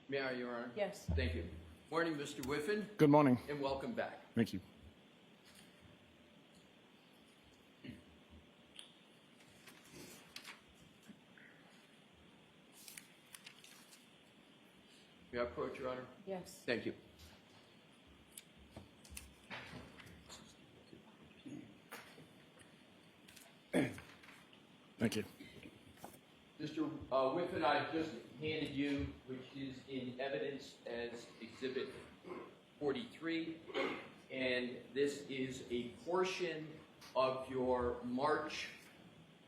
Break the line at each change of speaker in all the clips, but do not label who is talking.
May I, Your Honor?
Yes.
Thank you. Morning, Mr. Whiffen,
Good morning.
and welcome back.
Thank you.
May I approach, Your Honor?
Yes.
Thank you.
Thank you.
Mr. Whiffen, I've just handed you, which is in evidence as Exhibit 43, and this is a portion of your March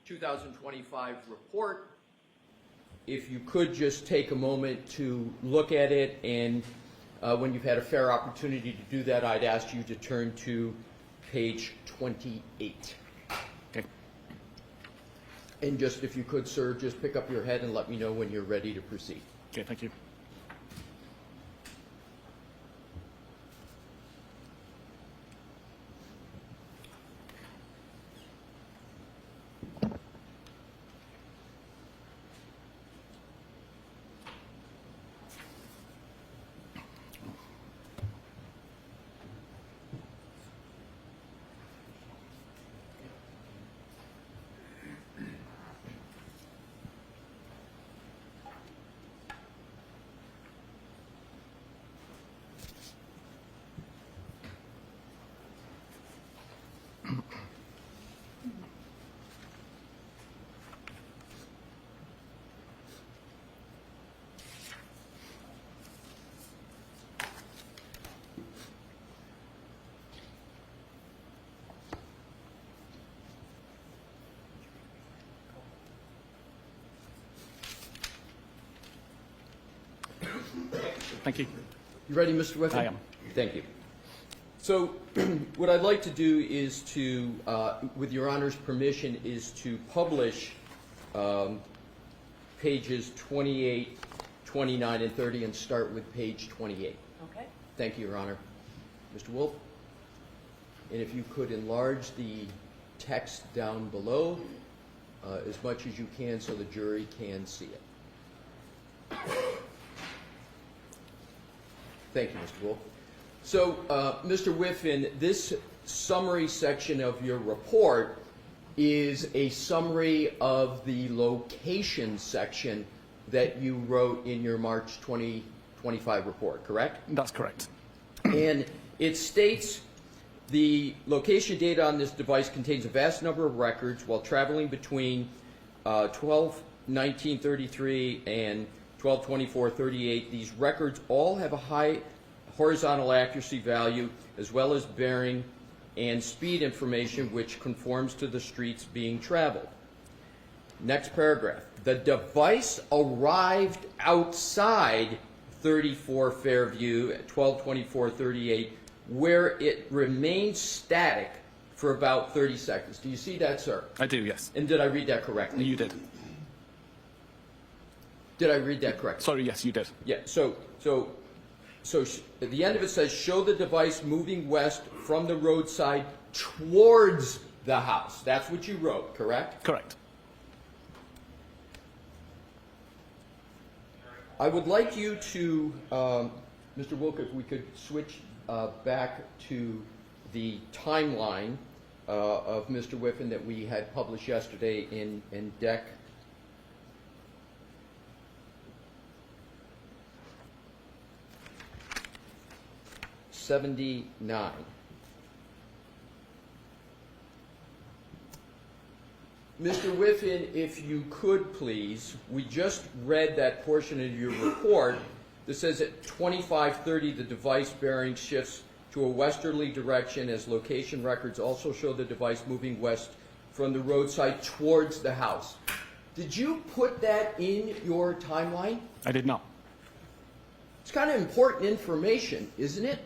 2025 report. If you could just take a moment to look at it, and when you've had a fair opportunity to do that, I'd ask you to turn to page 28.
Okay.
And just, if you could, sir, just pick up your head and let me know when you're ready to proceed.
Okay, thank you. Thank you.
You ready, Mr. Whiffen?
I am.
Thank you. So what I'd like to do is to, with Your Honor's permission, is to publish pages 28, 29, and 30 and start with page 28.
Okay.
Thank you, Your Honor. Mr. Wolf? And if you could enlarge the text down below as much as you can so the jury can see it. Thank you, Mr. Wolf. So, Mr. Whiffen, this summary section of your report is a summary of the location section that you wrote in your March 2025 report, correct?
That's correct.
And it states the location data on this device contains a vast number of records while traveling between 12/19/33 and 12/24/38. These records all have a high horizontal accuracy value as well as bearing and speed information which conforms to the streets being traveled. Next paragraph. The device arrived outside 34 Fairview at 12/24/38 where it remained static for about 30 seconds. Do you see that, sir?
I do, yes.
And did I read that correctly?
You did.
Did I read that correctly?
Sorry, yes, you did.
Yeah, so at the end of it says, show the device moving west from the roadside towards the house. That's what you wrote, correct?
Correct.
I would like you to, Mr. Wilk, if we could switch back to the timeline of Mr. Whiffen that we had published yesterday in Deck 79. Mr. Whiffen, if you could please, we just read that portion of your report that says at 25:30 the device bearing shifts to a westerly direction as location records also show the device moving west from the roadside towards the house. Did you put that in your timeline?
I did not.
It's kind of important information, isn't it?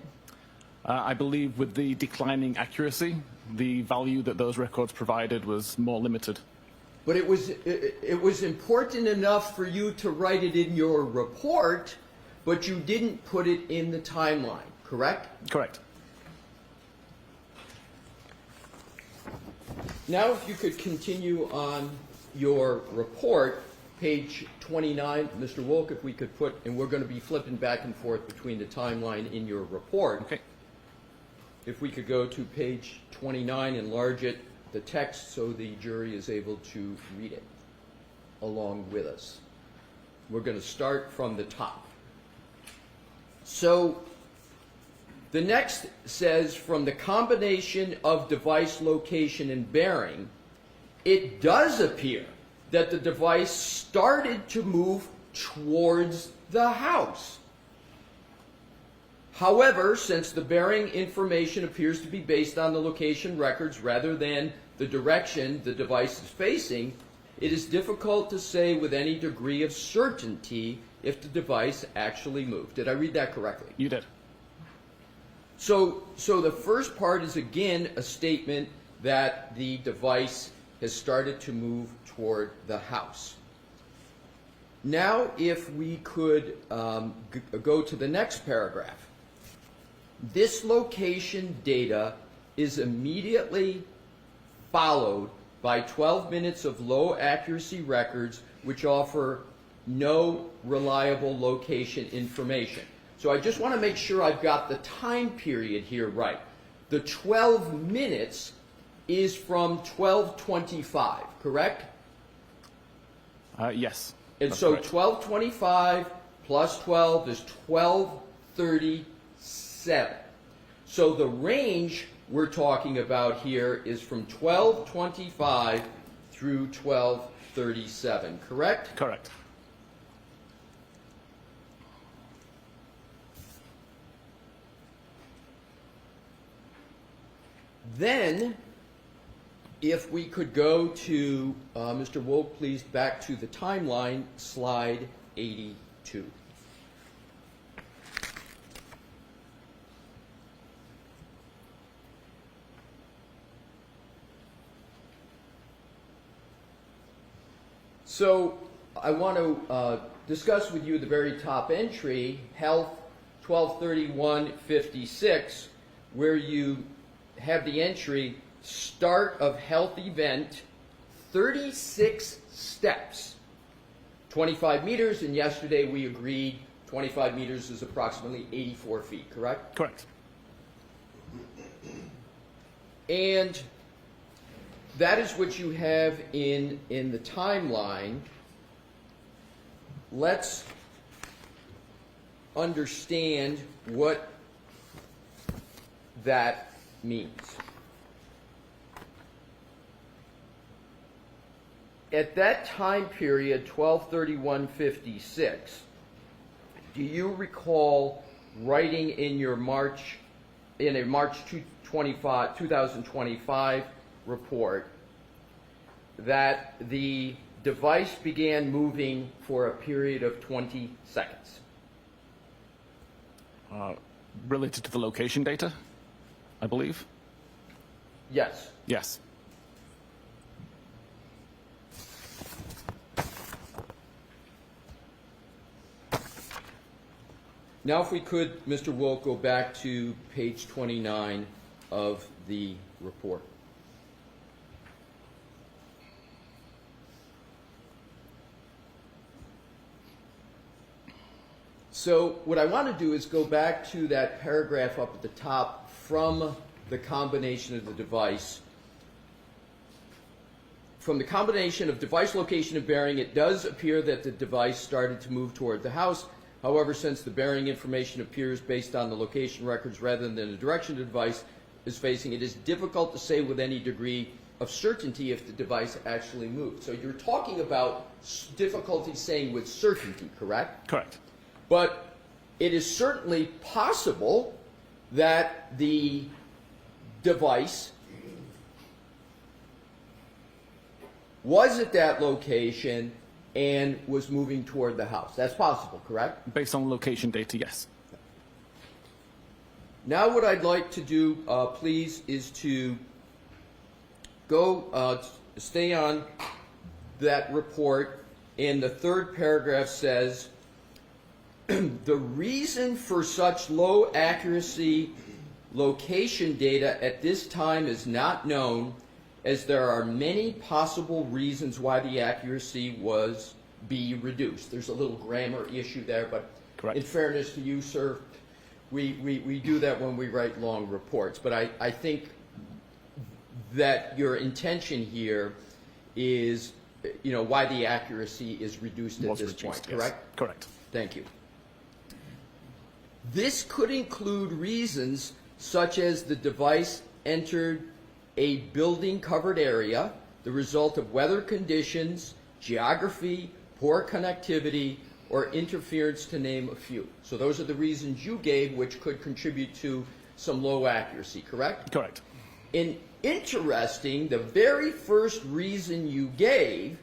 I believe with the declining accuracy, the value that those records provided was more limited.
But it was important enough for you to write it in your report, but you didn't put it in the timeline, correct?
Correct.
Now if you could continue on your report, page 29, Mr. Wolk, if we could put, and we're going to be flipping back and forth between the timeline in your report.
Okay.
If we could go to page 29, enlarge it, the text, so the jury is able to read it along with us. We're going to start from the top. So the next says, from the combination of device location and bearing, it does appear that the device started to move towards the house. However, since the bearing information appears to be based on the location records rather than the direction the device is facing, it is difficult to say with any degree of certainty if the device actually moved. Did I read that correctly?
You did.
So the first part is again a statement that the device has started to move toward the house. Now, if we could go to the next paragraph. This location data is immediately followed by 12 minutes of low accuracy records which offer no reliable location information. So I just want to make sure I've got the time period here right. The 12 minutes is from 12:25, correct?
Yes.
And
that's
so
correct.
12:25 plus 12 is 12:37. So the range we're talking about here is from 12:25 through 12:37, correct?
Correct.
Then, if we could go to, Mr. Wolk, please, back to the timeline, slide 82. So I want to discuss with you the very top entry, Health 123156, where you have the entry, start of health event, 36 steps, 25 meters, and yesterday we agreed 25 meters is approximately 84 feet, correct?
Correct.
And that is what you have in the timeline. Let's understand what that means. At that time period, 12/31/56, do you recall writing in your March 2025 report that the device began moving for a period of 20 seconds?
Related to the location data, I believe?
Yes.
Yes.
Now if we could, Mr. Wolk, go back to page 29 of the report. So what I want to do is go back to that paragraph up at the top from the combination of the device. From the combination of device location and bearing, it does appear that the device started to move toward the house. However, since the bearing information appears based on the location records rather than the direction the device is facing, it is difficult to say with any degree of certainty if the device actually moved. So you're talking about difficulty saying with certainty, correct?
Correct.
But it is certainly possible that the device was at that location and was moving toward the house. That's possible, correct?
Based on location data, yes.
Now what I'd like to do, please, is to go, stay on that report, and the third paragraph says, the reason for such low accuracy location data at this time is not known, as there are many possible reasons why the accuracy was be reduced. There's a little grammar issue there, but
Correct.
in fairness to you, sir, we do that when we write long reports. But I think that your intention here is, why the accuracy is reduced at this point,
yes.
correct?
Correct.
Thank you. This could include reasons such as the device entered a building-covered area, the result of weather conditions, geography, poor connectivity, or interference, to name a few. So those are the reasons you gave, which could contribute to some low accuracy, correct?
Correct.
And interesting, the very first reason you gave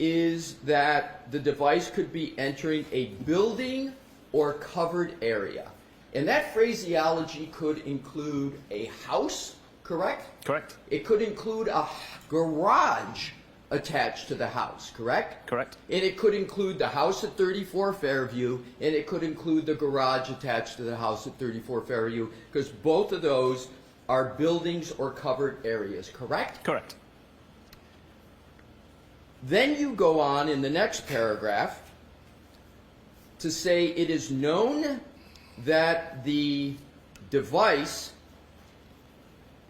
is that the device could be entering a building or covered area. And that phraseology could include a house, correct?
Correct.
It could include a garage attached to the house, correct?
Correct.
And it could include the house at 34 Fairview, and it could include the garage attached to the house at 34 Fairview, because both of those are buildings or covered areas, correct?
Correct.
Then you go on in the next paragraph to say it is known that the device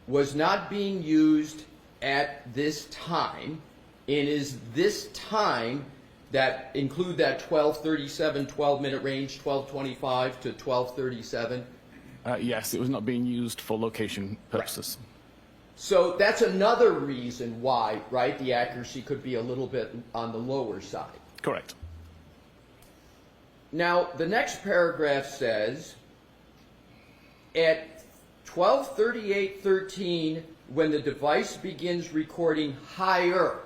was not being used at this time, and is this time that include that 12:37, 12-minute range, 12:25 to 12:37?
Yes, it was not being used for location purposes.
So that's another reason why, right, the accuracy could be a little bit on the lower side.
Correct.
Now, the next paragraph says, at 12:38:13, when the device begins recording higher,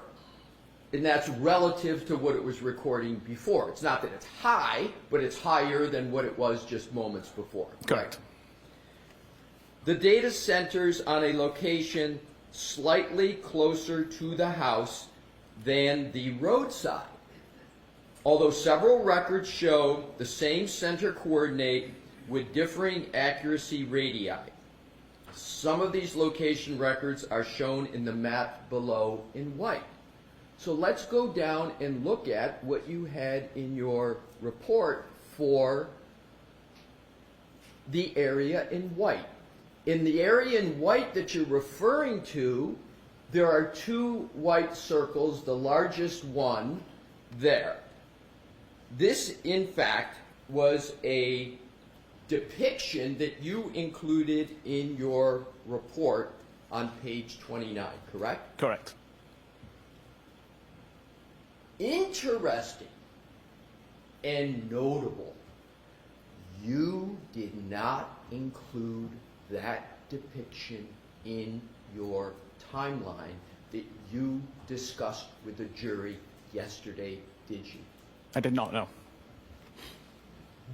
and that's relative to what it was recording before. It's not that it's high, but it's higher than what it was just moments before.
Correct.
The data centers on a location slightly closer to the house than the roadside. Although several records show the same center coordinate with differing accuracy radii. Some of these location records are shown in the map below in white. So let's go down and look at what you had in your report for the area in white. In the area in white that you're referring to, there are two white circles, the largest one there. This, in fact, was a depiction that you included in your report on page 29, correct?
Correct.
Interesting and notable, you did not include that depiction in your timeline that you discussed with the jury yesterday, did you?
I did not know.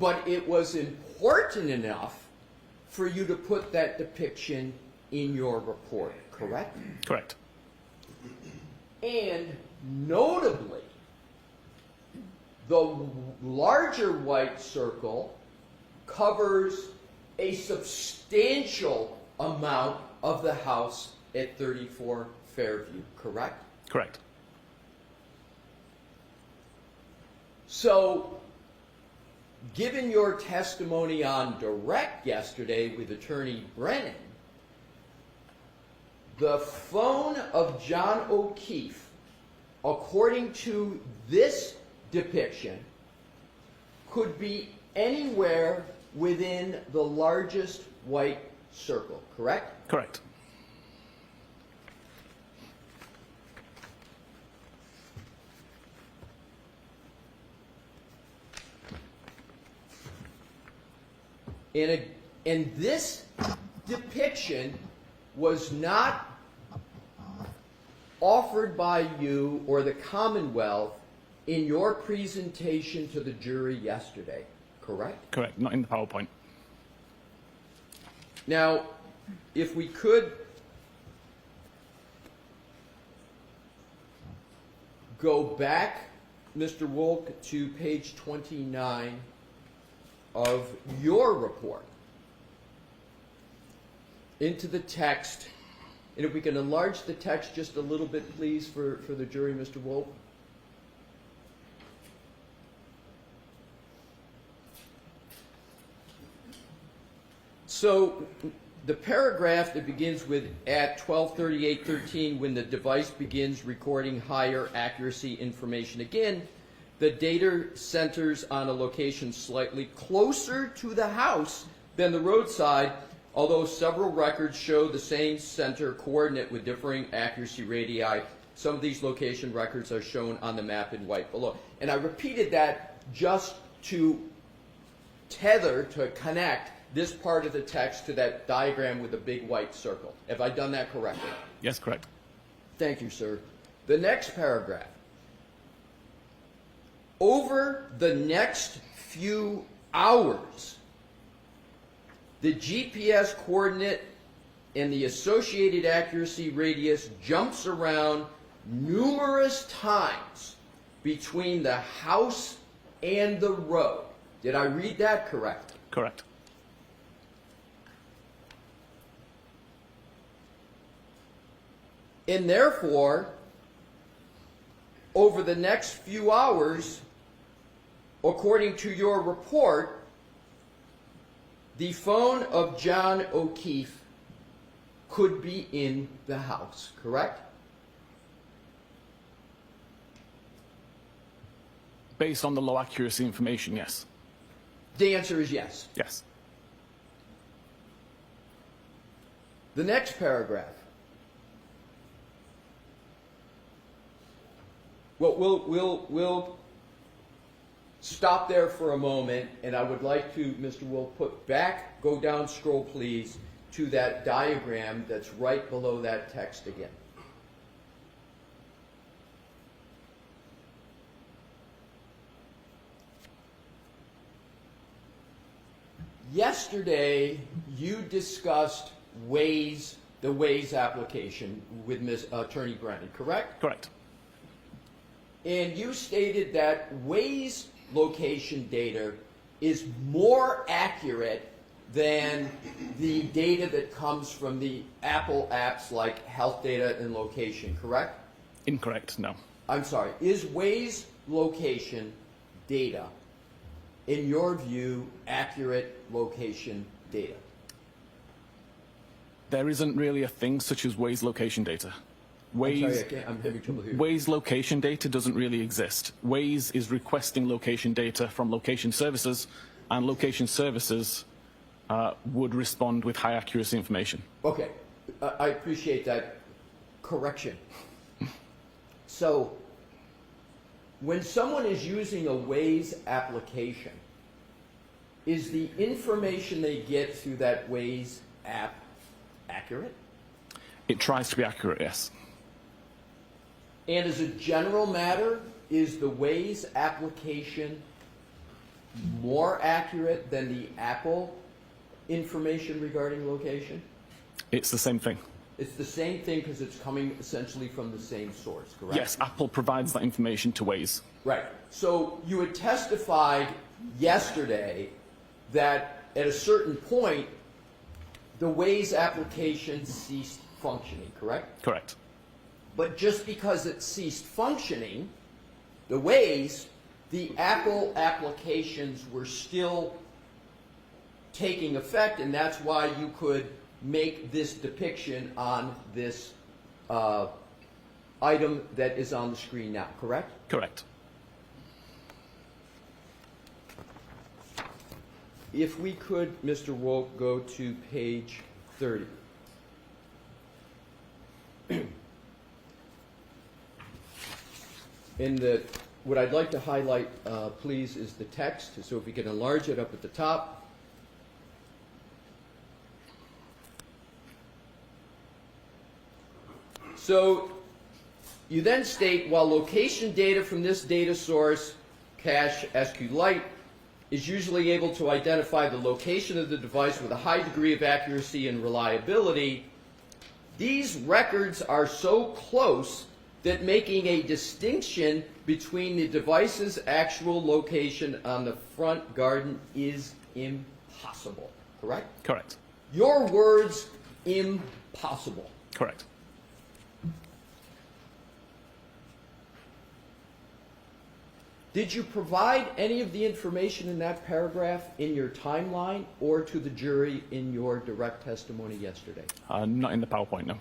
But it was important enough for you to put that depiction in your report, correct?
Correct.
And notably, the larger white circle covers a substantial amount of the house at 34 Fairview, correct?
Correct.
So, given your testimony on direct yesterday with Attorney Brennan, the phone of John O'Keefe, according to this depiction, could be anywhere within the largest white circle, correct?
Correct.
And this depiction was not offered by you or the Commonwealth in your presentation to the jury yesterday, correct?
Correct. Not in the PowerPoint.
Now, if we could go back, Mr. Wolk, to page 29 of your report, into the text, and if we can enlarge the text just a little bit, please, for the jury, Mr. Wolk. So the paragraph that begins with at 12:38:13, when the device begins recording higher accuracy information, again, the data centers on a location slightly closer to the house than the roadside, although several records show the same center coordinate with differing accuracy radii. Some of these location records are shown on the map in white below. And I repeated that just to tether, to connect this part of the text to that diagram with the big white circle. Have I done that correctly?
Yes, correct.
Thank you, sir. The next paragraph. Over the next few hours, the GPS coordinate and the associated accuracy radius jumps around numerous times between the house and the road. Did I read that correctly?
Correct.
And therefore, over the next few hours, according to your report, the phone of John O'Keefe could be in the house, correct?
Based on the low accuracy information, yes.
The answer is yes.
Yes.
The next paragraph. Well, we'll stop there for a moment, and I would like to, Mr. Wolf, go down, scroll please, to that diagram that's right below that text again. Yesterday, you discussed Waze, the Waze application with Attorney Brennan, correct?
Correct.
And you stated that Waze location data is more accurate than the data that comes from the Apple apps like health data and location, correct?
Incorrect, no.
I'm sorry. Is Waze location data, in your view, accurate location data?
There isn't really a thing such as Waze location data.
I'm having trouble hearing.
Waze location data doesn't really exist. Waze is requesting location data from location services, and location services would respond with high accuracy information.
Okay, I appreciate that correction. So, when someone is using a Waze application, is the information they get through that Waze app accurate?
It tries to be accurate, yes.
And as a general matter, is the Waze application more accurate than the Apple information regarding location?
It's the same thing.
It's the same thing because it's coming essentially from the same source, correct?
Yes, Apple provides that information to Waze.
Right. So you had testified yesterday that at a certain point, the Waze application ceased functioning, correct?
Correct.
But just because it ceased functioning, the Waze, the Apple applications were still taking effect, and that's why you could make this depiction on this item that is on the screen now, correct?
Correct.
If we could, Mr. Wolk, go to page 30. What I'd like to highlight, please, is the text. So if we can enlarge it up at the top. So you then state, while location data from this data source, cache SQLite, is usually able to identify the location of the device with a high degree of accuracy and reliability, these records are so close that making a distinction between the device's actual location on the front garden is impossible, correct?
Correct.
Your words, impossible.
Correct.
Did you provide any of the information in that paragraph in your timeline or to the jury in your direct testimony yesterday?
Not in the PowerPoint, no.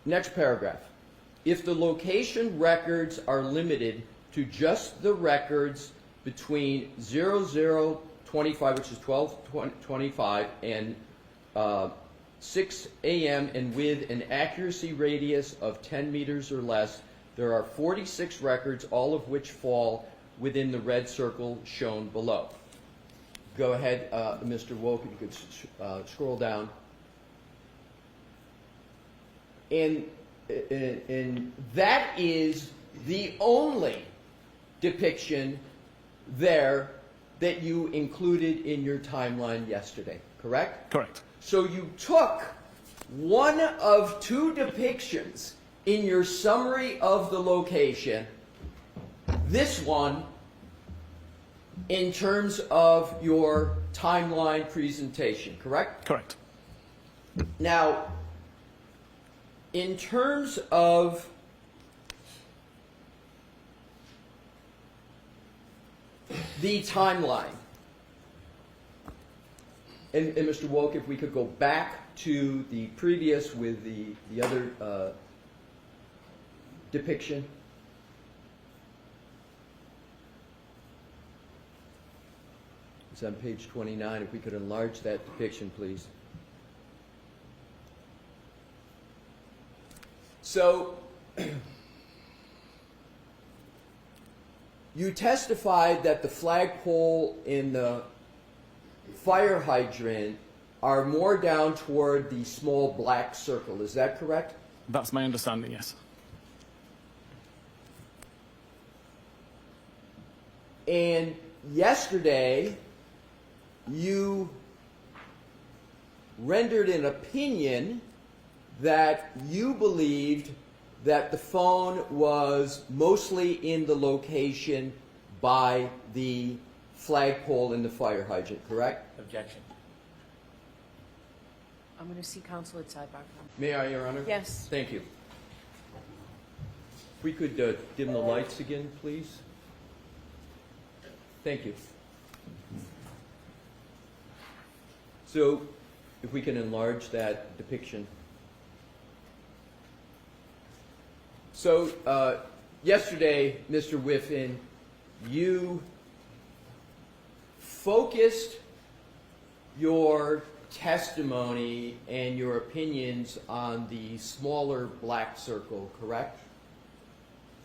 Next paragraph. If the location records are limited to just the records between 00:25, which is 12:25, and 6 a.m. and with an accuracy radius of 10 meters or less, there are 46 records, all of which fall within the red circle shown below. Go ahead, Mr. Wolk, if you could scroll down. And that is the only depiction there that you included in your timeline yesterday, correct?
Correct.
So you took one of two depictions in your summary of the location, this one, in terms of your timeline presentation, correct?
Correct.
Now, in terms of the timeline, and Mr. Wolk, if we could go back to the previous with the other depiction. It's on page 29. If we could enlarge that depiction, please. So, you testified that the flagpole in the fire hydrant are more down toward the small black circle. Is that correct?
That's my understanding, yes.
And yesterday, you rendered an opinion that you believed that the phone was mostly in the location by the flagpole in the fire hydrant, correct?
Objection.
I'm going to see counsel at sidebar.
May I, Your Honor?
Yes.
Thank you. If we could dim the lights again, please. Thank you. So, if we can enlarge that depiction. So, yesterday, Mr. Whiffen, you focused your testimony and your opinions on the smaller black circle, correct?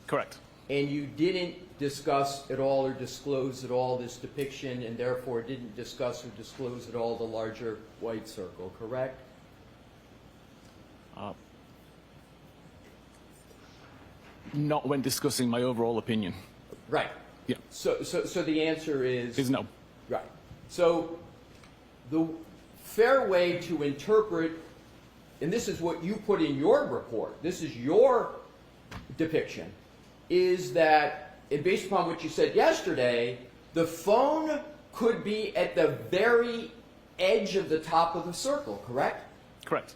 Correct.
And you didn't discuss at all or disclose at all this depiction, and therefore didn't discuss or disclose at all the larger white circle, correct?
Not when discussing my overall opinion.
Right.
Yeah.
So the answer
Is no.
right. So the fair way to interpret, and this is what you put in your report, this is your depiction, is that, and based upon what you said yesterday, the phone could be at the very edge of the top of the circle, correct?
Correct.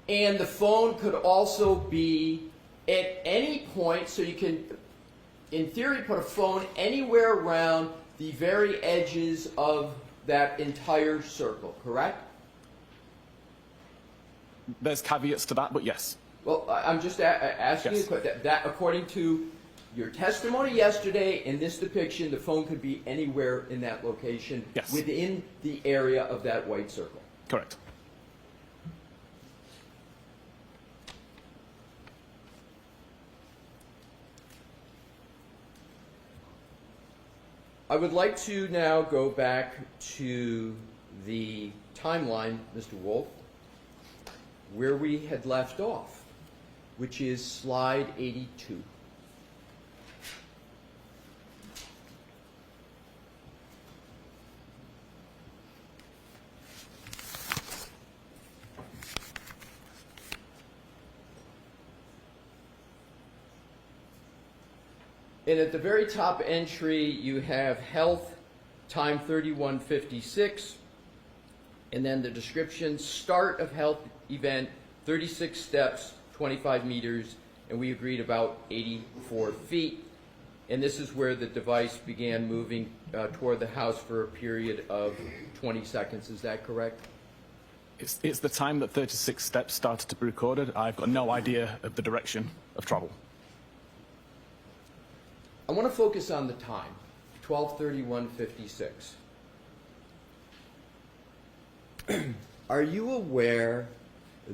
And the phone could also be at any point, so you can, in theory, put a phone anywhere around the very edges of that entire circle, correct?
There's caveats to that, but yes.
Well, I'm just asking
Yes.
you that according to your testimony yesterday in this depiction, the phone could be anywhere in that location
Yes.
within the area of that white circle.
Correct.
I would like to now go back to the timeline, Mr. Wolf, where we had left off, which is slide 82. And at the very top entry, you have health, time 31:56, and then the description, start of health event, 36 steps, 25 meters, and we agreed about 84 feet. And this is where the device began moving toward the house for a period of 20 seconds. Is that correct?
It's the time that 36 steps started to be recorded. I've got no idea of the direction of travel.
I want to focus on the time, 12:31:56. Are you aware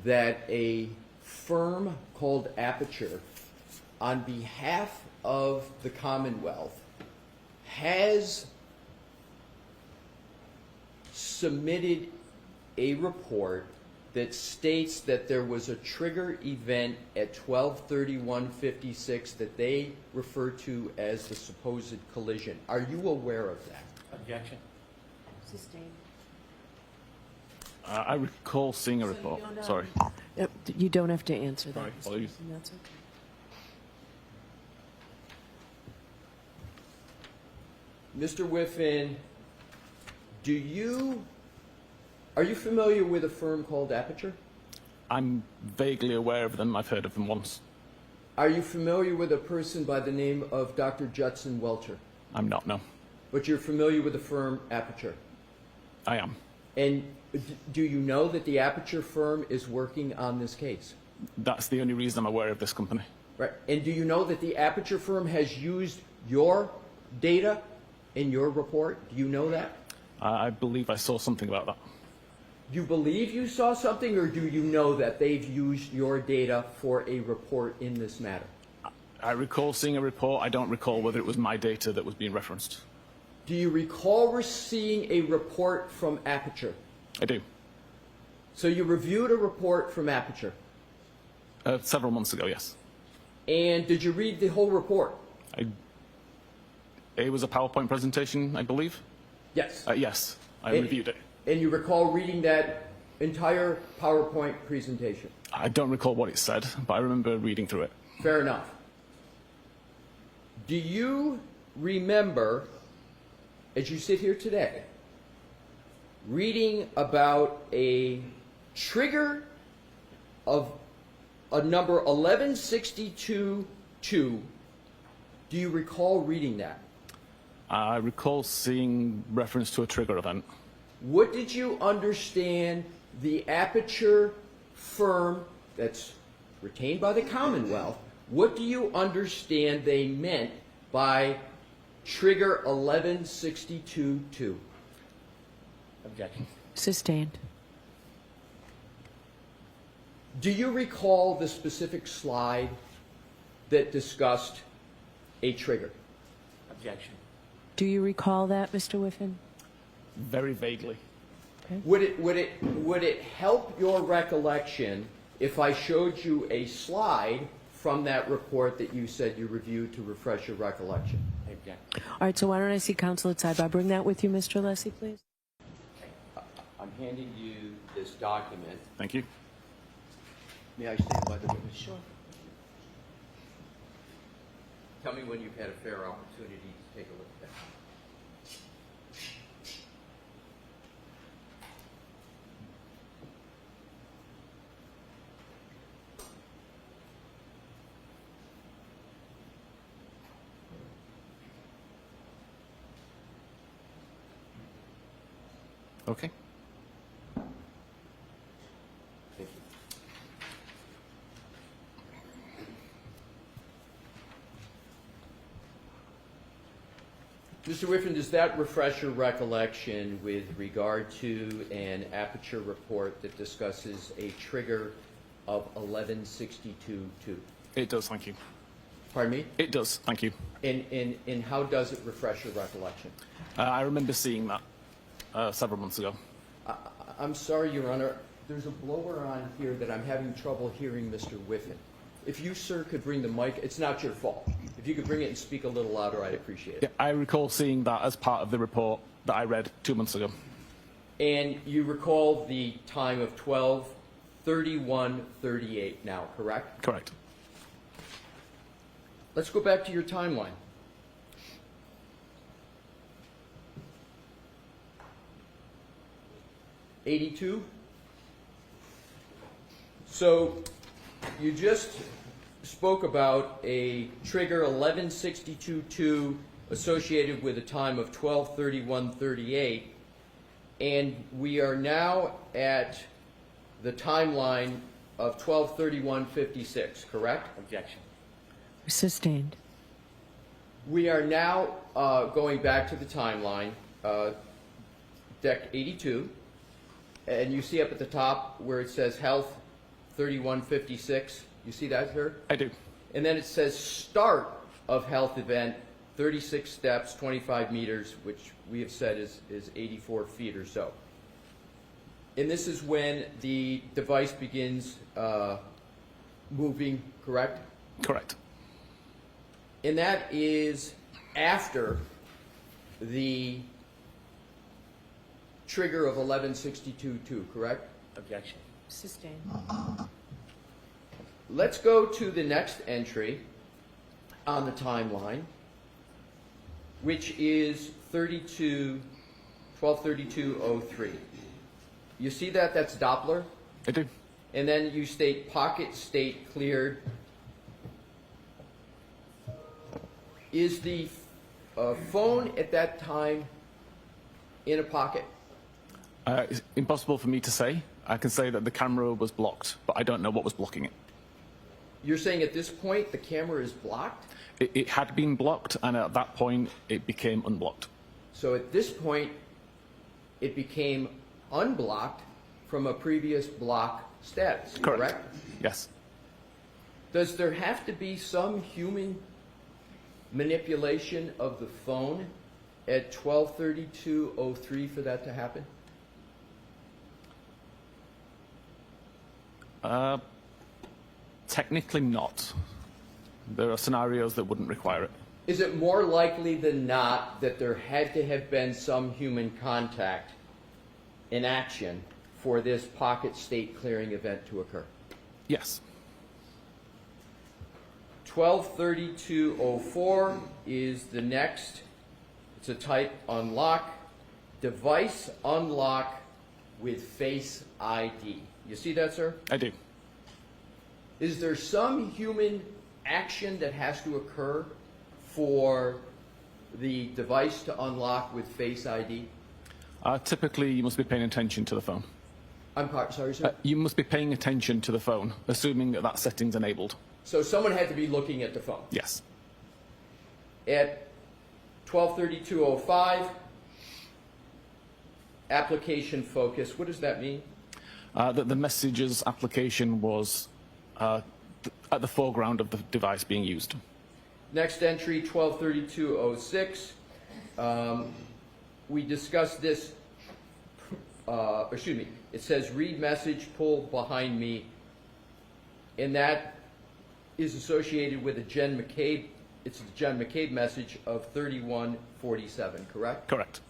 that a firm called Aperture, on behalf of the Commonwealth, has submitted a report that states that there was a trigger event at 12:31:56 that they refer to as the supposed collision? Are you aware of that?
Objection.
Sustained.
I recall seeing a report. Sorry.
You don't have to answer that.
Sorry,
Mr.
apologies.
Wilson, that's okay.
Mr. Whiffen, are you familiar with a firm called Aperture?
I'm vaguely aware of them. I've heard of them once.
Are you familiar with a person by the name of Dr. Judson Welcher?
I'm not, no.
But you're familiar with the firm Aperture?
I am.
And do you know that the Aperture firm is working on this case?
That's the only reason I'm aware of this company.
Right. And do you know that the Aperture firm has used your data in your report? Do you know that?
I believe I saw something about that.
You believe you saw something, or do you know that they've used your data for a report in this matter?
I recall seeing a report. I don't recall whether it was my data that was being referenced.
Do you recall seeing a report from Aperture?
I do.
So you reviewed a report from Aperture.
Several months ago, yes.
And did you read the whole report?
It was a PowerPoint presentation, I believe.
Yes.
Yes, I reviewed it.
And you recall reading that entire PowerPoint presentation?
I don't recall what it said, but I remember reading through it.
Fair enough. Do you remember, as you sit here today, reading about a trigger of a number 1162-2? Do you recall reading that?
I recall seeing reference to a trigger event.
What did you understand the Aperture firm that's retained by the Commonwealth, what do you understand they meant by trigger 1162-2?
Objection.
Sustained.
Do you recall the specific slide that discussed a trigger?
Objection.
Do you recall that, Mr. Whiffen?
Very vaguely.
Would it help your recollection if I showed you a slide from that report that you said you reviewed to refresh your recollection?
I object.
All right, so why don't I see counsel at sidebar? Bring that with you, Mr. Lessie, please.
I'm handing you this document.
Thank you.
May I stand by the witness?
Sure.
Tell me when you've had a fair opportunity to take a look at that.
Okay.
Thank you. Mr. Whiffen, does that refresh your recollection with regard to an Aperture report that discusses a trigger of 1162-2?
It does, thank you.
Pardon me?
It does, thank you.
And how does it refresh your recollection?
I remember seeing that several months ago.
I'm sorry, Your Honor. There's a blower on here that I'm having trouble hearing Mr. Whiffen. If you, sir, could bring the mic, it's not your fault. If you could bring it and speak a little louder, I'd appreciate it.
Yeah, I recall seeing that as part of the report that I read 2 months ago.
And you recall the time of 12:31:38 now, correct?
Correct.
Let's go back to your timeline. '82. So you just spoke about a trigger 1162.2 associated with a time of 12:31:38, and we are now at the timeline of 12:31:56, correct?
Objection.
Sustained.
We are now going back to the timeline, deck 82, and you see up at the top where it says health 31:56. You see that, sir?
I do.
And then it says start of health event, 36 steps, 25 meters, which we have said is 84 feet or so. And this is when the device begins moving, correct?
Correct.
And that is after the trigger of 1162.2, correct?
Objection.
Sustained.
Let's go to the next entry on the timeline, which is 12:32:03. You see that? That's Doppler.
I do.
And then you state pocket state cleared. Is the phone at that time in a pocket?
It's impossible for me to say. I can say that the camera was blocked, but I don't know what was blocking it.
You're saying at this point the camera is blocked?
It had been blocked, and at that point, it became unblocked.
So at this point, it became unblocked from a previous block status, correct?
Yes.
Does there have to be some human manipulation of the phone at 12:32:03 for that to happen?
Technically not. There are scenarios that wouldn't require it.
Is it more likely than not that there had to have been some human contact in action for this pocket state clearing event to occur?
Yes.
12:32:04 is the next. It's a type unlock. Device unlock with Face ID. You see that, sir?
I do.
Is there some human action that has to occur for the device to unlock with Face ID?
Typically, you must be paying attention to the phone.
Sorry, sir?
You must be paying attention to the phone, assuming that that setting's enabled.
So someone had to be looking at the phone.
Yes.
At 12:32:05, application focus. What does that mean?
That the messages application was at the foreground of the device being used.
Next entry, 12:32:06. We discussed this, it says read message, pull behind me, and that is associated with a Mccabe. It's a Mccabe message of 31:47, correct?
Correct.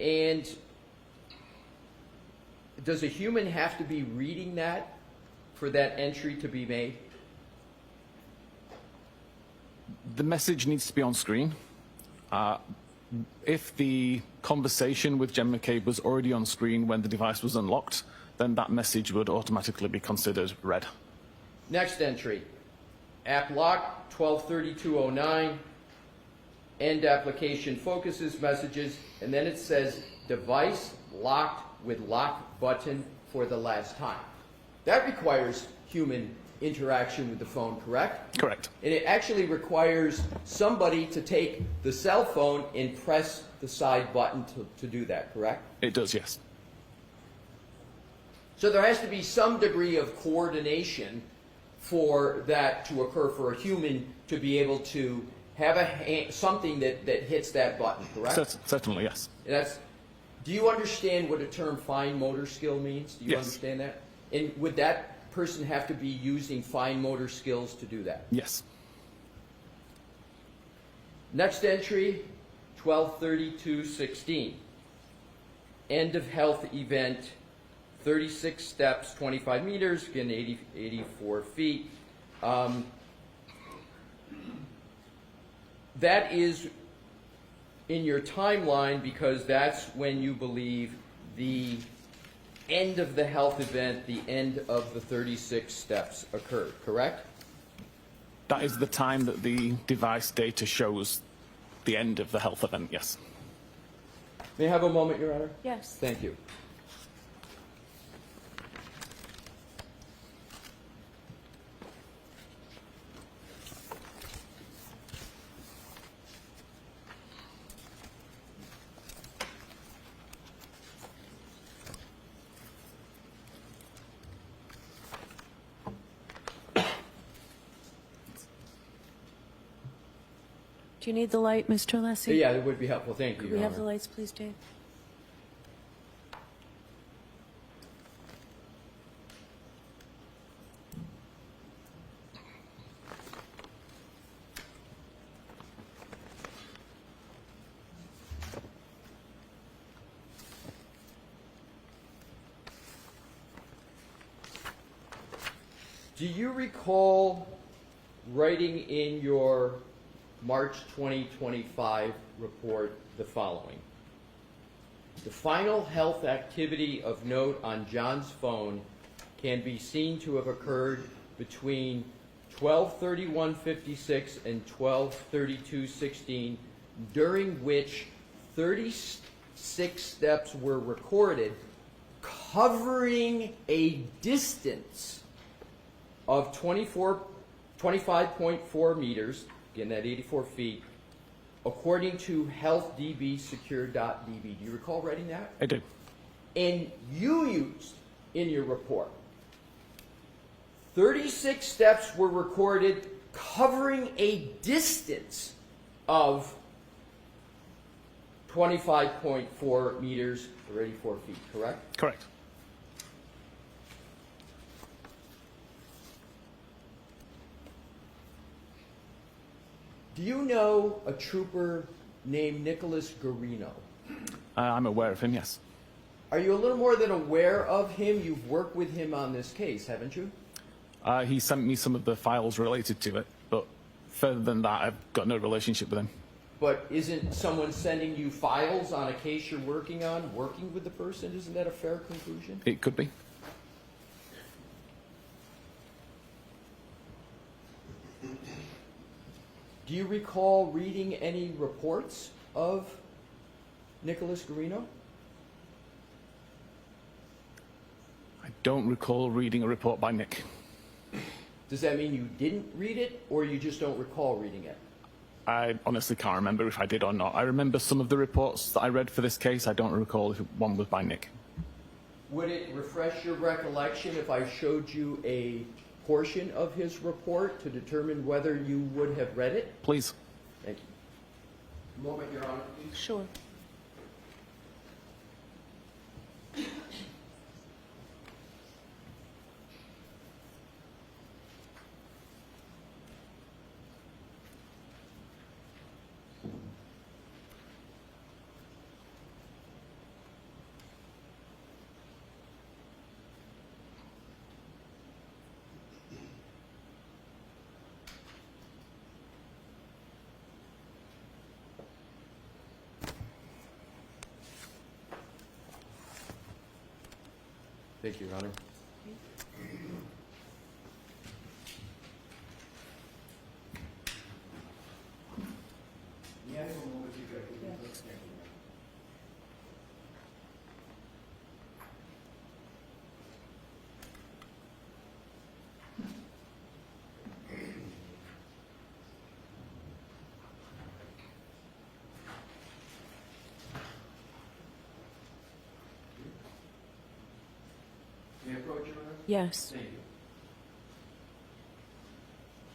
And does a human have to be reading that for that entry to be made?
The message needs to be on screen. If the conversation with Jen McCabe was already on screen when the device was unlocked, then that message would automatically be considered read.
Next entry, app lock, 12:32:09, end application focuses messages, and then it says device locked with lock button for the last time. That requires human interaction with the phone, correct?
Correct.
And it actually requires somebody to take the cell phone and press the side button to do that, correct?
It does, yes.
So there has to be some degree of coordination for that to occur, for a human to be able to have something that hits that button, correct?
Certainly, yes.
Do you understand what the term fine motor skill means? Do you
Yes.
understand that? And would that person have to be using fine motor skills to do that?
Yes.
Next entry, 12:32:16. End of health event, 36 steps, 25 meters, again 84 feet. That is in your timeline because that's when you believe the end of the health event, the end of the 36 steps occurred, correct?
That is the time that the device data shows the end of the health event, yes.
May I have a moment, Your Honor?
Yes.
Thank you.
Do you need the light, Mr. Lessie?
Yeah, it would be helpful. Thank you,
Could
Your
we have
Honor.
the lights, please, Dave?
Do you recall writing in your March 2025 report the following? The final health activity of note on John's phone can be seen to have occurred between 12:31:56 and 12:32:16, during which 36 steps were recorded, covering a distance of 25.4 meters, again that 84 feet, according to healthdbsecure.db. Do you recall writing that?
I do.
And you used in your report 36 steps were recorded covering a distance of 25.4 meters or 84 feet, correct?
Correct.
Do you know a trooper named Nicholas Garino?
I'm aware of him, yes.
Are you a little more than aware of him? You've worked with him on this case, haven't you?
He sent me some of the files related to it, but further than that, I've got no relationship with him.
But isn't someone sending you files on a case you're working on, working with the person? Isn't that a fair conclusion?
It could be.
Do you recall reading any reports of Nicholas Garino?
I don't recall reading a report by Nick.
Does that mean you didn't read it, or you just don't recall reading it?
I honestly can't remember if I did or not. I remember some of the reports that I read for this case. I don't recall if one was by Nick.
Would it refresh your recollection if I showed you a portion of his report to determine whether you would have read it?
Please.
Thank you. A moment, Your Honor, please.
Sure.
Thank you, Your Honor. May I approach, Your Honor?
Yes.
Thank you.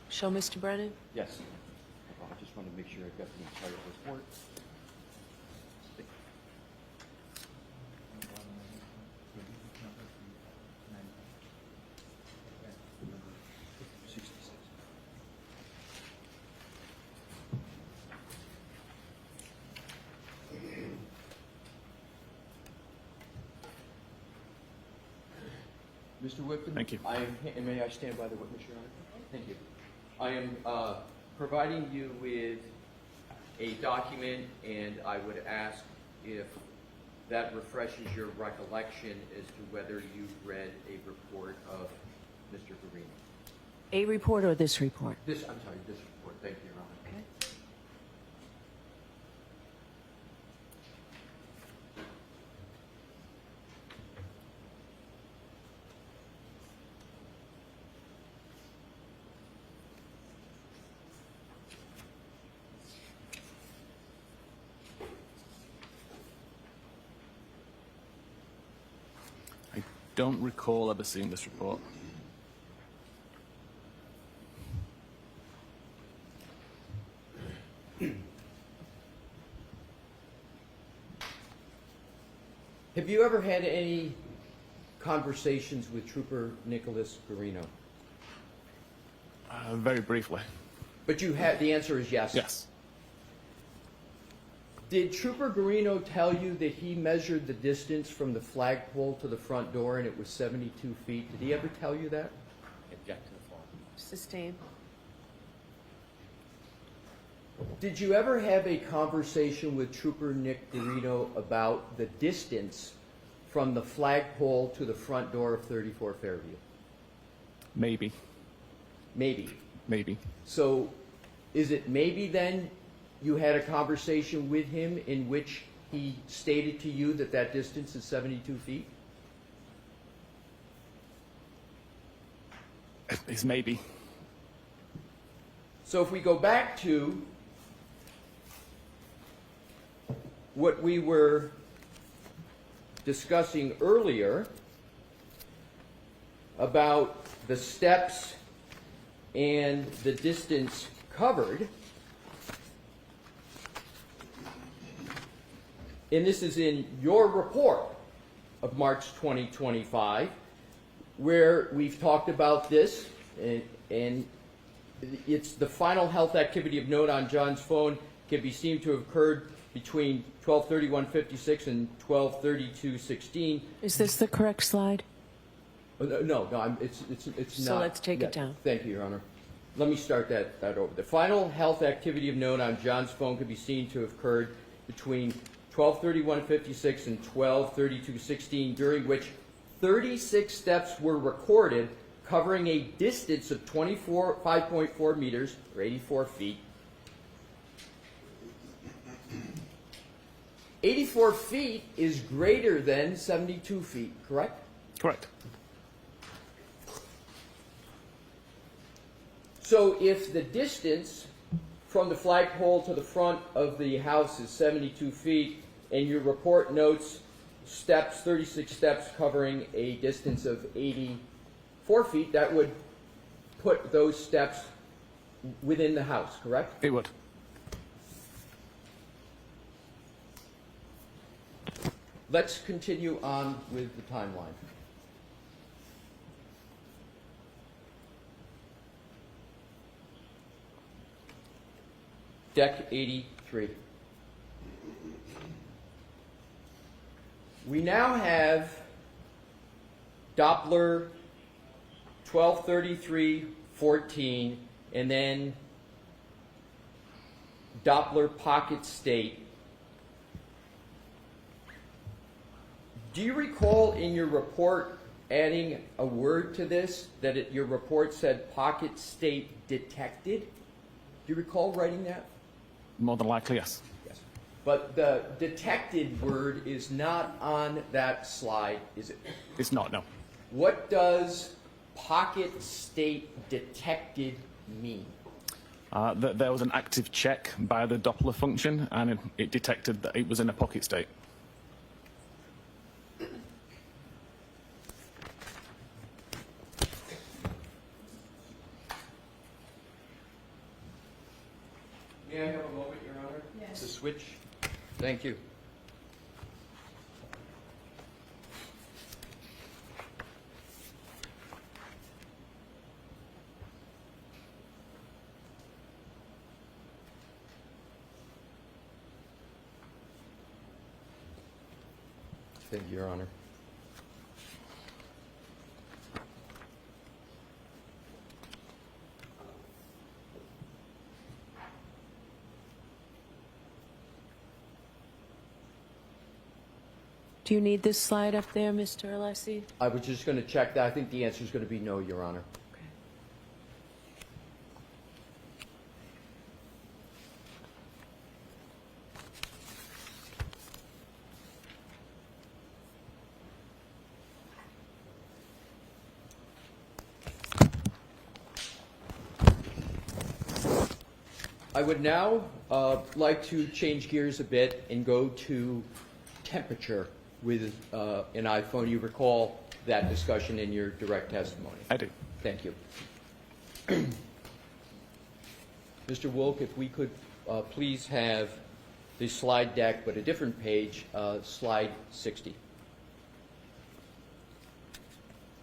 Show Mr. Brennan?
Yes. I just wanted to make sure I've got the entire report. Mr. Whitman?
Thank you.
And may I stand by the witness, Your Honor? Thank you. I am providing you with a document, and I would ask if that refreshes your recollection as to whether you've read a report of Mr. Garino.
A report or this report?
I'm sorry, this report. Thank you, Your Honor.
Okay.
I don't recall ever seeing this report.
Have you ever had any conversations with Trooper Nicholas Garino?
Very briefly.
But you had, the answer is yes.
Yes.
Did Trooper Garino tell you that he measured the distance from the flagpole to the front door and it was 72 feet? Did he ever tell you that?
Object to the floor.
Sustained.
Did you ever have a conversation with Trooper Nick Garino about the distance from the flagpole to the front door of 34 Fairview?
Maybe.
Maybe.
Maybe.
So is it maybe then you had a conversation with him in which he stated to you that that distance is 72 feet?
It's maybe.
So if we go back to what we were discussing earlier about the steps and the distance covered, and this is in your report of March 2025, where we've talked about this, and it's the final health activity of note on John's phone can be seen to have occurred between 12:31:56 and 12:32:16.
Is this the correct slide?
No, it's not.
So let's take it down.
Thank you, Your Honor. Let me start that over. The final health activity of note on John's phone could be seen to have occurred between 12:31:56 and 12:32:16, during which 36 steps were recorded, covering a distance of 5.4 meters, or 84 feet. 84 feet is greater than 72 feet, correct?
Correct.
So if the distance from the flagpole to the front of the house is 72 feet, and your report notes steps, 36 steps covering a distance of 84 feet, that would put those steps within the house, correct?
It would.
Let's continue on with the timeline. Deck 83. We now have Doppler 1233-14 and then Doppler pocket state. Do you recall in your report adding a word to this, that your report said pocket state detected? Do you recall writing that?
More than likely, yes.
Yes. But the detected word is not on that slide, is it?
It's not, no.
What does pocket state detected mean?
There was an active check by the Doppler function, and it detected that it was in a pocket state.
May I have a moment, Your Honor? Yes. To switch? Thank you. Thank you, Your Honor.
Do you need this slide up there, Mr. Alessi?
I was just going to check that. I think the answer is going to be no, Your Honor.
Okay.
I would now like to change gears a bit and go to temperature with an iPhone. You recall that discussion in your direct testimony.
I do.
Thank you. Mr. Wilk, if we could please have the slide deck, but a different page, slide 60.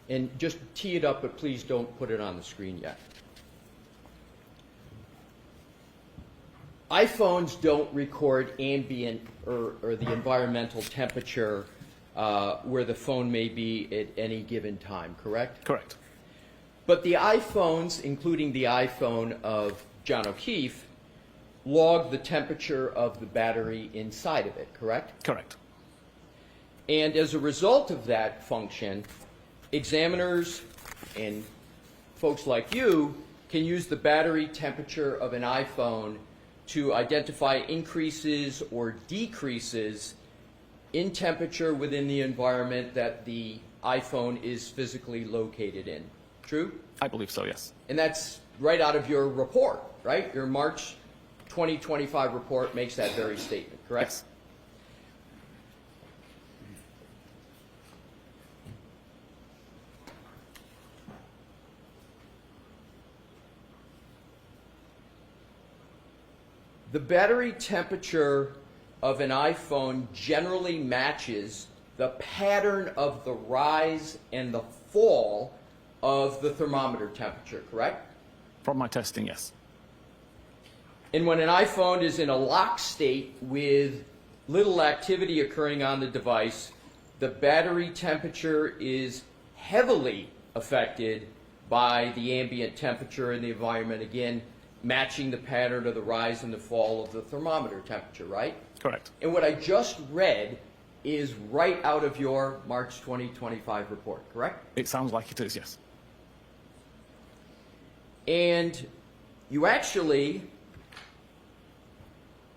And just tee it up, but please don't put it on the screen yet. iPhones don't record ambient or the environmental temperature where the phone may be at any given time, correct?
Correct.
But the iPhones, including the iPhone of John O'Keefe, log the temperature of the battery inside of it, correct?
Correct.
And as a result of that function, examiners and folks like you can use the battery temperature of an iPhone to identify increases or decreases in temperature within the environment that the iPhone is physically located in. True?
I believe so, yes.
And that's right out of your report, right? Your March 2025 report makes that very statement, correct?
Yes.
The battery temperature of an iPhone generally matches the pattern of the rise and the fall of the thermometer temperature, correct?
From my testing, yes.
And when an iPhone is in a lock state with little activity occurring on the device, the battery temperature is heavily affected by the ambient temperature in the environment, again, matching the pattern of the rise and the fall of the thermometer temperature, right?
Correct.
And what I just read is right out of your March 2025 report, correct?
It sounds like it is, yes.
And you actually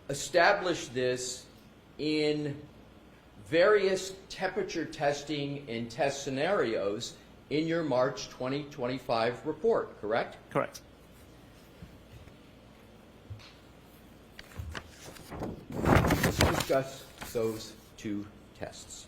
established this in various temperature testing and test scenarios in your March 2025 report, correct?
Correct.
Let's discuss those two tests.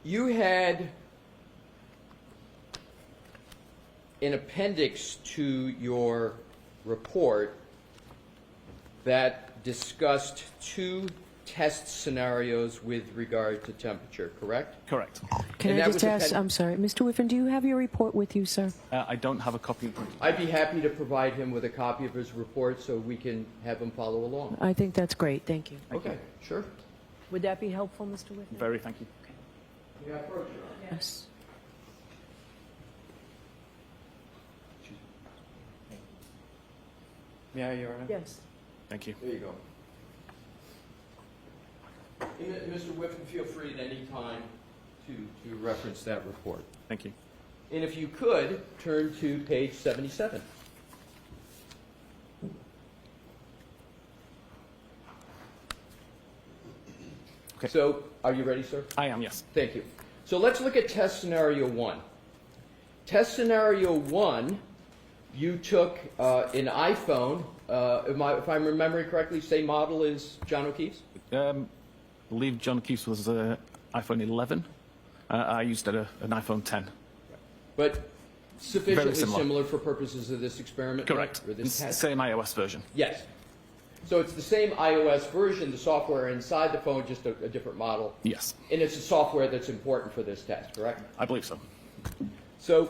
You had an appendix to your report that discussed two test scenarios with regard to temperature, correct?
Correct.
Can
And
I
that
just
was
ask, I'm sorry, Mr. Whiffen, do you have your report with you, sir?
I don't have a copy in front of me.
I'd be happy to provide him with a copy of his report so we can have him follow along.
I think that's great, thank you.
Okay, sure.
Would that be helpful, Mr. Whiffen?
Very, thank you.
Yes.
May I, Your Honor?
Yes.
Thank you.
There you go. And Mr. Whiffen, feel free at any time to reference that report.
Thank you.
And if you could, turn to page 77.
Okay.
So, are you ready, sir?
I am, yes.
Thank you. So let's look at test scenario 1. Test scenario 1, you took an iPhone, if I'm remembering correctly, same model as John O'Keefe's?
I believe John O'Keefe's was iPhone 11. I used an iPhone 10.
But sufficiently
Very similar.
for purposes of this experiment?
Correct.
Or this test?
Same iOS version.
Yes. So it's the same iOS version, the software inside the phone, just a different model.
Yes,
And it's the software that's important for this test, correct?
I believe so.
So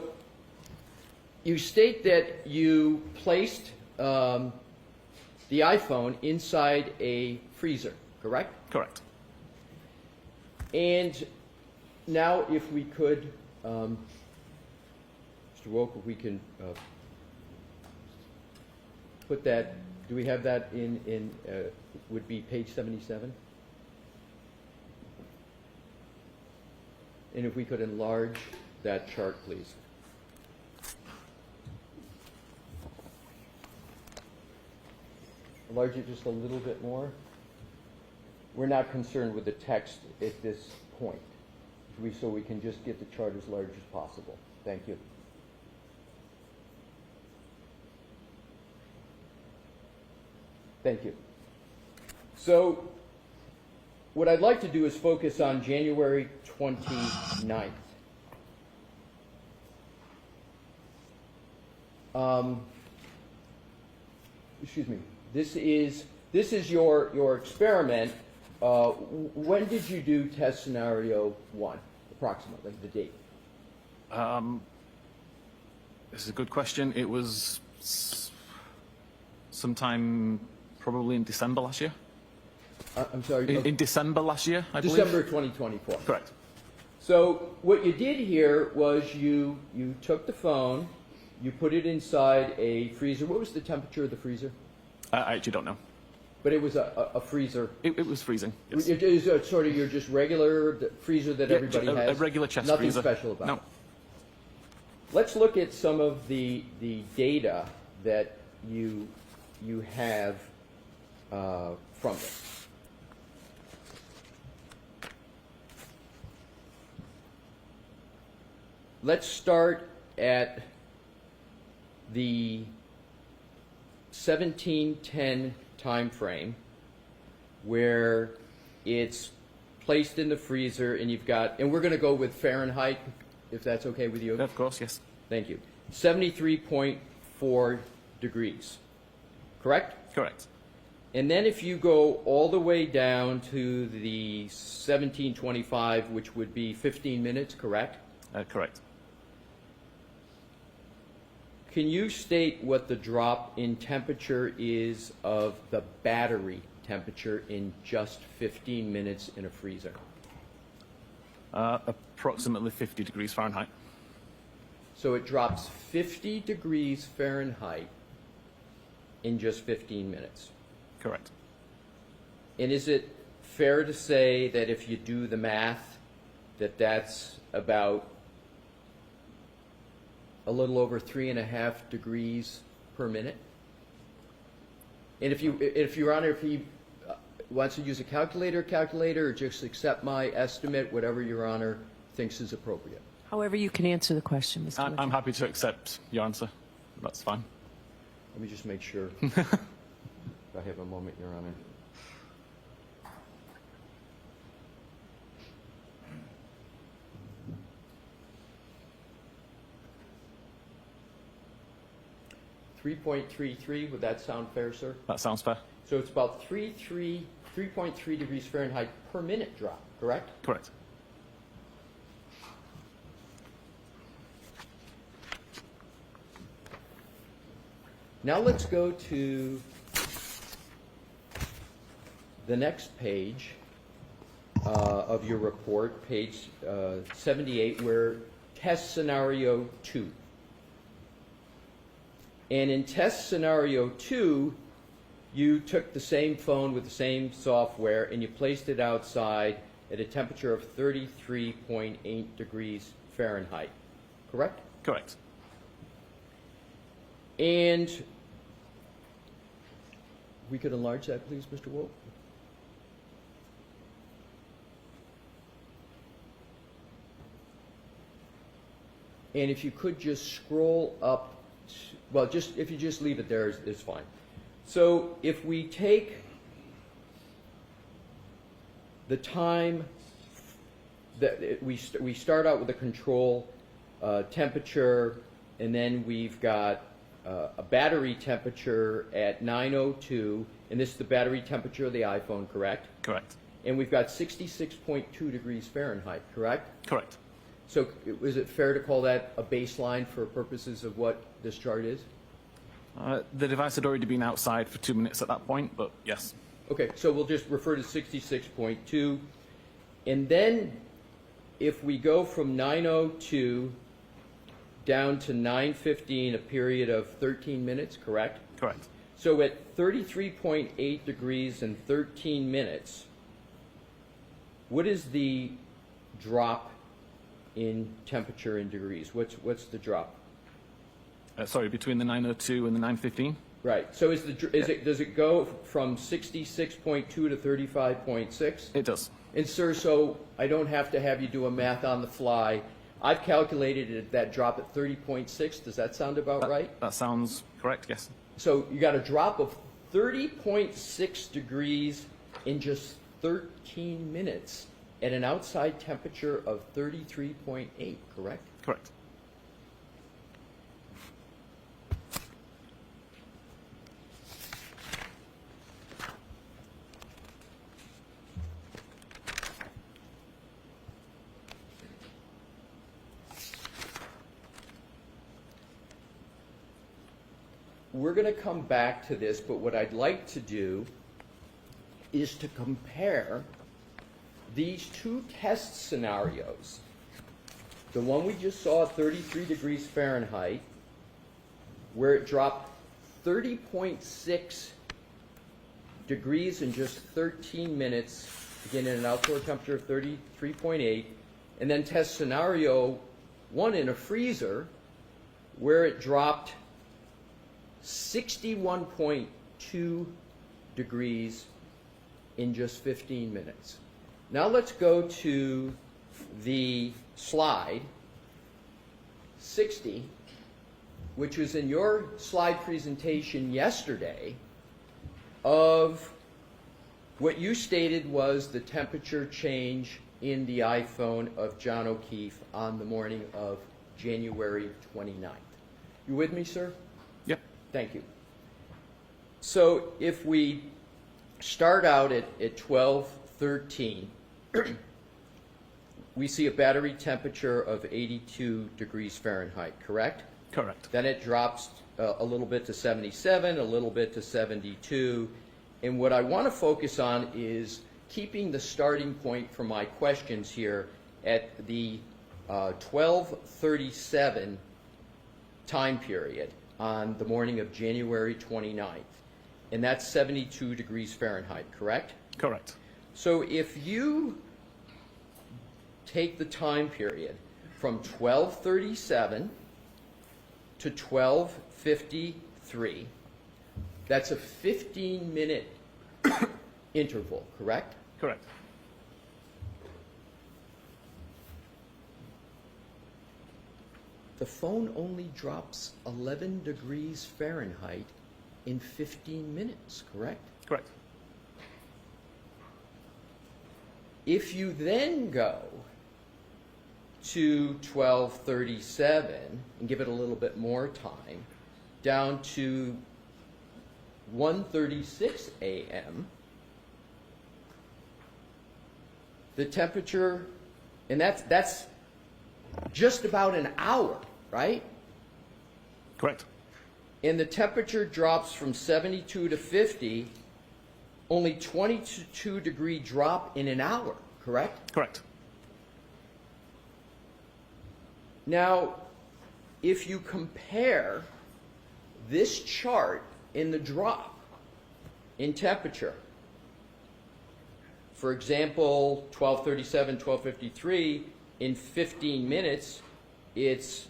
you state that you placed the iPhone inside a freezer, correct?
Correct.
And now if we could, Mr. Wilk, if we can put that, do we have that would be page 77? And if we could enlarge that chart, please. Enlarge it just a little bit more. We're not concerned with the text at this point, so we can just get the chart as large as possible. Thank you. Thank you. So what I'd like to do is focus on January 29th. Excuse me. This is your experiment. When did you do test scenario 1, approximately, the date?
This is a good question. It was sometime probably in December last year.
I'm sorry?
In December last year, I believe.
December 2024.
Correct.
So what you did here was you took the phone, you put it inside a freezer. What was the temperature of the freezer?
I actually don't know.
But it was a freezer.
It was freezing. Yes.
It is sort of your just regular freezer that everybody has?
A regular chest
Nothing
freezer.
Nothing special about
no.
it? Let's look at some of the data that you have from this. Let's start at the 1710 time frame, where it's placed in the freezer, and you've got, and we're going to go with Fahrenheit, if that's okay with you.
Of course, yes.
Thank you. 73.4 degrees. Correct?
Correct.
And then if you go all the way down to the 1725, which would be 15 minutes, correct?
Correct.
Can you state what the drop in temperature is of the battery temperature in just 15 minutes in a freezer?
Approximately 50 degrees Fahrenheit.
So it drops 50 degrees Fahrenheit in just 15 minutes.
Correct.
And is it fair to say that if you do the math, that that's about a little over 3.5 degrees per minute? And if Your Honor, if he wants to use a calculator, or just accept my estimate, whatever Your Honor thinks is appropriate.
However you can answer the question, Mr.
I'm happy to accept your answer. That's fine.
Let me just make sure. If I have a moment, Your Honor. .33, would that sound fair, sir?
That sounds fair.
So it's about 3.3 degrees Fahrenheit per minute drop, correct?
Correct.
Now let's go to the next page of your report, page 78, where test scenario 2. And in test scenario 2, you took the same phone with the same software and you placed it outside at a temperature of 33.8 degrees Fahrenheit, correct?
Correct.
And we could enlarge that, please, Mr. Wolf. And if you could just scroll up, well, if you just leave it there, it's fine. So if we take the time that we start out with a control temperature, and then we've got a battery temperature at 9:02, and this is the battery temperature of the iPhone, correct?
Correct.
And we've got 66.2 degrees Fahrenheit, correct?
Correct.
So is it fair to call that a baseline for purposes of what this chart is?
The device had already been outside for 2 minutes at that point, but yes.
Okay, so we'll just refer to 66.2. And then if we go from 9:02 down to 9:15, a period of 13 minutes, correct?
Correct.
So at 33.8 degrees and 13 minutes, what is the drop in temperature in degrees? What's the drop?
Sorry, between the 9:02 and the 9:15?
Right. So does it go from 66.2 to 35.6?
It does.
And sir, so I don't have to have you do a math on the fly. I've calculated it, that drop at 30.6. Does that sound about right?
That sounds correct, yes.
So you got a drop of 30.6 degrees in just 13 minutes at an outside temperature of 33.8, correct?
Correct.
We're going to come back to this, but what I'd like to do is to compare these two test scenarios. The one we just saw at 33 degrees Fahrenheit, where it dropped 30.6 degrees in just 13 minutes, again at an outdoor temperature of 33.8, and then test scenario 1 in a freezer, where it dropped 61.2 degrees in just 15 minutes. Now let's go to the slide 60, which was in your slide presentation yesterday, of what you stated was the temperature change in the iPhone of John O'Keefe on the morning of January 29th. You with me, sir?
Yep.
Thank you. So if we start out at 12:13, we see a battery temperature of 82 degrees Fahrenheit, correct?
Correct.
Then it drops a little bit to 77, a little bit to 72. And what I want to focus on is keeping the starting point for my questions here at the 12:37 time period on the morning of January 29th. And that's 72 degrees Fahrenheit, correct?
Correct.
So if you take the time period from 12:37 to 12:53, that's a 15-minute interval, correct?
Correct.
The phone only drops 11 degrees Fahrenheit in 15 minutes, correct?
Correct.
If you then go to 12:37 and give it a little bit more time, down to 1:36 a.m., the temperature, and that's just about an hour, right?
Correct.
And the temperature drops from 72 to 50, only 22 degree drop in an hour, correct?
Correct.
Now, if you compare this chart in the drop in temperature, for example, 12:37, 12:53, in 15 minutes, it's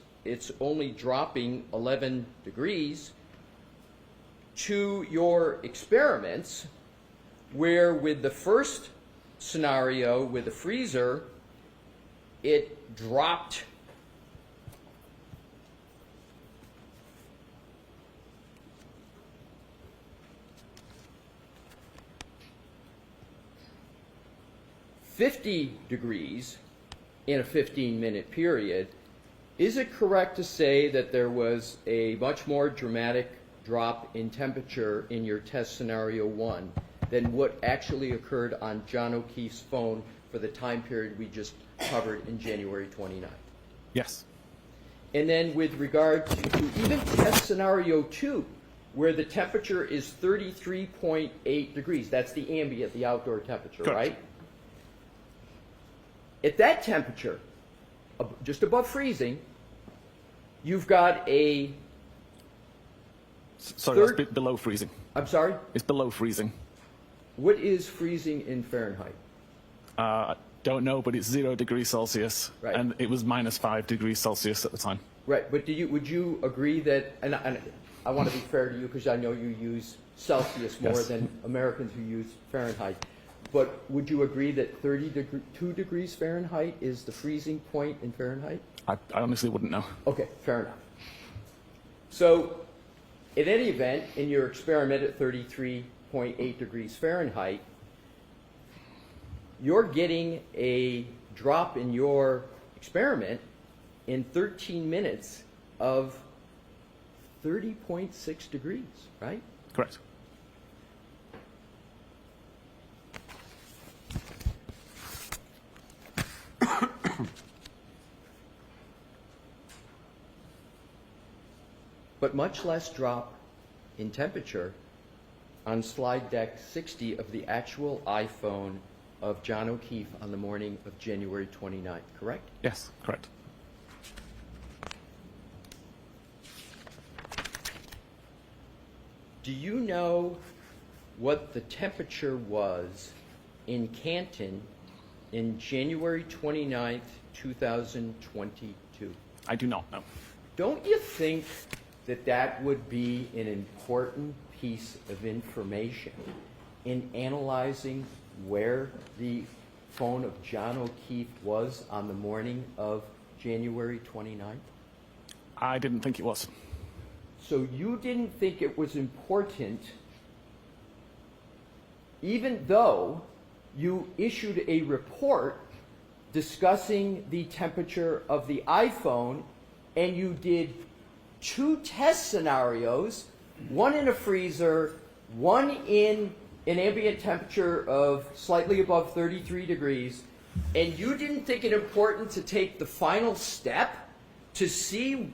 only dropping 11 degrees, to your experiments, where with the first scenario with the freezer, it dropped 50 degrees in a 15-minute period. Is it correct to say that there was a much more dramatic drop in temperature in your test scenario 1 than what actually occurred on John O'Keefe's phone for the time period we just covered in January 29th?
Yes.
And then with regard to even test scenario 2, where the temperature is 33.8 degrees, that's the ambient, the outdoor temperature,
Correct.
right? At that temperature, just above freezing, you've got a
Sorry,
Third-
that's below freezing.
I'm sorry?
It's below freezing.
What is freezing in Fahrenheit?
I don't know, but it's 0 degrees Celsius,
Right.
and it was -5 degrees Celsius at the time.
Right, but would you agree that, and I want to be fair to you because I know you use Celsius more
Yes.
than Americans who use Fahrenheit, but would you agree that 32 degrees Fahrenheit is the freezing point in Fahrenheit?
I honestly wouldn't know.
Okay, fair enough. So, in any event, in your experiment at 33.8 degrees Fahrenheit, you're getting a drop in your experiment in 13 minutes of 30.6 degrees, right?
Correct.
But much less drop in temperature on slide deck 60 of the actual iPhone of John O'Keefe on the morning of January 29th, correct?
Yes, correct.
Do you know what the temperature was in Canton in January 29th, 2022?
I do not know.
Don't you think that that would be an important piece of information in analyzing where the phone of John O'Keefe was on the morning of January 29th?
I didn't think it was.
So you didn't think it was important, even though you issued a report discussing the temperature of the iPhone, and you did 2 test scenarios, one in a freezer, one in an ambient temperature of slightly above 33 degrees, and you didn't think it important to take the final step to see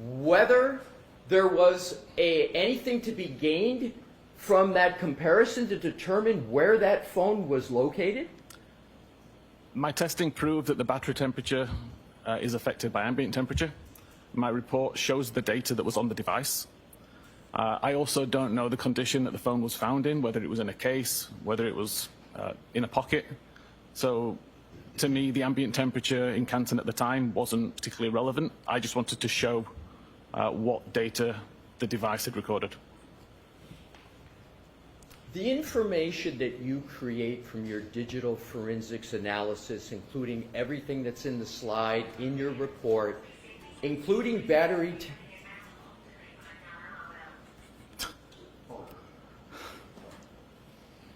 whether there was anything to be gained from that comparison to determine where that phone was located?
My testing proved that the battery temperature is affected by ambient temperature. My report shows the data that was on the device. I also don't know the condition that the phone was found in, whether it was in a case, whether it was in a pocket. So to me, the ambient temperature in Canton at the time wasn't particularly relevant. I just wanted to show what data the device had recorded.
The information that you create from your digital forensics analysis, including everything that's in the slide, in your report, including battery...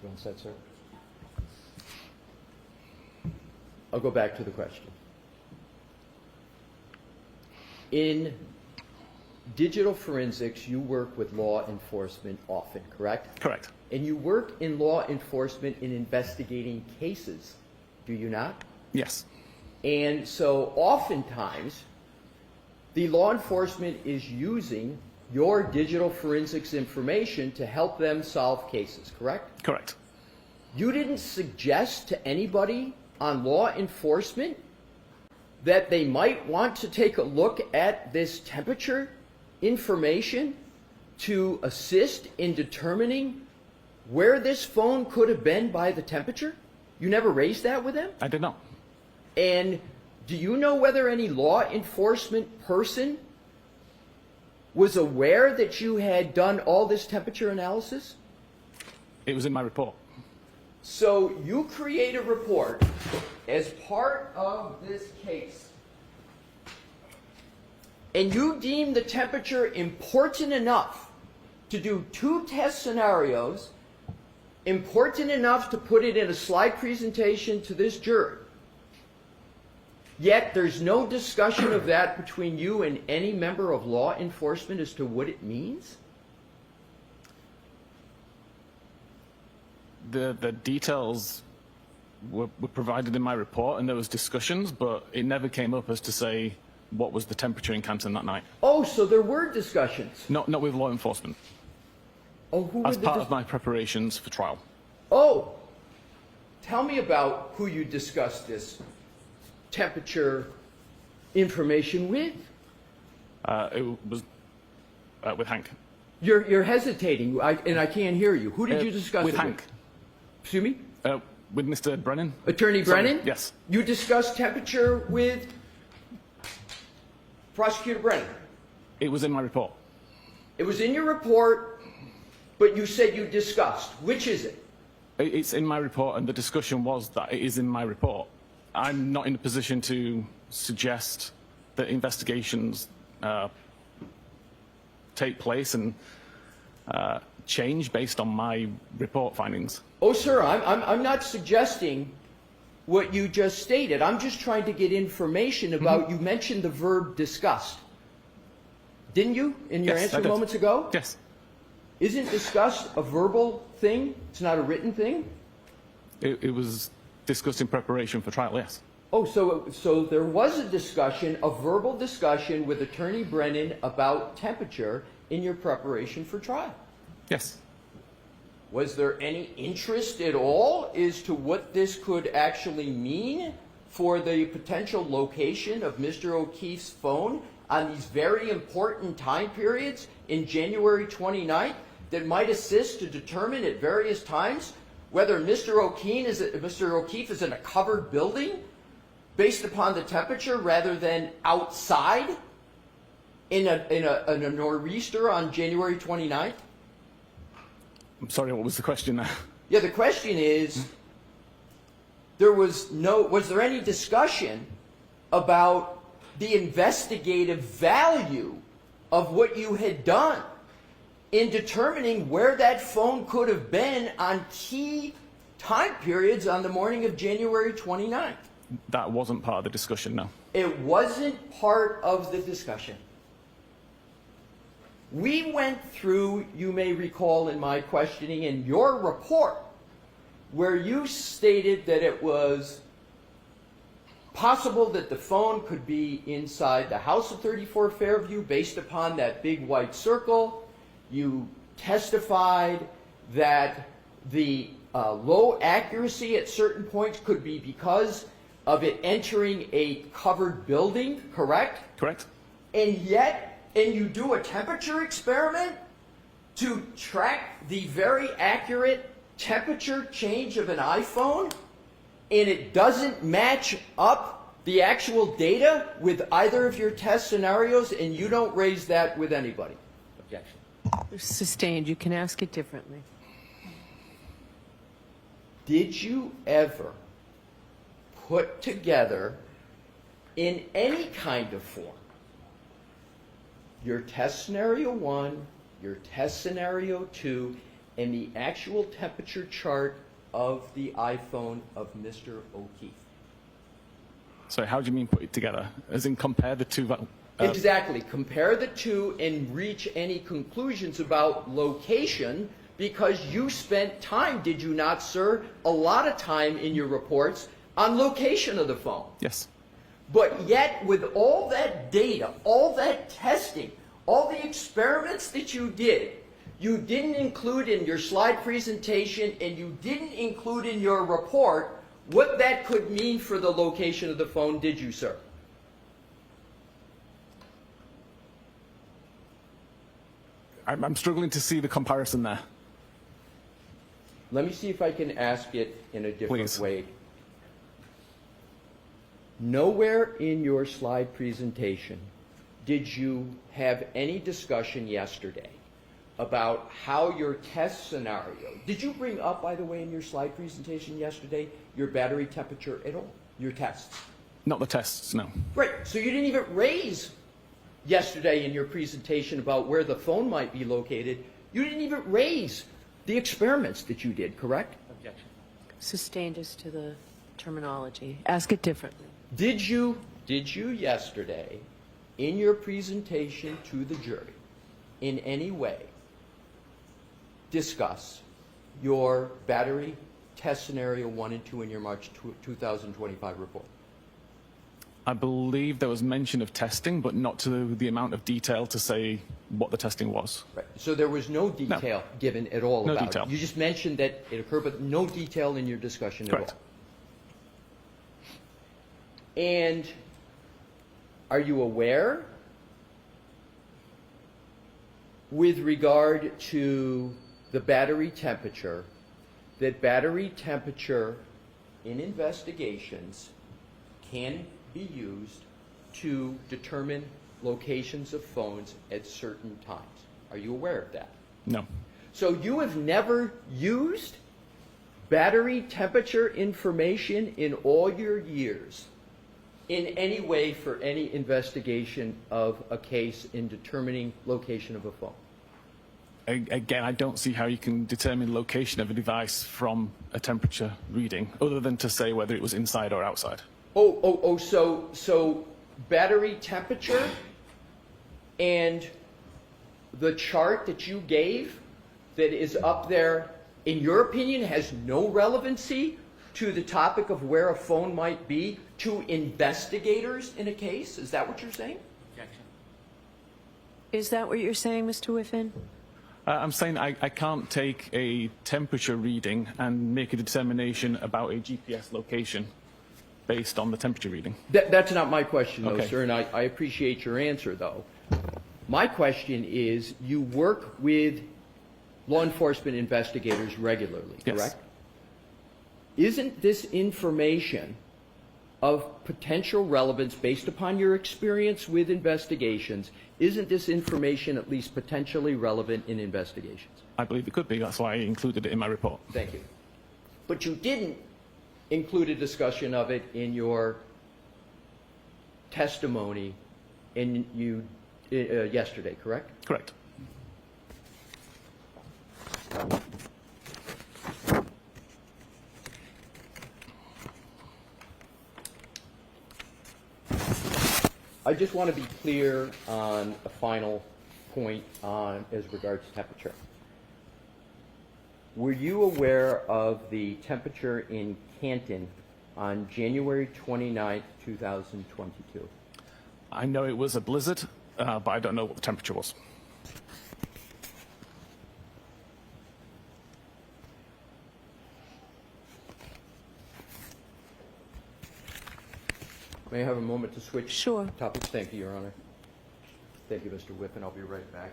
You want that, sir? I'll go back to the question. In digital forensics, you work with law enforcement often, correct?
Correct.
And you work in law enforcement in investigating cases, do you not?
Yes.
And so oftentimes, the law enforcement is using your digital forensics information to help them solve cases, correct?
Correct.
You didn't suggest to anybody on law enforcement that they might want to take a look at this temperature information to assist in determining where this phone could have been by the temperature? You never raised that with them?
I did not.
And do you know whether any law enforcement person was aware that you had done all this temperature analysis?
It was in my report.
So you create a report as part of this case, and you deem the temperature important enough to do 2 test scenarios, important enough to put it in a slide presentation to this jury. Yet there's no discussion of that between you and any member of law enforcement as to what it means?
The details were provided in my report, and there was discussions, but it never came up as to say what was the temperature in Canton that night.
Oh, so there were discussions.
Not with law enforcement.
Oh, who were
As
the
part of my preparations for trial.
Oh, tell me about who you discussed this temperature information with.
It was with Hank.
You're hesitating, and I can't hear you. Who did you discuss
with
it
Hank?
with? Excuse me?
With Mr. Brennan?
Attorney
Sorry,
Brennan?
yes.
You discussed temperature with Prosecutor Brennan.
It was in my report.
It was in your report, but you said you discussed. Which is it?
It's in my report, and the discussion was that it is in my report. I'm not in a position to suggest that investigations take place and change based on my report findings.
Oh, sir, I'm not suggesting what you just stated. I'm just trying to get information about, you mentioned the verb discussed. Didn't you, in your
Yes, I
answer
did.
moments ago?
Yes.
Isn't discussed a verbal thing? It's not a written thing?
It was discussed in preparation for trial, yes.
Oh, so there was a discussion, a verbal discussion with Attorney Brennan about temperature in your preparation for trial.
Yes.
Was there any interest at all as to what this could actually mean for the potential location of Mr. O'Keefe's phone on these very important time periods in January 29th that might assist to determine at various times whether Mr. O'Keefe is in a covered building based upon the temperature rather than outside in a nor'easter on January 29th?
I'm sorry, what was the question there?
Yeah, the question is, was there any discussion about the investigative value of what you had done in determining where that phone could have been on key time periods on the morning of January 29th?
That wasn't part of the discussion, no.
It wasn't part of the discussion. We went through, you may recall in my questioning, in your report, where you stated that it was possible that the phone could be inside the house of 34 Fairview based upon that big white circle. You testified that the low accuracy at certain points could be because of it entering a covered building, correct?
Correct?
And you do a temperature experiment to track the very accurate temperature change of an iPhone, and it doesn't match up the actual data with either of your test scenarios, and you don't raise that with anybody.
Objection.
Sustained. You can ask it differently.
Did you ever put together in any kind of form your test scenario 1, your test scenario 2, and the actual temperature chart of the iPhone of Mr. O'Keefe?
So how do you mean put it together? As in compare the two?
Exactly. Compare the two and reach any conclusions about location, because you spent time, did you not, sir, a lot of time in your reports on location of the phone.
Yes.
But yet, with all that data, all that testing, all the experiments that you did, you didn't include in your slide presentation and you didn't include in your report what that could mean for the location of the phone, did you, sir?
I'm struggling to see the comparison there.
Let me see if I can ask it in a different
Please.
way. Nowhere in your slide presentation did you have any discussion yesterday about how your test scenario, did you bring up, by the way, in your slide presentation yesterday, your battery temperature at all, your tests?
Not the tests, no.
Right, so you didn't even raise yesterday in your presentation about where the phone might be located. You didn't even raise the experiments that you did, correct?
Objection.
Sustained as to the terminology. Ask it differently.
Did you yesterday, in your presentation to the jury, in any way discuss your battery test scenario 1 and 2 in your March 2025 report?
I believe there was mention of testing, but not to the amount of detail to say what the testing was.
Right. So there was no detail given at all
No
about
detail.
it. You just mentioned that it occurred, but no detail in your discussion
Correct.
at all. And are you aware with regard to the battery temperature, that battery temperature in investigations can be used to determine locations of phones at certain times. Are you aware of that?
No.
So you have never used battery temperature information in all your years in any way for any investigation of a case in determining location of a phone?
Again, I don't see how you can determine location of a device from a temperature reading, other than to say whether it was inside or outside.
So battery temperature and the chart that you gave that is up there, in your opinion, has no relevancy to the topic of where a phone might be to investigators in a case? Is that what you're saying?
Objection.
Is that what you're saying, Mr. Whiffen?
I'm saying I can't take a temperature reading and make a determination about a GPS location based on the temperature reading.
That's not my question, though,
Okay.
sir, and I appreciate your answer, though. My question is, you work with law enforcement investigators regularly,
Yes.
correct? Isn't this information of potential relevance based upon your experience with investigations? Isn't this information at least potentially relevant in investigations?
I believe it could be. That's why I included it in my report.
Thank you. But you didn't include a discussion of it in your testimony yesterday, correct?
Correct.
I just want to be clear on a final point as regards to temperature. Were you aware of the temperature in Canton on January 29th, 2022?
I know it was a blizzard, but I don't know what the temperature was.
May I have a moment to switch
Sure.
topics? Thank you, Your Honor. Thank you, Mr. Whiffen. I'll be right back.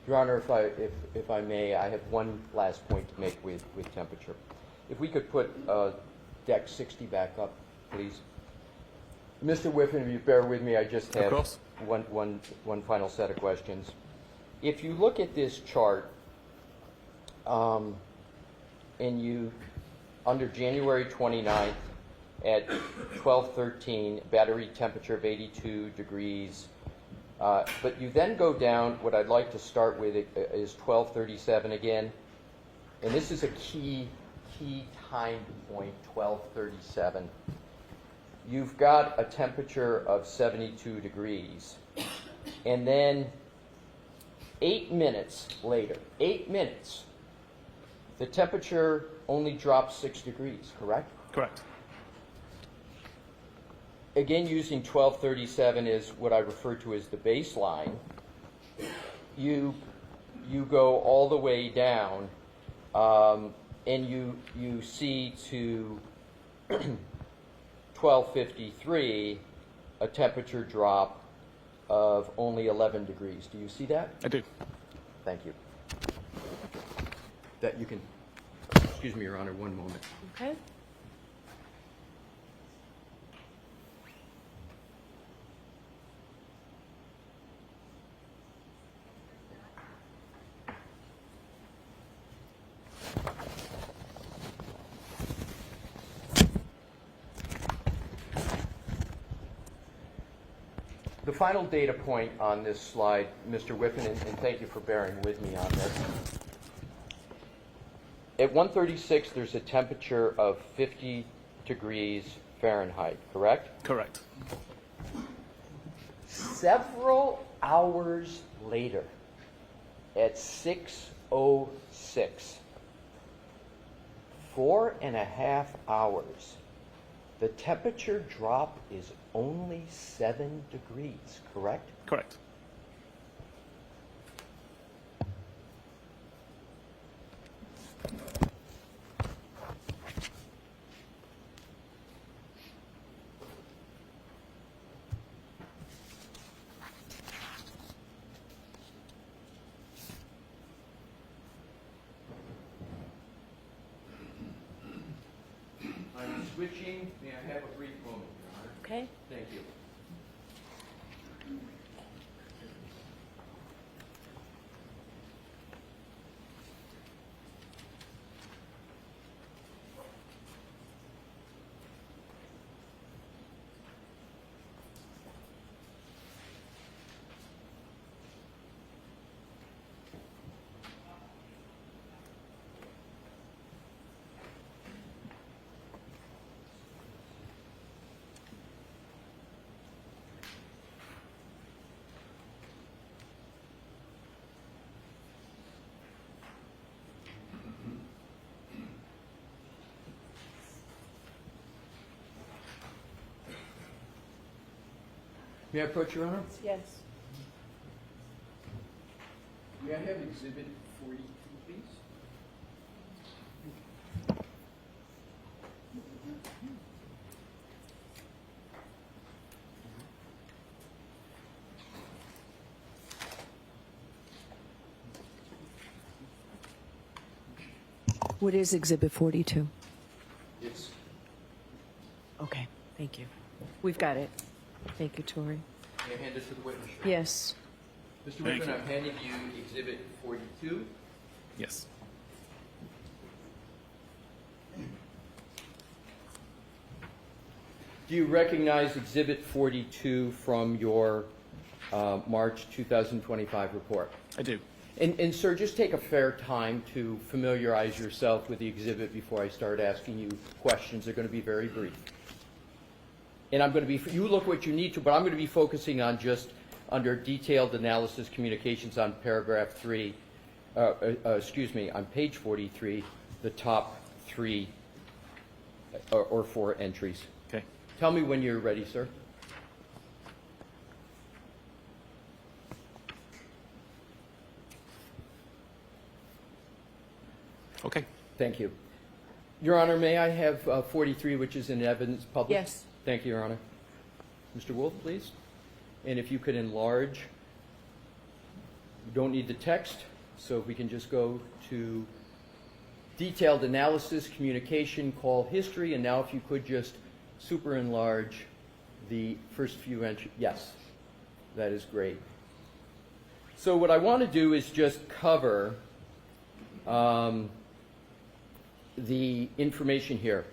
Your Honor, if I may, I have one last point to make with temperature. If we could put deck 60 back up, please. Mr. Whiffen, if you bear with me, I just have
course.
one final set of questions. If you look at this chart, and you, under January 29th at 12:13, battery temperature of 82 degrees, but you then go down, what I'd like to start with is 12:37 again, and this is a key time point, 12:37. You've got a temperature of 72 degrees, and then 8 minutes later, 8 minutes, the temperature only drops 6 degrees, correct?
Correct.
Again, using 1237 is what I refer to as the baseline. You go all the way down, and you see to 1253 a temperature drop of only 11 degrees. Do you see that?
I do.
Thank you. That you can, excuse me, Your Honor, one moment.
Okay.
The final data point on this slide, Mr. Whiffen, and thank you for bearing with me on this. At 136, there's a temperature of 50 degrees Fahrenheit, correct?
Correct.
Several hours later, at 6:06, 4.5 hours, the temperature drop is only 7 degrees, correct?
Correct.
I'm switching. May I have a brief moment, Your Honor?
Okay.
Thank you. May I approach, Your Honor?
Yes.
May I have Exhibit 42, please?
What is Exhibit 42?
It's
Okay, thank you. We've got it. Thank you, Tori.
May I hand this to the witness?
Yes.
Mr.
Thank
Whiffen,
you.
I'm handing you Exhibit 42.
Yes.
Do you recognize Exhibit 42 from your March 2025 report?
I do.
And sir, just take a fair time to familiarize yourself with the exhibit before I start asking you questions. They're going to be very brief. And I'm going to be, you look what you need to, but I'm going to be focusing on just under detailed analysis communications on paragraph 3, on page 43, the top 3 or 4 entries.
Okay.
Tell me when you're ready, sir.
Okay.
Thank you. Your Honor, may I have 43, which is in evidence published?
Yes.
Thank you, Your Honor. Mr. Wolf, please. And if you could enlarge, you don't need the text, so if we can just go to detailed analysis, communication, call history, and now if you could just super enlarge the first few entries. Yes, that is great. So what I want to do is just cover the information here.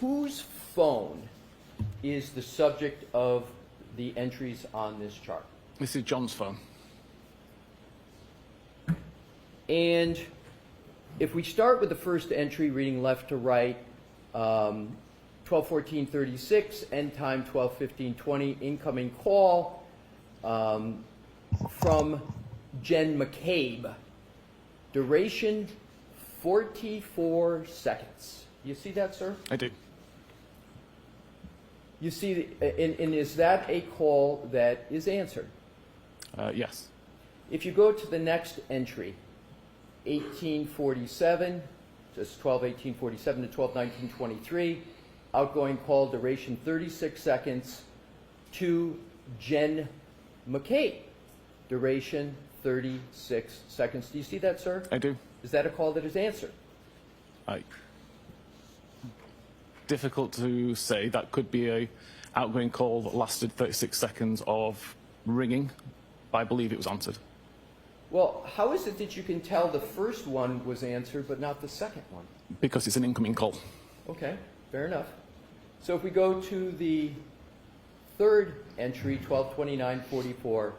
Whose phone is the subject of the entries on this chart?
This is John's phone.
And if we start with the first entry, reading left to right, 12:14:36, end time 12:15:20, incoming call from Jen Mccabe, duration 44 seconds. You see that, sir?
I do.
You see, and is that a call that is answered?
Yes.
If you go to the next entry, 1847, just 12:18:47 to 12:19:23, outgoing call duration 36 seconds to Jen Mccabe, duration 36 seconds. Do you see that, sir?
I do.
Is that a call that is answered?
Difficult to say. That could be a outgoing call that lasted 36 seconds of ringing, but I believe it was answered.
Well, how is it that you can tell the first one was answered but not the second one?
Because it's an incoming call.
Okay, fair enough. So if we go to the third entry, 122944,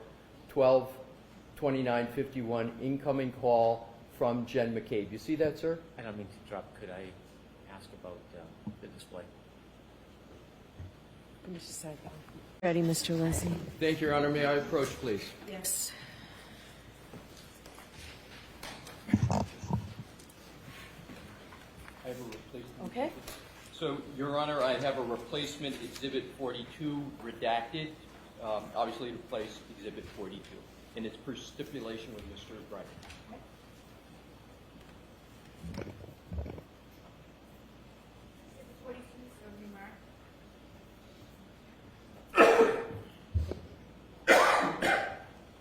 122951, incoming call from Jen McCabe. You see that, sir?
I don't mean to interrupt. Could I ask about the display?
Ready, Mr. Leslie?
Thank you, Your Honor. May I approach, please?
Yes.
I have a replacement.
Okay.
So, Your Honor, I have a replacement Exhibit 42 redacted, obviously to replace Exhibit 42. And it's per stipulation with Mr. Bright.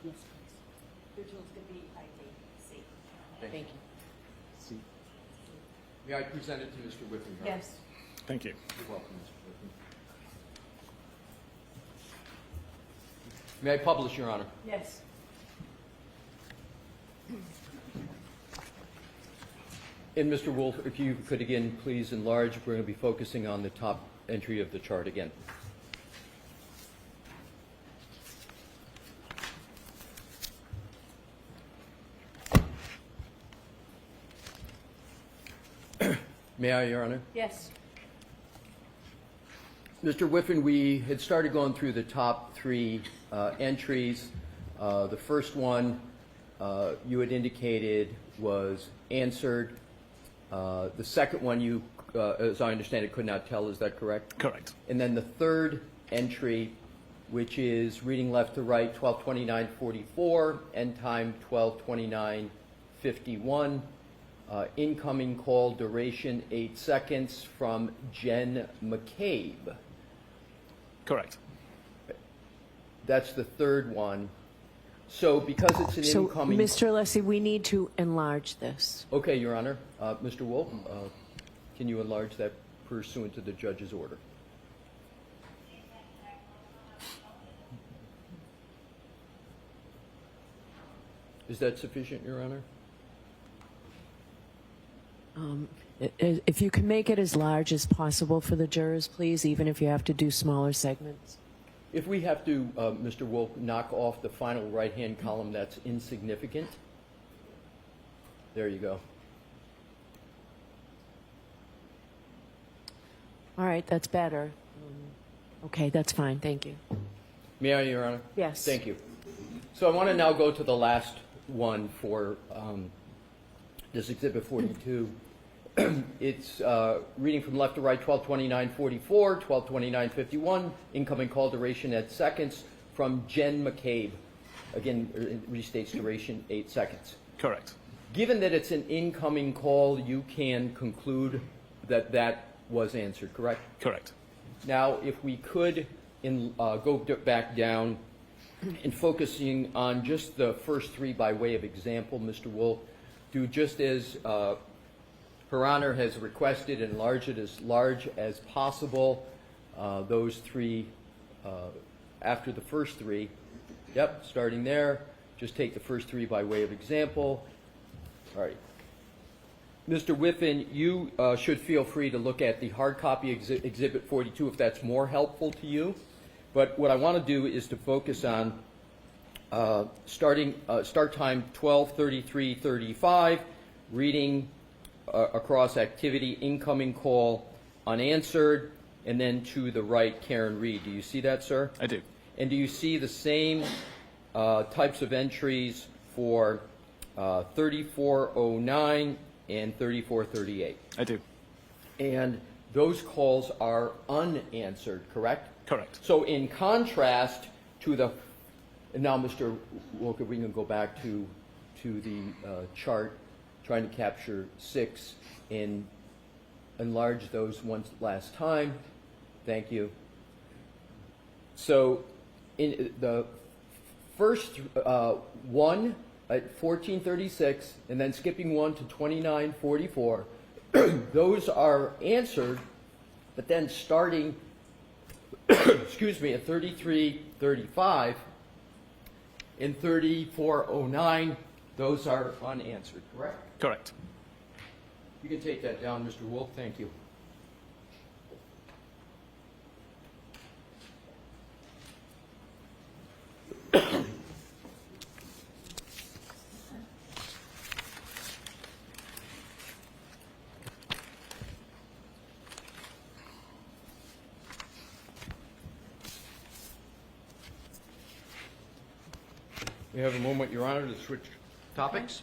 Yes, please. Original's going to be IAC. Thank you.
May I present it to Mr. Whitman? Your Honor?
Yes.
Thank you.
You're welcome, Mr. Whitman. May I publish, Your Honor?
Yes.
And Mr. Wolf, if you could again please enlarge, we're going to be focusing on the top entry of the chart again. May I, Your Honor?
Yes.
Mr. Whiffen, we had started going through the top three entries. The first one you had indicated was answered. The second one you, as I understand it, could not tell. Is that correct?
Correct.
And then the third entry, which is reading left to right, 1229:44, end time 1229:51. Incoming call duration 8 seconds from Jen McCabe.
Correct.
That's the third one. So because it's an
So,
incoming...
Mr. Leslie, we need to enlarge this.
Okay, Your Honor. Mr. Wolf, can you enlarge that pursuant to the judge's order? Is that sufficient, Your Honor?
If you can make it as large as possible for the jurors, please, even if you have to do smaller segments.
If we have to, Mr. Wolf, knock off the final right-hand column, that's insignificant. There you go.
All right, that's better. Okay, that's fine. Thank you.
May I, Your Honor?
Yes.
Thank you. So I want to now go to the last one for this Exhibit 42. It's reading from left to right, 1229:44, 1229:51, incoming call duration at seconds from Jen McCabe. Again, it restates duration 8 seconds.
Correct.
Given that it's an incoming call, you can conclude that that was answered, correct?
Correct.
Now, if we could go back down and focusing on just the first three by way of example, Mr. Wolf, do just as Her Honor has requested, enlarge it as large as possible. Those three, after the first three, yep, starting there, just take the first three by way of example. All right. Mr. Whiffen, you should feel free to look at the hard copy Exhibit 42 if that's more helpful to you. But what I want to do is to focus on start time 12:33:35, reading across activity, incoming call, unanswered, and then to the right, Karen Reed. Do you see that, sir?
I do.
And do you see the same types of entries for 3409 and 3438?
I do.
And those calls are unanswered, correct?
Correct.
So in contrast to the, and now Mr. Walker, we can go back to the chart, trying to capture 6 and enlarge those once last time. Thank you. So in the first one at 1436, and then skipping one to 2944, those are answered, but then starting excuse me, at 33:35 and 34:09, those are unanswered, correct?
Correct.
You can take that down, Mr. Wolf. Thank you. We have a moment, Your Honor, to switch topics.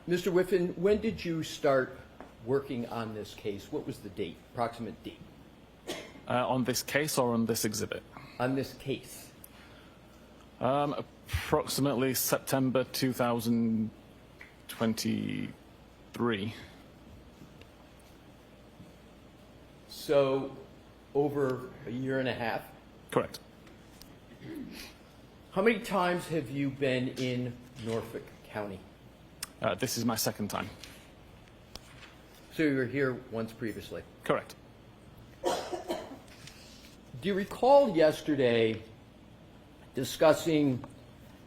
Mr. Whiffen, when did you start working on this case? What was the date, approximate date?
On this case or on this exhibit?
On this case?
Approximately September 2023.
So, over a year and a half?
Correct.
How many times have you been in Norfolk County?
This is my second time.
So you were here once previously.
Correct.
Do you recall yesterday discussing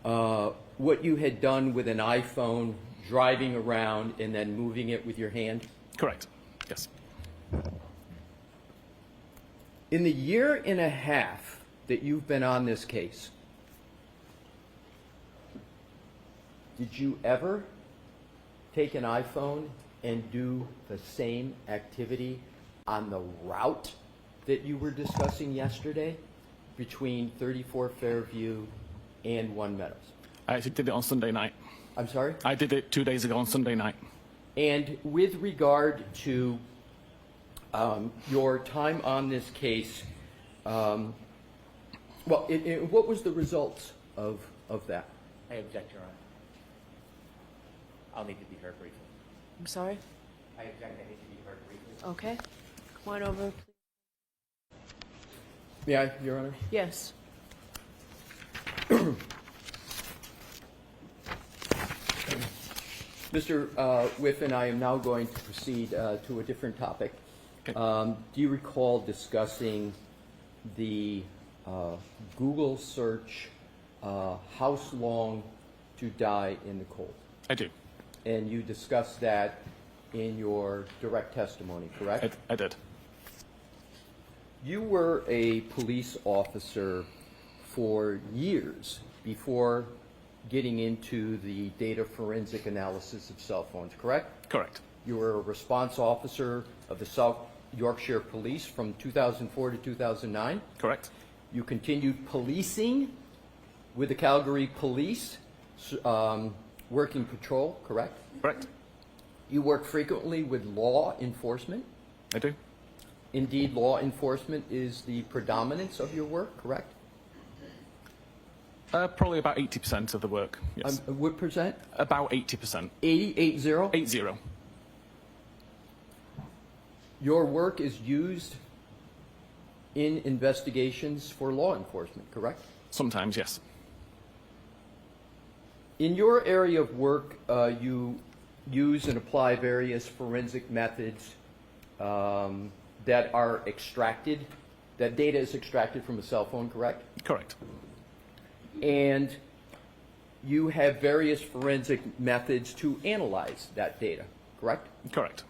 what you had done with an iPhone, driving around and then moving it with your hand?
Correct. Yes.
In the year and a half that you've been on this case, did you ever take an iPhone and do the same activity on the route that you were discussing yesterday between 34 Fairview and One Meadows?
I actually did it on Sunday night.
I'm sorry?
I did it 2 days ago on Sunday night.
And with regard to your time on this case, what was the results of that?
I object, Your Honor. I'll need to be heard briefly.
I'm sorry?
I object, I need to be heard briefly.
Okay. Come on over, please.
May I, Your Honor?
Yes.
Mr. Whiffen, I am now going to proceed to a different topic.
Okay.
Do you recall discussing the Google search, how long to die in the cold?
I do.
And you discussed that in your direct testimony, correct?
I did.
You were a police officer for years before getting into the data forensic analysis of cell phones, correct?
Correct.
You were a response officer of the South Yorkshire Police from 2004 to 2009.
Correct.
You continued policing with the Calgary Police, working patrol, correct?
Correct.
You work frequently with law enforcement.
I do.
Indeed, law enforcement is the predominance of your work, correct?
Probably about 80% of the work, yes.
What percent?
About 80%.
80?
80.
Your work is used in investigations for law enforcement, correct?
Sometimes, yes.
In your area of work, you use and apply various forensic methods that are extracted, that data is extracted from a cell phone, correct?
Correct.
And you have various forensic methods to analyze that data, correct?
Correct.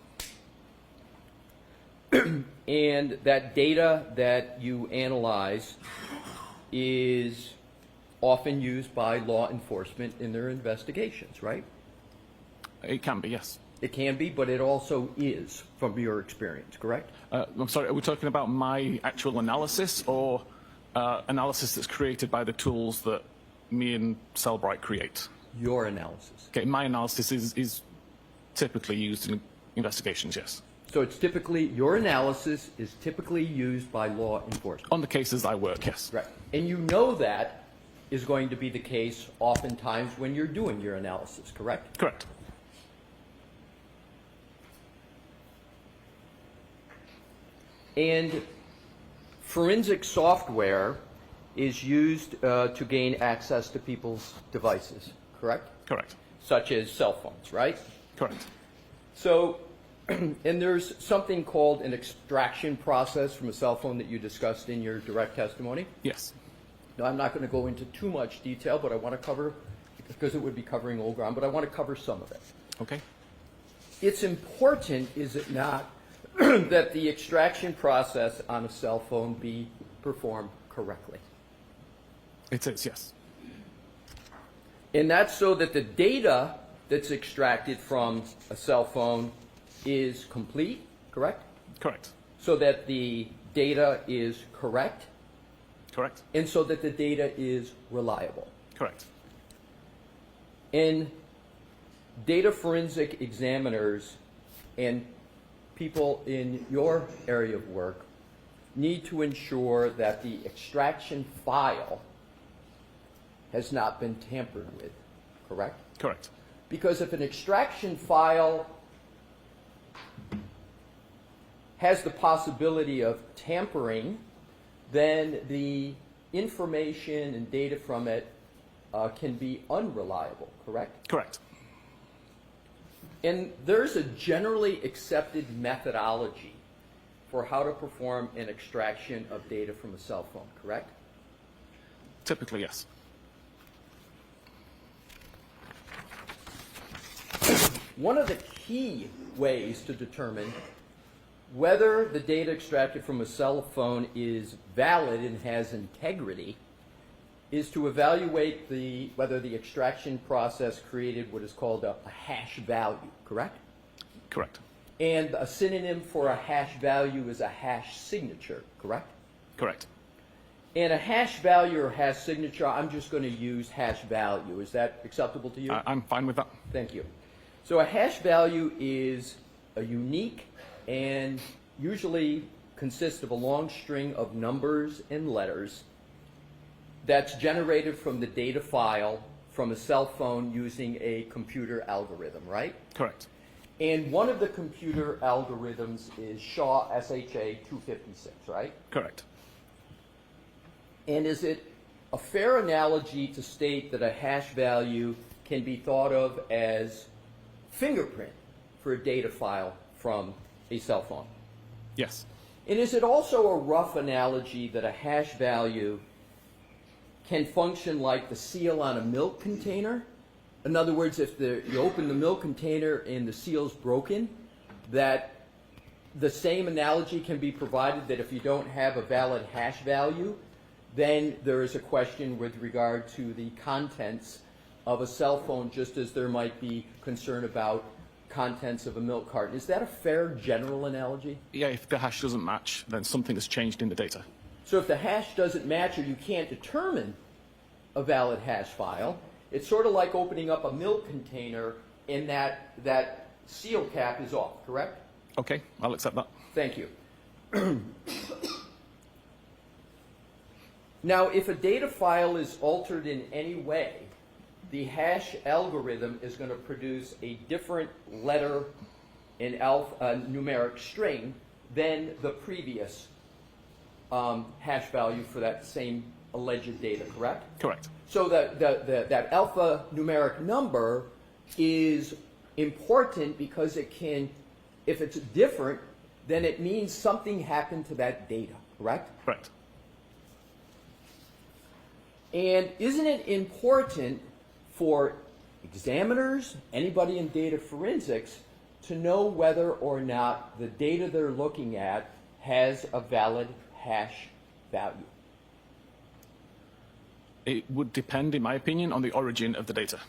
And that data that you analyze is often used by law enforcement in their investigations, right?
It can be, yes.
It can be, but it also is, from your experience, correct?
I'm sorry, are we talking about my actual analysis or analysis that's created by the tools that me and Cellbrite create?
Your analysis.
Okay, my analysis is typically used in investigations, yes.
So it's typically, your analysis is typically used by law enforcement.
On the cases I work, yes.
Right. And you know that is going to be the case oftentimes when you're doing your analysis, correct?
Correct.
And forensic software is used to gain access to people's devices, correct?
Correct.
Such as cell phones, right?
Correct.
So, and there's something called an extraction process from a cell phone that you discussed in your direct testimony.
Yes.
Now, I'm not going to go into too much detail, but I want to cover because it would be covering old ground, but I want to cover some of it.
Okay.
It's important, is it not, that the extraction process on a cell phone be performed correctly.
It is, yes.
And that's so that the data that's extracted from a cell phone is complete, correct?
Correct.
So that the data is correct,
Correct.
and so that the data is reliable.
Correct.
And data forensic examiners and people in your area of work need to ensure that the extraction file has not been tampered with, correct?
Correct.
Because if an extraction file has the possibility of tampering, then the information and data from it can be unreliable, correct?
Correct.
And there's a generally accepted methodology for how to perform an extraction of data from a cell phone, correct?
Typically, yes.
One of the key ways to determine whether the data extracted from a cell phone is valid and has integrity is to evaluate whether the extraction process created what is called a hash value, correct?
Correct.
And a synonym for a hash value is a hash signature, correct?
Correct.
And a hash value or hash signature, I'm just going to use hash value. Is that acceptable to you?
I'm fine with that.
Thank you. So a hash value is a unique and usually consists of a long string of numbers and letters that's generated from the data file from a cell phone using a computer algorithm, right?
Correct.
And one of the computer algorithms is SHA, SHA 256, right?
Correct.
And is it a fair analogy to state that a hash value can be thought of as fingerprint for a data file from a cell phone?
Yes.
And is it also a rough analogy that a hash value can function like the seal on a milk container? In other words, if you open the milk container and the seal's broken, that the same analogy can be provided that if you don't have a valid hash value, then there is a question with regard to the contents of a cell phone, just as there might be concern about contents of a milk carton. Is that a fair general analogy?
Yeah, if the hash doesn't match, then something has changed in the data.
So if the hash doesn't match or you can't determine a valid hash file, it's sort of like opening up a milk container and that seal cap is off, correct?
Okay, I'll accept that.
Thank you. Now, if a data file is altered in any way, the hash algorithm is going to produce a different letter in numeric string than the previous hash value for that same alleged data, correct?
Correct.
So that alpha numeric number is important because it can, if it's different, then it means something happened to that data, correct?
Correct.
And isn't it important for examiners, anybody in data forensics, to know whether or not the data they're looking at has a valid hash value?
It would depend, in my opinion, on the origin of the data.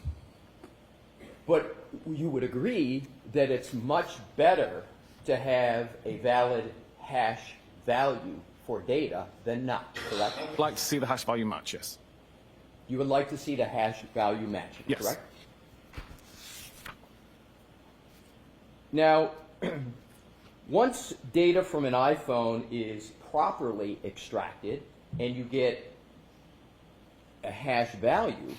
But you would agree that it's much better to have a valid hash value for data than not, correct?
I'd like to see the hash value match, yes.
You would like to see the hash value matching,
Yes.
correct? Now, once data from an iPhone is properly extracted and you get a hash value,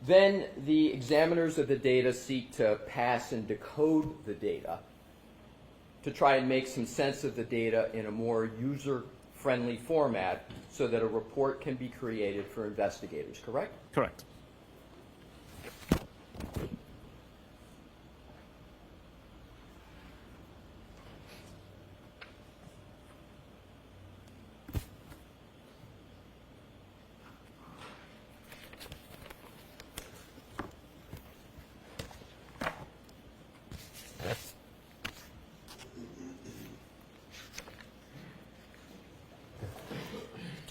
then the examiners of the data seek to pass and decode the data to try and make some sense of the data in a more user-friendly format so that a report can be created for investigators, correct?
Correct.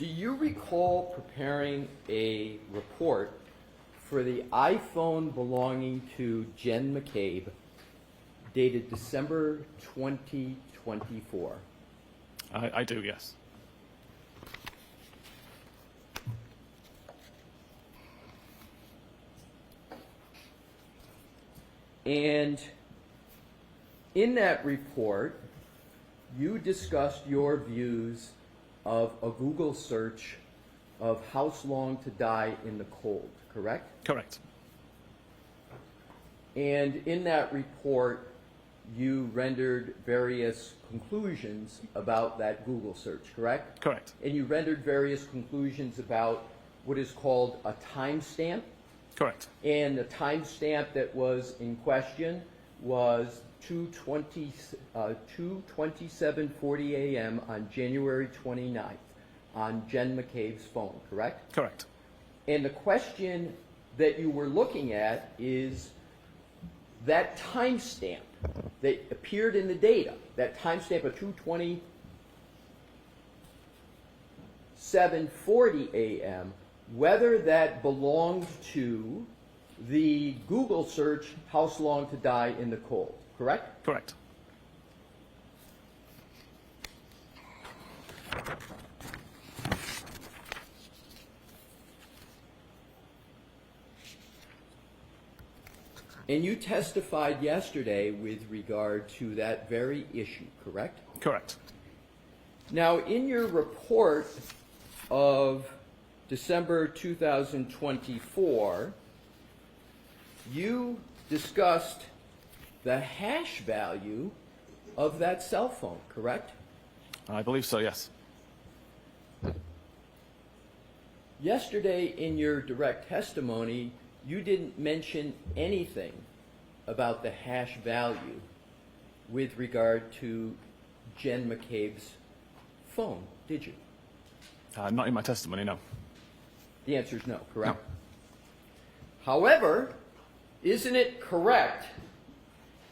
Do you recall preparing a report for the iPhone belonging to Jen McCabe dated December 2024?
I do, yes.
And in that report, you discussed your views of a Google search of House Long to Die in the Cold, correct?
Correct.
And in that report, you rendered various conclusions about that Google search, correct?
Correct.
And you rendered various conclusions about what is called a timestamp.
Correct.
And the timestamp that was in question was 2:27:40 a.m. on January 29th on Jen McCabe's phone, correct?
Correct.
And the question that you were looking at is that timestamp that appeared in the data, that timestamp of 2:27:40 a.m., whether that belonged to the Google search, House Long to Die in the Cold, correct?
Correct.
And you testified yesterday with regard to that very issue, correct?
Correct.
Now, in your report of December 2024, you discussed the hash value of that cell phone, correct?
I believe so, yes.
Yesterday, in your direct testimony, you didn't mention anything about the hash value with regard to Jen McCabe's phone, did you?
Not in my testimony, no.
The answer is no, correct? No. However, isn't it correct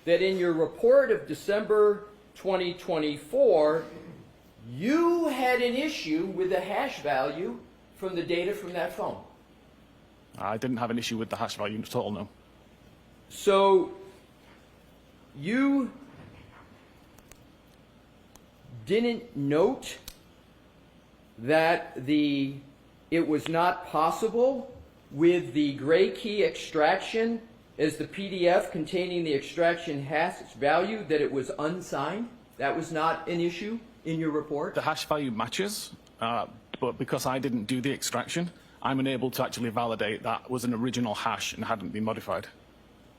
that in your report of December 2024, you had an issue with the hash value from the data from that phone?
I didn't have an issue with the hash value at all, no.
So you didn't note that it was not possible with the gray key extraction as the PDF containing the extraction hash value that it was unsigned? That was not an issue in your report?
The hash value matches, but because I didn't do the extraction, I'm unable to actually validate that was an original hash and hadn't been modified.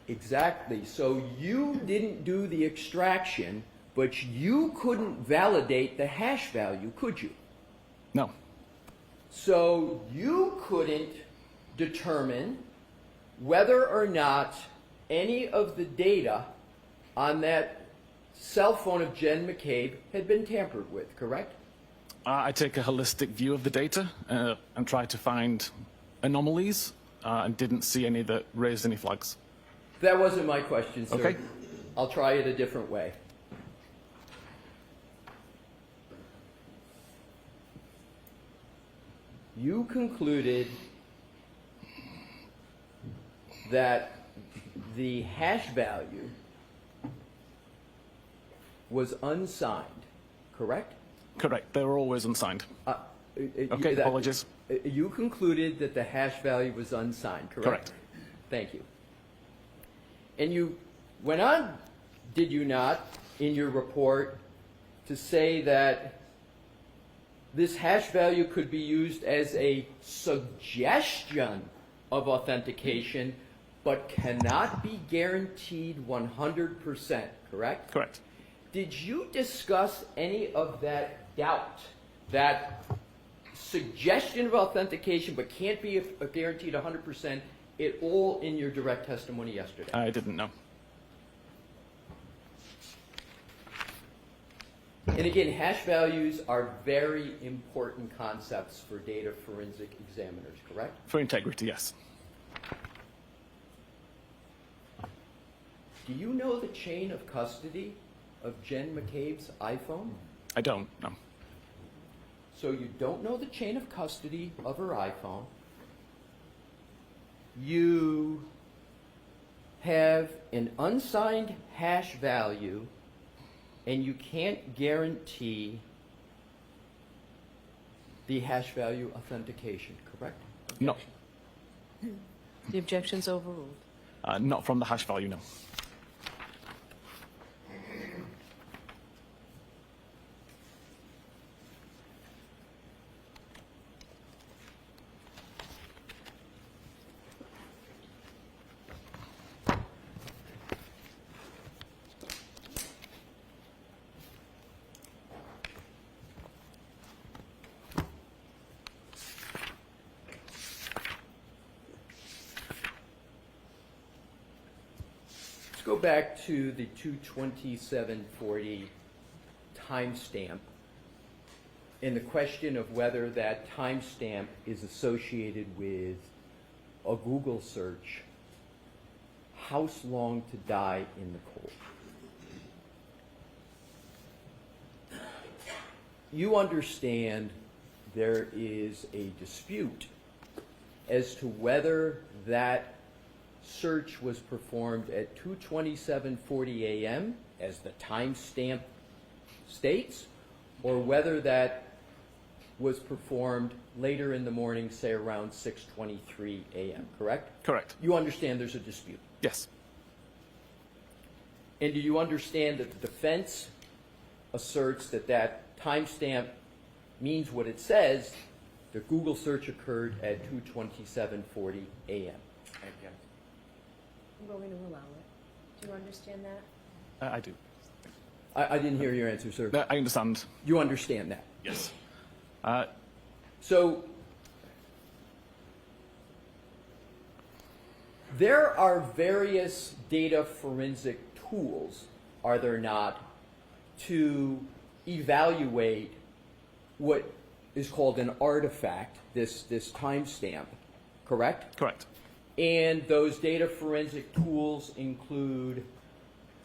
Exactly. So you didn't do the extraction, but you couldn't validate the hash value, could you?
No.
So you couldn't determine whether or not any of the data on that cell phone of Jen McCabe had been tampered with, correct?
I take a holistic view of the data and try to find anomalies and didn't see any that raised any flags.
That wasn't my question, sir.
Okay.
I'll try it a different way. You concluded that the hash value was unsigned, correct?
Correct. They were always unsigned. Okay, apologies.
You concluded that the hash value was unsigned, correct?
Correct.
Thank you. And you went on, did you not, in your report to say that this hash value could be used as a suggestion of authentication, but cannot be guaranteed 100%, correct?
Correct.
Did you discuss any of that doubt, that suggestion of authentication but can't be guaranteed 100% at all in your direct testimony yesterday?
I didn't know.
And again, hash values are very important concepts for data forensic examiners, correct?
For integrity, yes.
Do you know the chain of custody of Jen McCabe's iPhone?
I don't, no.
So you don't know the chain of custody of her iPhone. You have an unsigned hash value, and you can't guarantee the hash value authentication, correct?
No,
The objection's overruled.
not from the hash value, no.
Let's go back to the 22740 timestamp and the question of whether that timestamp is associated with a Google search, house long to die in the cold. You understand there is a dispute as to whether that search was performed at 2:27:40 a.m. as the timestamp states, or whether that was performed later in the morning, say around 6:23 a.m., correct?
Correct.
You understand there's a dispute.
Yes.
And do you understand that the defense asserts that that timestamp means what it says, the Google search occurred at 2:27:40 a.m.?
I'm going to allow it. Do you understand that?
I do.
I didn't hear your answer, sir.
I understand.
You understand that?
Yes.
So there are various data forensic tools, are there not, to evaluate what is called an artifact, this timestamp, correct?
Correct.
And those data forensic tools include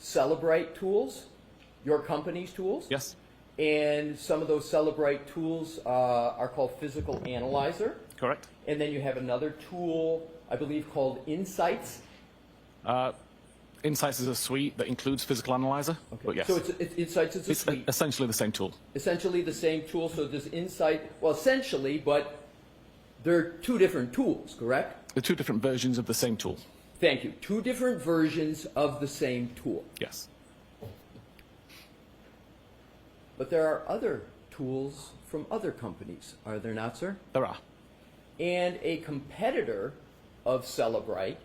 Celebrite tools, your company's tools.
Yes.
And some of those Celebrite tools are called Physical Analyzer.
Correct.
And then you have another tool, I believe, called Insights.
Insights is a suite that includes Physical Analyzer. But yes.
So it's Insights is a
It's
suite.
essentially the same tool.
Essentially the same tool. So there's Insight, well, essentially, but they're two different tools, correct?
The two different versions of the same tool.
Thank you. Two different versions of the same tool.
Yes.
But there are other tools from other companies, are there not, sir?
There are.
And a competitor of Celebrite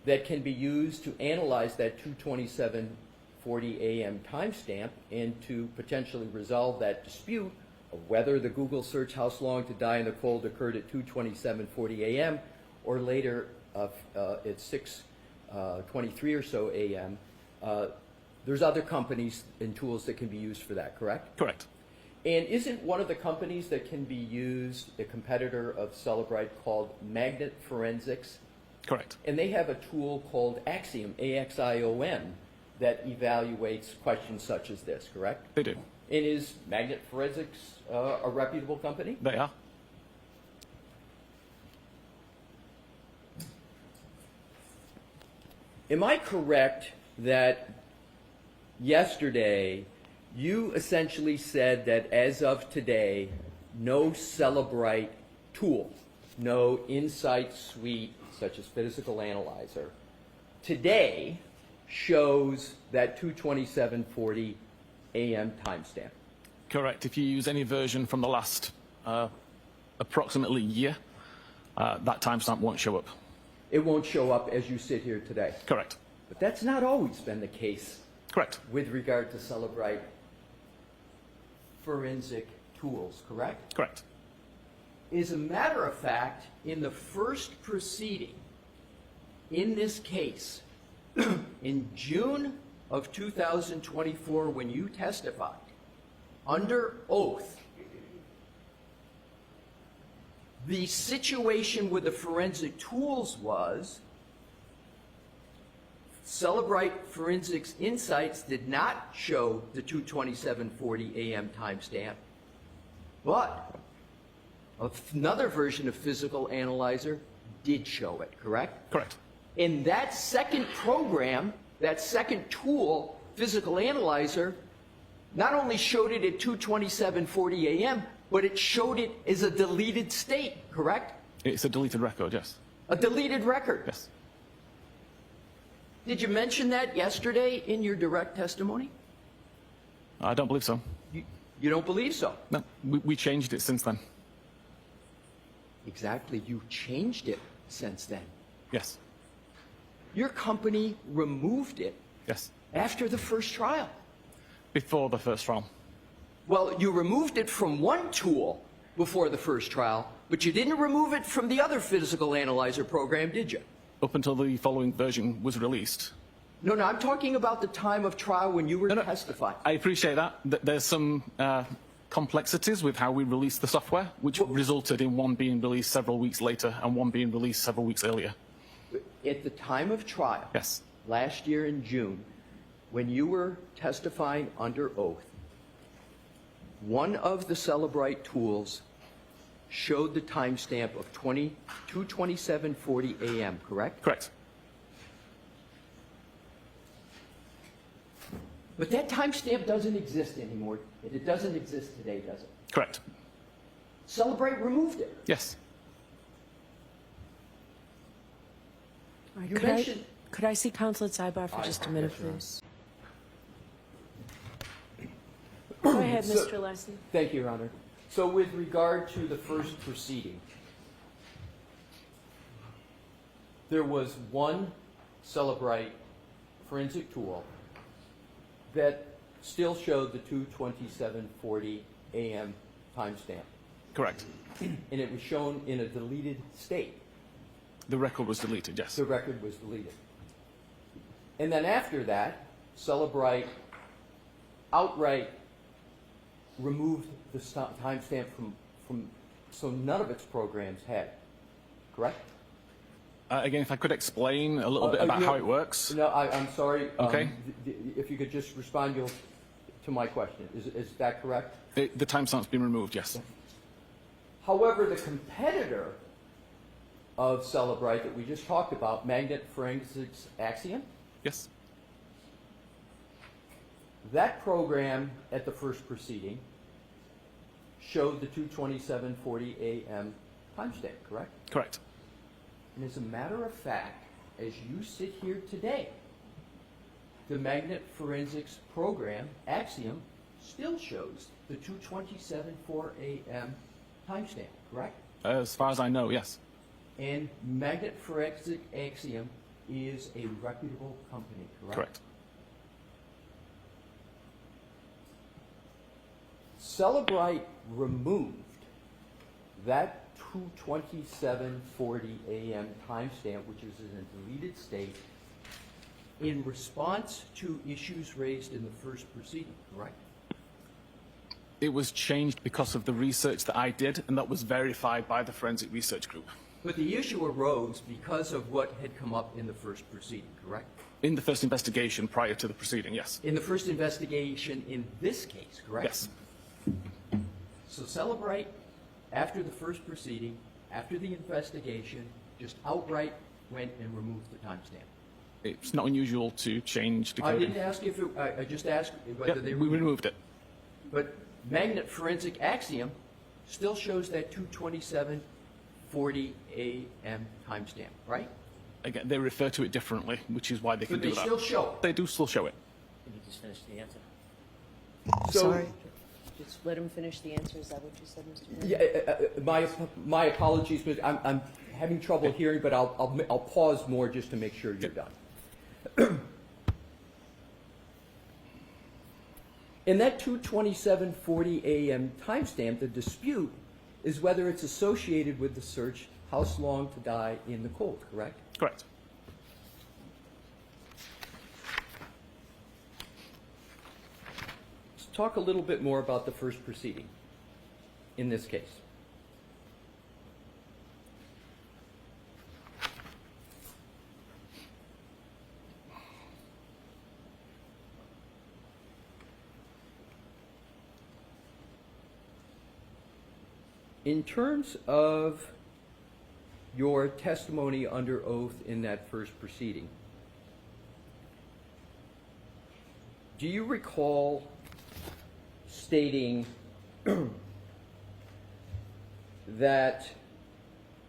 that can be used to analyze that 2:27:40 a.m. timestamp and to potentially resolve that dispute of whether the Google search "house long to die in the cold" occurred at 2:27:40 a.m. or later at 6:23 or so a.m. There's other companies and tools that can be used for that, correct?
Correct.
And isn't one of the companies that can be used a competitor of Celebrite called Magnet Forensics?
Correct.
And they have a tool called Axiom, A-X-I-O-M, that evaluates questions such as this, correct?
They do.
And is Magnet Forensics a reputable company?
They are.
Am I correct that yesterday you essentially said that as of today, no Celebrite tool, no Insight suite such as Physical Analyzer, today shows that 2:27:40 a.m. timestamp?
Correct. If you use any version from the last approximately year, that timestamp won't show up.
It won't show up as you sit here today.
Correct.
But that's not always been the case
Correct.
with regard to Celebrite forensic tools, correct?
Correct.
As a matter of fact, in the first proceeding in this case, in June of 2024, when you testified under oath, the situation with the forensic tools was Celebrite Forensics Insights did not show the 2:27:40 a.m. timestamp. But another version of Physical Analyzer did show it, correct?
Correct.
In that second program, that second tool, Physical Analyzer, not only showed it at 2:27:40 a.m., but it showed it as a deleted state, correct?
It's a deleted record, yes.
A deleted record.
Yes.
Did you mention that yesterday in your direct testimony?
I don't believe so.
You don't believe so?
No, we changed it since then.
Exactly. You changed it since then.
Yes.
Your company removed it
Yes.
after the first trial.
Before the first trial.
Well, you removed it from one tool before the first trial, but you didn't remove it from the other Physical Analyzer program, did you?
Up until the following version was released.
No, I'm talking about the time of trial when you were testifying.
I appreciate that. There's some complexities with how we released the software, which resulted in one being released several weeks later and one being released several weeks earlier.
At the time of trial,
Yes.
last year in June, when you were testifying under oath, one of the Celebrite tools showed the timestamp of 2:27:40 a.m., correct?
Correct.
But that timestamp doesn't exist anymore. It doesn't exist today, does it?
Correct.
Celebrate removed it.
Yes.
All right,
You mentioned-
could I see Councilor Sidebar for just a minute, please? Go ahead,
So-
Mr. Leslie.
Thank you, Your Honor. So with regard to the first proceeding, there was one Celebrite forensic tool that still showed the 2:27:40 a.m. timestamp,
Correct.
and it was shown in a deleted state.
The record was deleted, yes.
The record was deleted. And then after that, Celebrite outright removed the timestamp from, so none of its programs had, correct?
Again, if I could explain a little bit about how it works.
No, I'm sorry.
Okay.
If you could just respond to my question. Is that correct?
The timestamp's been removed, yes.
However, the competitor of Celebrite that we just talked about, Magnet Forensics Axiom,
Yes.
that program at the first proceeding showed the 2:27:40 a.m. timestamp, correct?
Correct.
And as a matter of fact, as you sit here today, the Magnet Forensics program, Axiom, still shows the 2:27:04 a.m. timestamp, correct?
As far as I know, yes.
And Magnet Forensic Axiom is a reputable company, correct?
Correct.
Celebrite removed that 2:27:40 a.m. timestamp, which is in a deleted state, in response to issues raised in the first proceeding, correct?
It was changed because of the research that I did, and that was verified by the forensic research group.
But the issue arose because of what had come up in the first proceeding, correct?
In the first investigation prior to the proceeding, yes.
In the first investigation in this case, correct?
Yes.
So Celebrite, after the first proceeding, after the investigation, just outright went and removed the timestamp.
It's not unusual to change the
I
code.
didn't ask if it, I just asked whether
Yep,
they
we removed it.
But Magnet Forensic Axiom still shows that 2:27:40 a.m. timestamp, right?
Again, they refer to it differently, which is why they can
But
do
they
that.
still show it.
They do still show it.
Can you just finish the answer?
So,
Sorry. Just let him finish the answer. Is that what you said, Mr. Mayor?
yeah, my apologies, but I'm having trouble hearing, but I'll pause more just to make sure you're done. In that 2:27:40 a.m. timestamp, the dispute is whether it's associated with the search, House Long to Die in the Cold, correct?
Correct.
Let's talk a little bit more about the first proceeding in this case. In terms of your testimony under oath in that first proceeding, do you recall stating that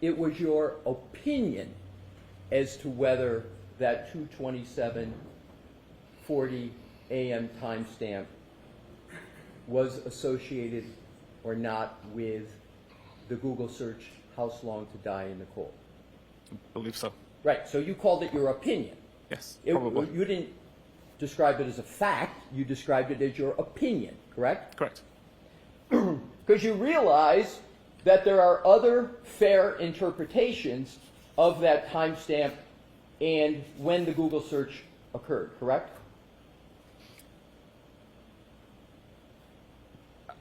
it was your opinion as to whether that 2:27:40 a.m. timestamp was associated or not with the Google search, "House long to die in the cold"?
I believe so.
Right, so you called it your opinion.
Yes, probably.
You didn't describe it as a fact, you described it as your opinion, correct?
Correct.
Because you realize that there are other fair interpretations of that timestamp and when the Google search occurred, correct?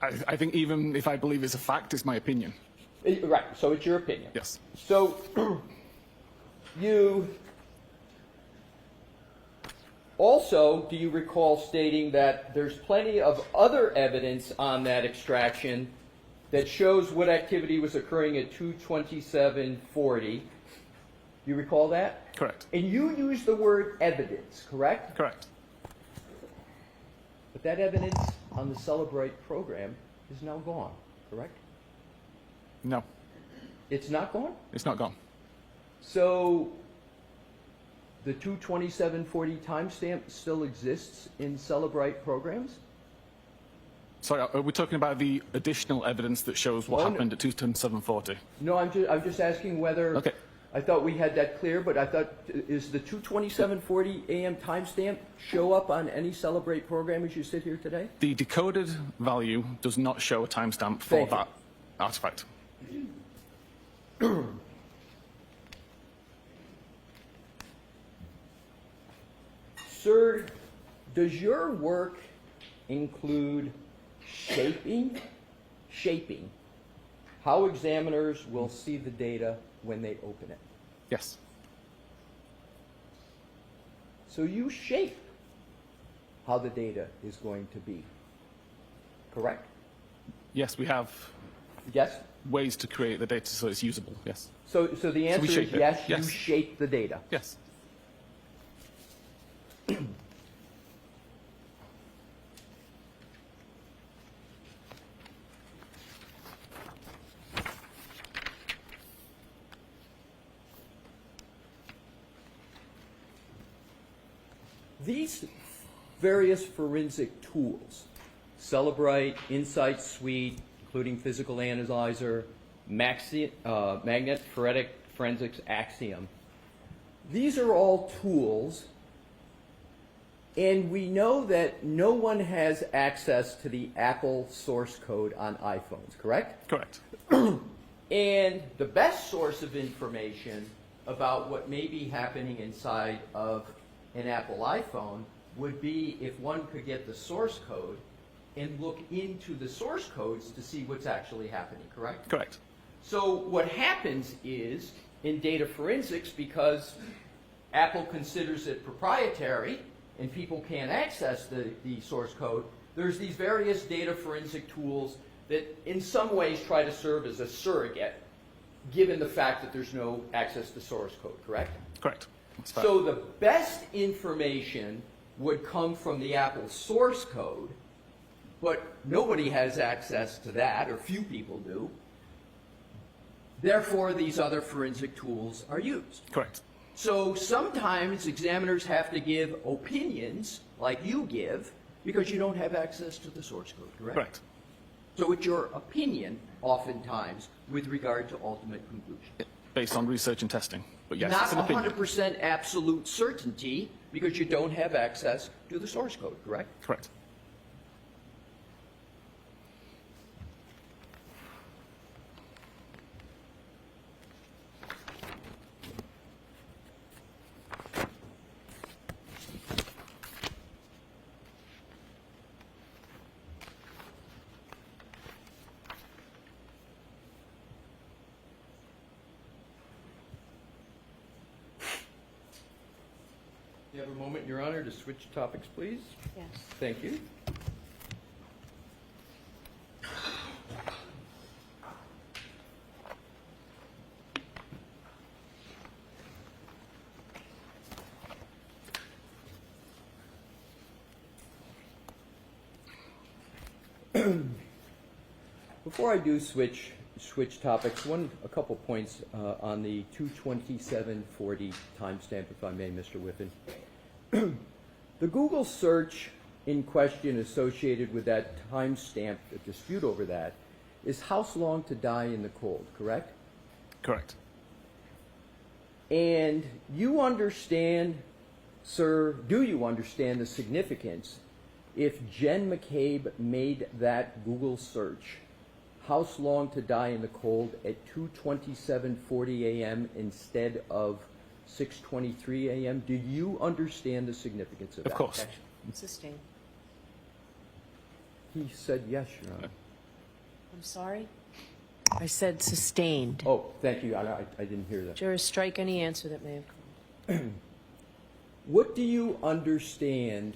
I think even if I believe it's a fact, it's my opinion.
Right, so it's your opinion.
Yes.
So you also, do you recall stating that there's plenty of other evidence on that extraction that shows what activity was occurring at 2:27:40? You recall that?
Correct.
And you use the word evidence, correct?
Correct.
But that evidence on the Celebrate program is now gone, correct?
No,
It's not gone?
it's not gone.
So the 2:27:40 timestamp still exists in Celebrate programs?
Sorry, are we talking about the additional evidence that shows what
Oh, no.
happened at 2:27:40?
No, I'm just asking whether,
Okay.
I thought we had that clear, but I thought, is the 2:27:40 a.m. timestamp show up on any Celebrate program as you sit here today?
The decoded value does not show a timestamp for
Thank you.
that artifact.
Sir, does your work include shaping how examiners will see the data when they open it?
Yes.
So you shape how the data is going to be, correct?
Yes, we have
Yes?
ways to create the data so it's usable. Yes.
So the answer is
shape it.
yes, you
Yes.
shape the data.
Yes.
These various forensic tools, Celebrate, Insight Suite, including Physical Analyzer, Magnet Forensics Axiom, these are all tools, and we know that no one has access to the Apple source code on iPhones, correct?
Correct.
And the best source of information about what may be happening inside of an Apple iPhone would be if one could get the source code and look into the source codes to see what's actually happening, correct?
Correct.
So what happens is, in data forensics, because Apple considers it proprietary and people can't access the source code, there's these various data forensic tools that in some ways try to serve as a surrogate, given the fact that there's no access to source code, correct?
Correct. That's fair.
So the best information would come from the Apple source code, but nobody has access to that, or few people do. Therefore, these other forensic tools are used.
Correct.
So sometimes examiners have to give opinions, like you give, because you don't have access to the source code, correct?
Correct.
So it's your opinion, oftentimes, with regard to ultimate conclusion.
Based on research and testing. But yes, it's an
Not
opinion.
100% absolute certainty, because you don't have access to the source code, correct?
Correct.
You have a moment, Your Honor, to switch topics, please?
Yes.
Thank you. Before I do switch topics, a couple points on the 22740 timestamp, if I may, Mr. Whiffen. The Google search in question associated with that timestamp, the dispute over that, is house long to die in the cold, correct?
Correct.
And you understand, sir, do you understand the significance if Jen McCabe made that Google search, house long to die in the cold, at 2:27:40 a.m. instead of 6:23 a.m.? Do you understand the significance of that?
Of course.
Sustained.
He said yes, Your Honor.
I'm sorry? I said sustained.
Oh, thank you. I didn't hear that.
Jurors, strike any answer that may have come.
What do you understand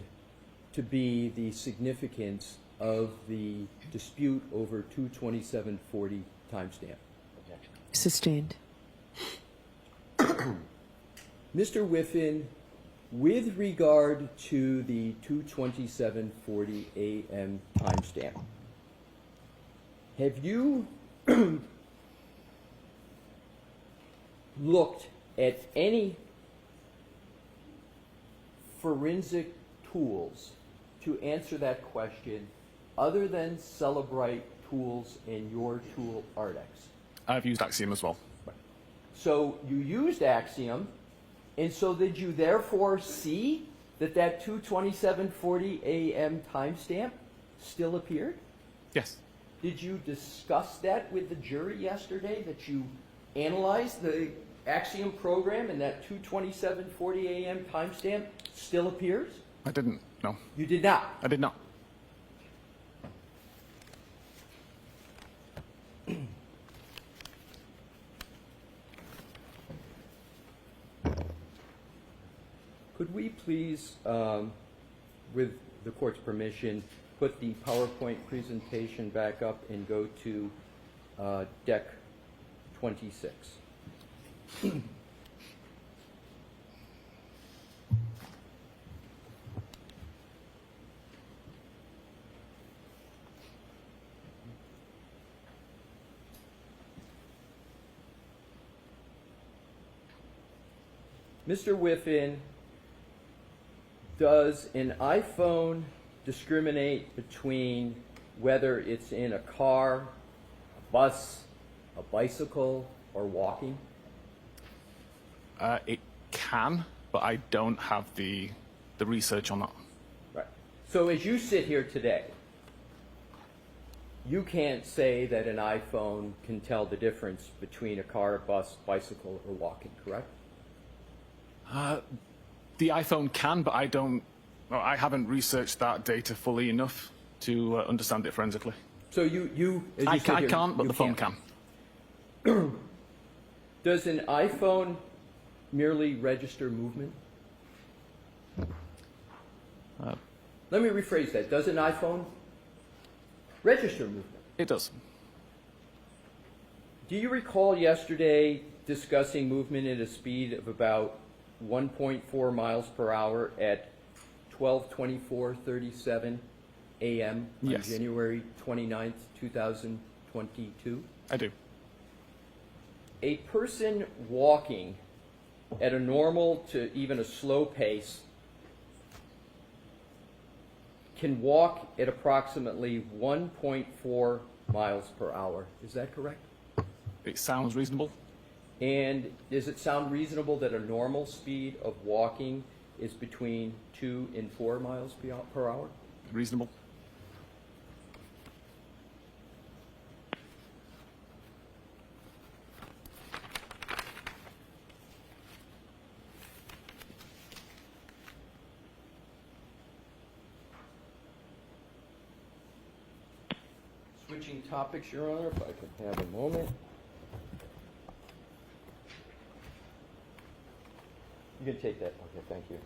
to be the significance of the dispute over 22740 timestamp?
Sustained.
Mr. Whiffen, with regard to the 22740 a.m. timestamp, have you looked at any forensic tools to answer that question other than Celebrite tools in your tool Ardex?
I've used Axiom as well.
So you used Axiom, and so did you therefore see that 22740 a.m. timestamp still appeared?
Yes.
Did you discuss that with the jury yesterday, that you analyzed the Axiom program and that 22740 a.m. timestamp still appears?
I didn't. No.
You did not.
I did not.
Could we please, with the court's permission, put the PowerPoint presentation back up and go to deck 26? Mr. Whiffen, does an iPhone discriminate between whether it's in a car, a bus, a bicycle, or walking?
It can, but I don't have the research on that.
Right. So as you sit here today, you can't say that an iPhone can tell the difference between a car, a bus, bicycle, or walking, correct?
The iPhone can, but I haven't researched that data fully enough to understand it forensically.
So as you
I
sit here,
can't, but
you
the phone
can't.
can.
Does an iPhone merely register movement? Let me rephrase that. Does an iPhone register movement?
It does.
Do you recall yesterday discussing movement at a speed of about 1.4 miles per hour at 12:24:37 a.m. on
Yes.
January 29th, 2022?
I do.
A person walking at a normal to even a slow pace can walk at approximately 1.4 miles per hour. Is that correct?
It sounds reasonable.
And does it sound reasonable that a normal speed of walking is between 2 and 4 miles per hour?
Reasonable.
Switching topics, Your Honor, if I could have a moment. You can take that. Okay, thank you.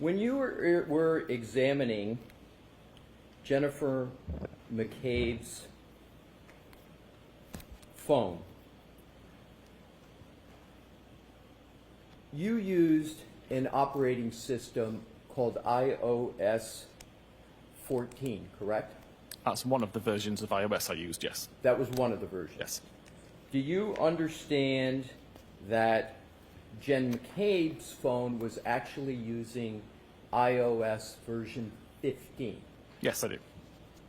When you were examining Jennifer McCabe's phone, you used an operating system called iOS 14, correct?
That's one of the versions of iOS I used, yes.
That was one of the versions.
Yes.
Do you understand that Jen McCabe's phone was actually using iOS version 15?
Yes, I do.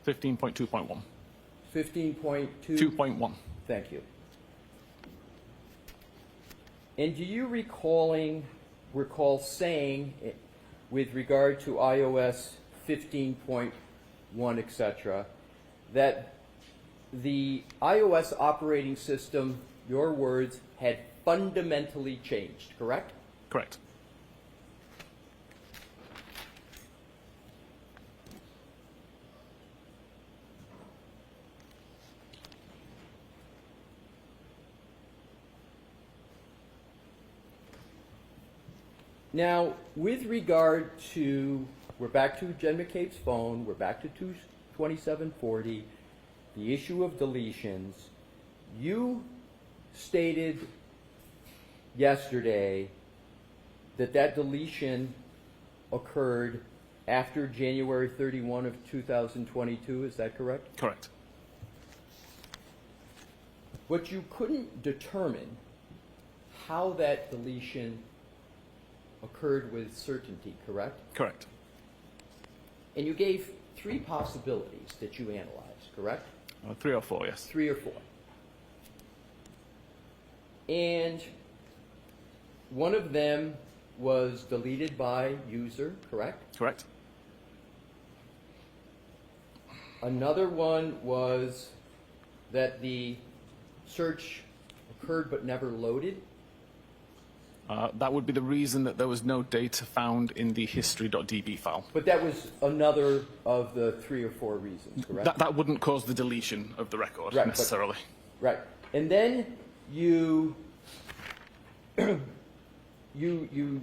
15.2.1.
15.2?
2.1.
Thank you. And do you recall saying, with regard to iOS 15.1, etc., that the iOS operating system, your words, had fundamentally changed, correct?
Correct.
Now, with regard to, we're back to Jen McCabe's phone, we're back to 2740, the issue of deletions. You stated yesterday that that deletion occurred after January 31 of 2022, is that correct?
Correct.
But you couldn't determine how that deletion occurred with certainty, correct?
Correct.
And you gave three possibilities that you analyzed, correct?
3 or 4, yes.
3 or 4. And one of them was deleted by user, correct?
Correct.
Another one was that the search occurred but never loaded.
That would be the reason that there was no data found in the history.db file.
But that was another of the 3 or 4 reasons, correct?
That wouldn't cause the deletion of the record,
Right,
necessarily.
Right. And then you you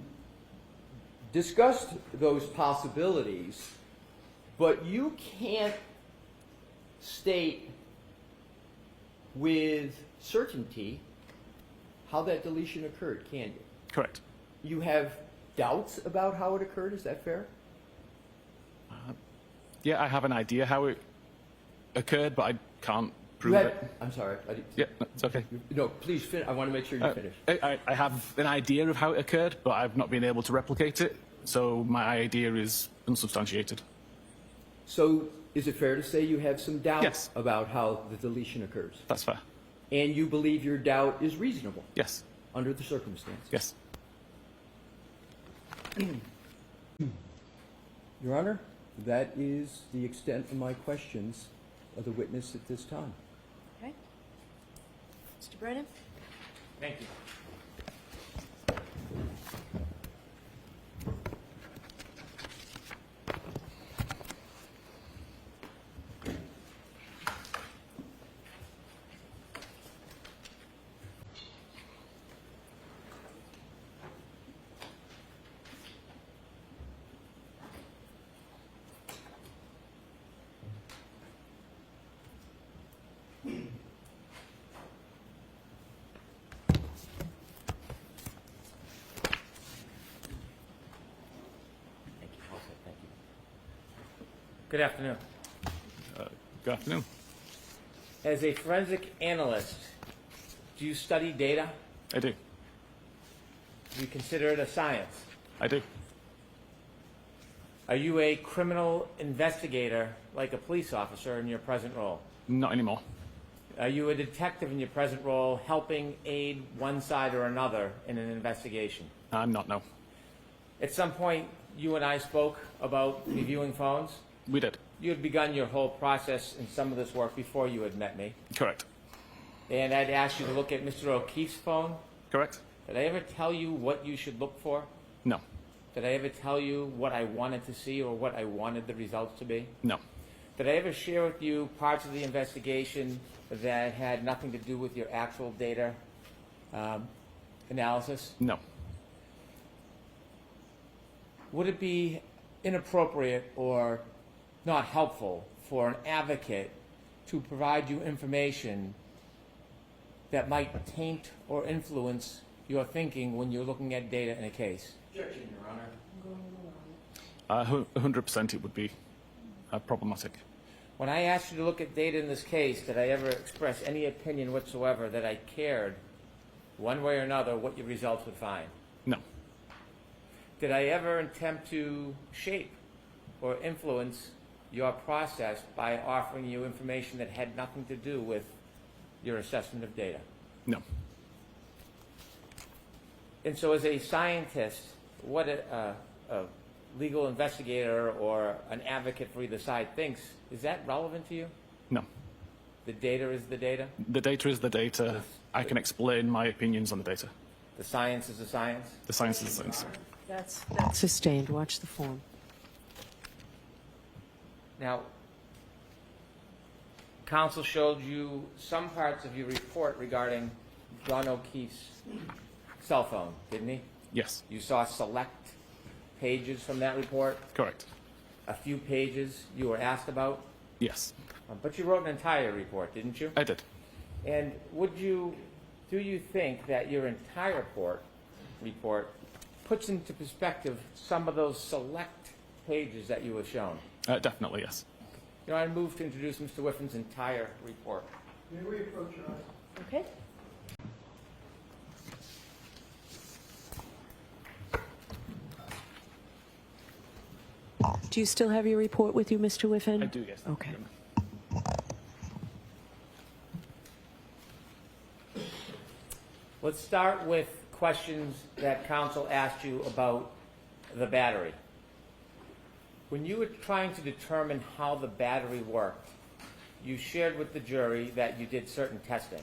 discussed those possibilities, but you can't state with certainty how that deletion occurred, can you?
Correct.
You have doubts about how it occurred, is that fair?
Yeah, I have an idea how it occurred, but I can't prove it.
I'm sorry.
Yeah, no, it's okay.
No, please finish. I want to make sure you finish.
I have an idea of how it occurred, but I've not been able to replicate it, so my idea is unsubstantiated.
So is it fair to say you have some doubts
Yes.
about how the deletion occurs?
That's fair.
And you believe your doubt is reasonable
Yes.
under the circumstances?
Yes.
Your Honor, that is the extent of my questions of the witness at this time.
Okay. Mr. Brennan?
Thank you. Thank you. Also, thank you. Good afternoon.
Good afternoon.
As a forensic analyst, do you study data?
I do.
Do you consider it a science?
I do.
Are you a criminal investigator like a police officer in your present role?
Not anymore.
Are you a detective in your present role helping aid one side or another in an investigation?
I'm not, no.
At some point, you and I spoke about reviewing phones.
We did.
You had begun your whole process in some of this work before you had met me.
Correct.
And I'd asked you to look at Mr. O'Keefe's phone.
Correct?
Did I ever tell you what you should look for?
No.
Did I ever tell you what I wanted to see or what I wanted the results to be?
No.
Did I ever share with you parts of the investigation that had nothing to do with your actual data analysis?
No.
would it be inappropriate or not helpful for an advocate to provide you information that might taint or influence your thinking when you're looking at data in a case?
Objection, Your Honor.
100% it would be problematic.
When I asked you to look at data in this case, did I ever express any opinion whatsoever that I cared, one way or another, what your results would find?
No.
Did I ever attempt to shape or influence your process by offering you information that had nothing to do with your assessment of data?
No.
And so as a scientist, what a legal investigator or an advocate for either side thinks, is that relevant to you?
No.
The data is the data?
The data is the data. I can explain my opinions on the data.
The science is the science?
The science is the science.
That's sustained. Watch the form.
Now, counsel showed you some parts of your report regarding John O'Keefe's cell phone, didn't he?
Yes.
You saw select pages from that report,
Correct.
a few pages you were asked about,
Yes.
but you wrote an entire report, didn't you?
I did.
And do you think that your entire report puts into perspective some of those select pages that you were shown?
Definitely, yes.
You know, I move to introduce Mr. Whiffin's entire report.
May we approach your eyes?
Okay. Do you still have your report with you, Mr. Whiffin?
I do, yes.
Okay.
Let's start with questions that counsel asked you about the battery. When you were trying to determine how the battery worked, you shared with the jury that you did certain testing.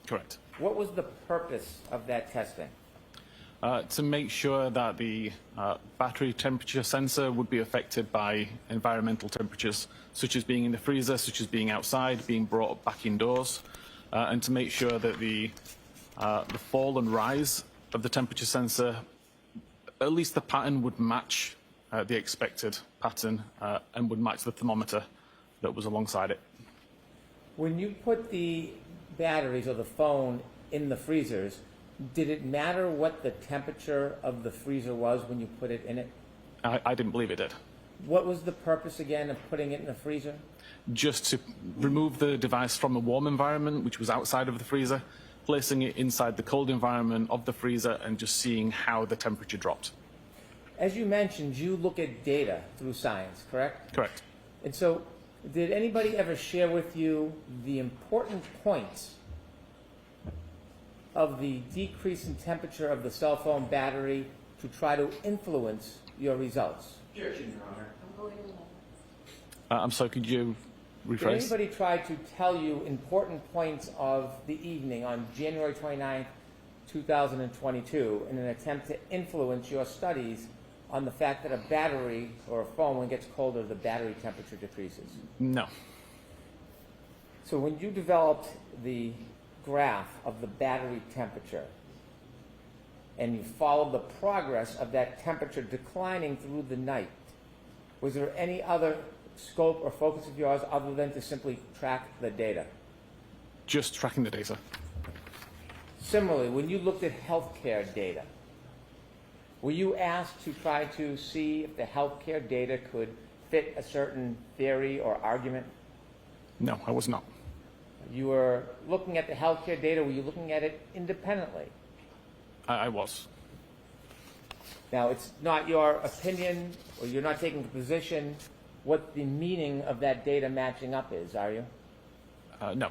Correct.
What was the purpose of that testing?
To make sure that the battery temperature sensor would be affected by environmental temperatures, such as being in the freezer, such as being outside, being brought back indoors, and to make sure that the fall and rise of the temperature sensor, at least the pattern would match the expected pattern and would match the thermometer that was alongside it.
When you put the batteries or the phone in the freezers, did it matter what the temperature of the freezer was when you put it in it?
I didn't believe it did.
What was the purpose again of putting it in the freezer?
Just to remove the device from the warm environment, which was outside of the freezer, placing it inside the cold environment of the freezer and just seeing how the temperature dropped.
As you mentioned, you look at data through science, correct?
Correct.
And so, did anybody ever share with you the important points of the decrease in temperature of the cell phone battery to try to influence your results?
Objection, Your Honor.
I'm sorry, could you
Did
rephrase?
anybody try to tell you important points of the evening on January 29th, 2022 in an attempt to influence your studies on the fact that a battery or a phone, when it gets colder, the battery temperature decreases?
No.
So when you developed the graph of the battery temperature and you followed the progress of that temperature declining through the night, was there any other scope or focus of yours other than to simply track the data?
Just tracking the data.
Similarly, when you looked at healthcare data, were you asked to try to see if the healthcare data could fit a certain theory or argument?
No, I was not.
You were looking at the healthcare data, were you looking at it independently?
I was.
Now, it's not your opinion, or you're not taking a position what the meaning of that data matching up is, are you?
No.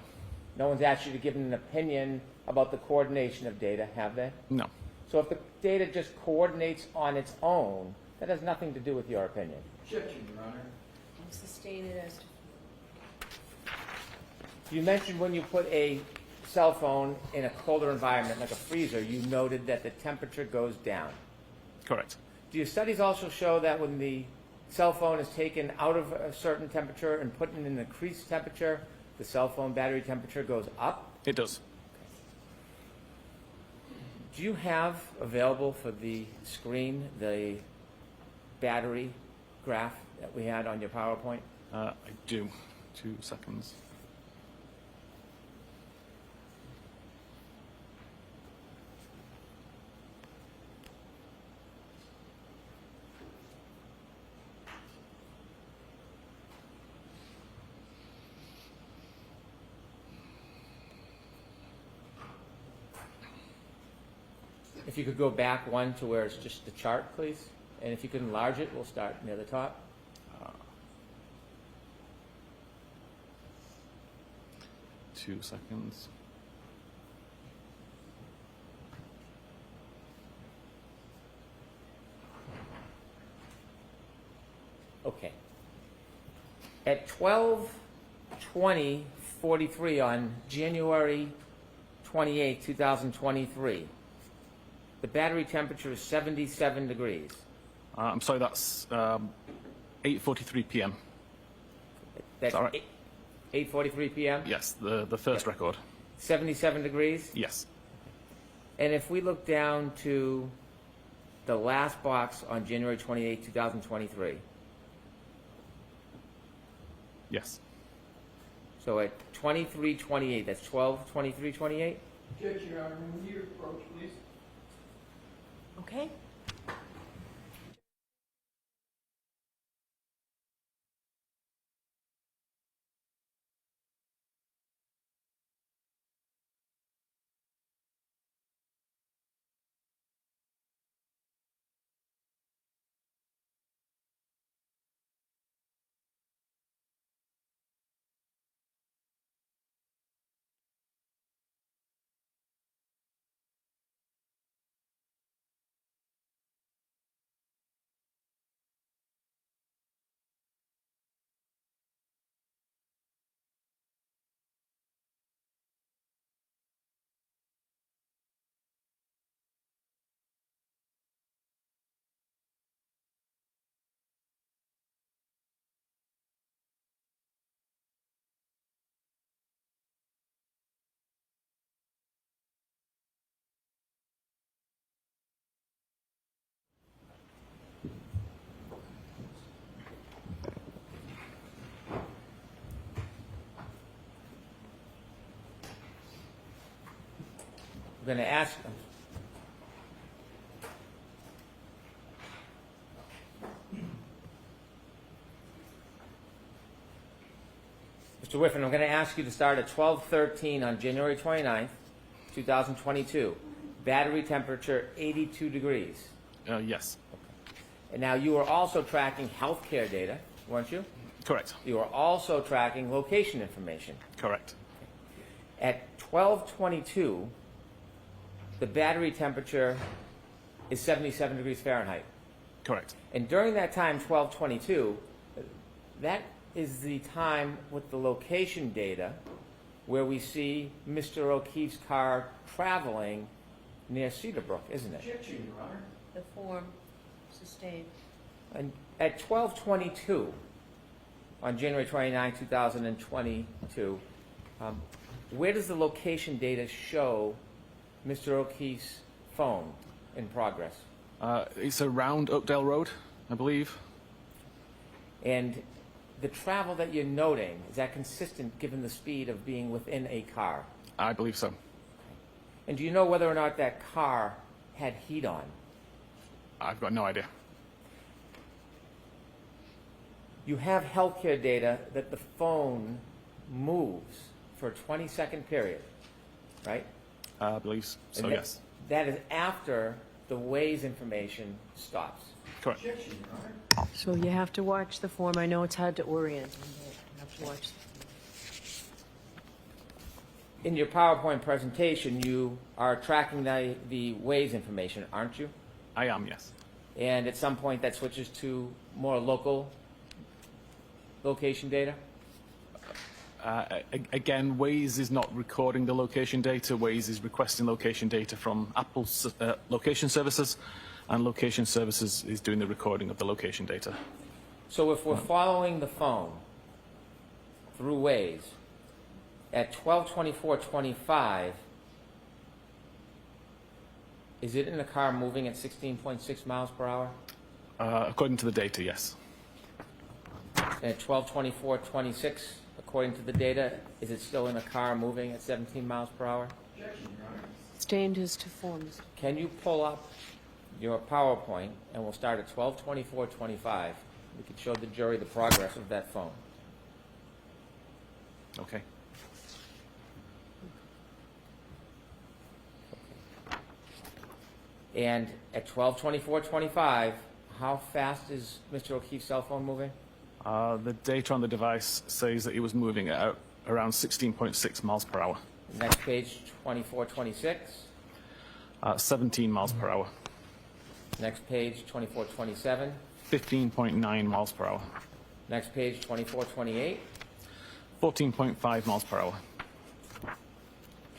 No one's asked you to give an opinion about the coordination of data, have they?
No.
So if the data just coordinates on its own, that has nothing to do with your opinion.
Objection, Your Honor.
Sustain it as to...
You mentioned when you put a cell phone in a colder environment, like a freezer, you noted that the temperature goes down.
Correct.
Do your studies also show that when the cell phone is taken out of a certain temperature and put in an increased temperature, the cell phone battery temperature goes up?
It does.
Do you have available for the screen the battery graph that we had on your PowerPoint?
I do. 2 seconds.
If you could go back one to where it's just the chart, please. And if you could enlarge it, we'll start near the top.
2 seconds.
Okay. At 12:20:43 on January 28, 2023, the battery temperature is 77 degrees.
I'm sorry, that's 8:43 p.m.
That's
All right.
8:43 p.m.?
Yes, the first record.
77 degrees?
Yes.
And if we look down to the last box on January 28, 2023,
Yes.
so at 23:28, that's 12:23:28?
Objection, Your Honor. When you approach, please.
Okay.
I'm going to ask them. Mr. Whiffen, I'm going to ask you to start at 12:13 on January 29th, 2022. Battery temperature 82 degrees.
Yes.
And now you were also tracking healthcare data, weren't you?
Correct.
You were also tracking location information.
Correct.
At 12:22, the battery temperature is 77 degrees Fahrenheit.
Correct.
And during that time, 12:22, that is the time with the location data where we see Mr. O'Keefe's car traveling near Cedarbrook, isn't it?
Objection, Your Honor.
The form sustained.
And at 12:22 on January 29, 2022, where does the location data show Mr. O'Keefe's phone in progress?
It's around Oakdale Road, I believe.
And the travel that you're noting, is that consistent given the speed of being within a car?
I believe so.
And do you know whether or not that car had heat on?
I've got no idea.
You have healthcare data that the phone moves for a 20-second period, right?
I believe so,
And
yes.
That is after the Waze information stops.
Correct.
Objection, Your Honor.
So you have to watch the form. I know it's hard to orient. You have to watch.
In your PowerPoint presentation, you are tracking the Waze information, aren't you?
I am, yes.
And at some point that switches to more local location data?
Again, Waze is not recording the location data. Waze is requesting location data from Apple's location services, and location services is doing the recording of the location data.
So if we're following the phone through Waze, at 12:24:25, is it in the car moving at 16.6 miles per hour?
According to the data, yes.
And at 12:24:26, according to the data, is it still in a car moving at 17 miles per hour?
Sustained is to form.
Can you pull up your PowerPoint, and we'll start at 12:24:25. We can show the jury the progress of that phone.
Okay.
And at 12:24:25, how fast is Mr. O'Keefe's cell phone moving?
The data on the device says that it was moving at around 16.6 miles per hour.
Next page, 24:26.
17 miles per hour.
Next page, 24:27.
15.9 miles per hour.
Next page, 24:28.
14.5 miles per hour.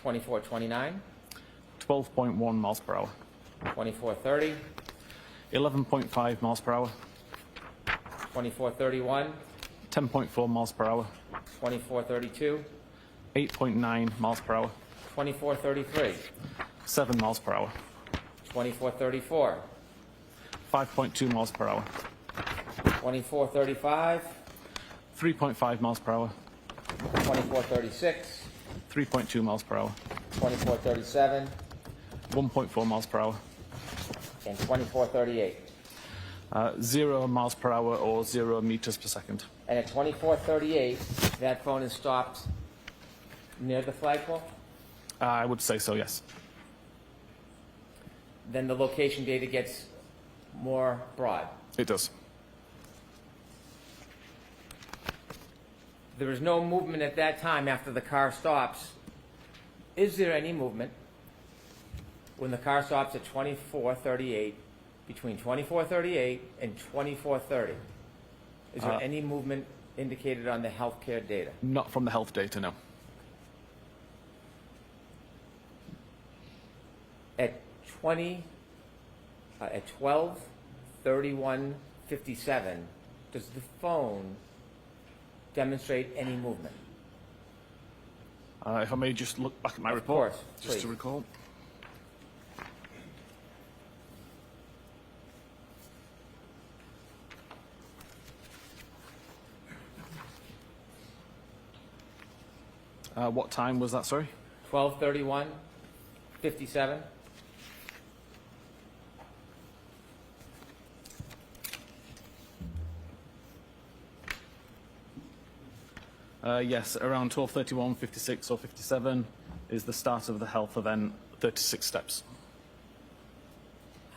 24:29.
12.1 miles per hour.
24:30.
11.5 miles per hour.
24:31.
10.4 miles per hour.
24:32.
8.9 miles per hour.
24:33.
7 miles per hour.
24:34.
5.2 miles per hour.
24:35.
3.5 miles per hour.
24:36.
3.2 miles per hour.
24:37.
1.4 miles per hour.
And 24:38.
0 miles per hour or 0 meters per second.
And at 24:38, that phone is stopped near the flagpole?
I would say so, yes.
Then the location data gets more broad.
It does.
There is no movement at that time after the car stops. Is there any movement when the car stops at 24:38, between 24:38 and 24:30? Is there any movement indicated on the healthcare data?
Not from the health data, no.
At 12:31:57, does the phone demonstrate any movement?
If I may just look back at my
Of
report,
course,
just
please.
to recall. What time was that, sorry?
12:31:57.
Yes, around 12:31, 56 or 57 is the start of the health event, 36 steps.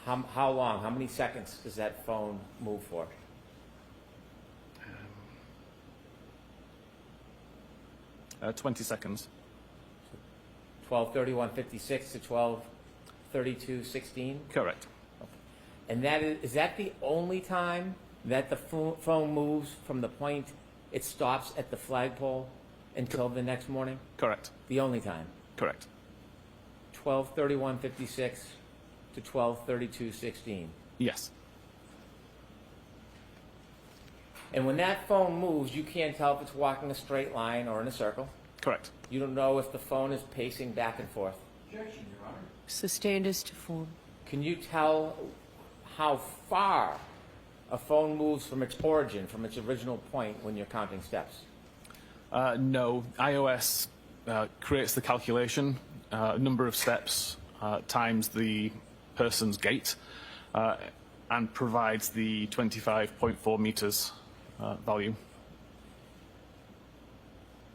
How long? How many seconds does that phone move for?
20 seconds.
12:31:56 to 12:32:16.
Correct.
And is that the only time that the phone moves from the point it stops at the flagpole until the next morning?
Correct.
The only time.
Correct.
12:31:56 to 12:32:16.
Yes.
And when that phone moves, you can't tell if it's walking a straight line or in a circle.
Correct.
You don't know if the phone is pacing back and forth.
Objection, Your Honor.
Sustained is to form.
Can you tell how far a phone moves from its origin, from its original point when you're counting steps?
No. iOS creates the calculation, number of steps times the person's gait, and provides the 25.4 meters value.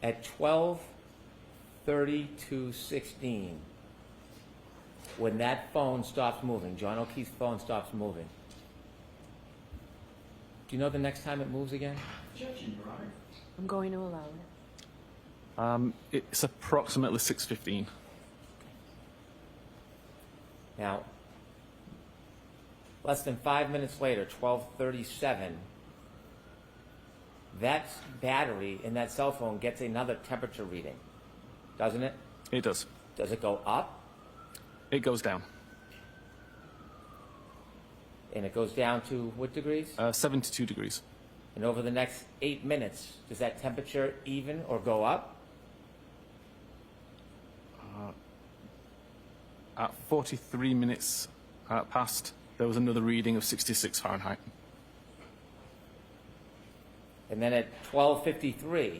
At 12:32:16, when that phone stops moving, John O'Keefe's phone stops moving, do you know the next time it moves again?
Objection, Your Honor.
I'm going to allow it.
It's approximately 6:15.
Now, less than 5 minutes later, 12:37, that battery in that cell phone gets another temperature reading, doesn't it?
It does.
Does it go up?
It goes down.
And it goes down to what degrees?
72 degrees.
And over the next 8 minutes, does that temperature even or go up?
At 43 minutes past, there was another reading of 66 Fahrenheit.
And then at 12:53,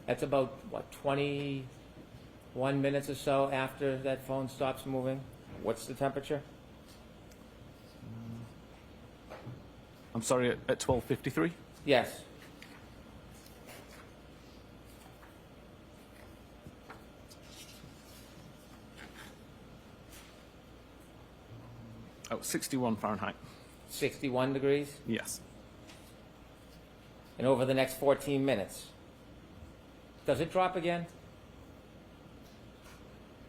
that's about, what, 21 minutes or so after that phone stops moving? What's the temperature?
I'm sorry, at 12:53?
Yes.
Oh, 61 Fahrenheit.
61 degrees?
Yes.
And over the next 14 minutes, does it drop again?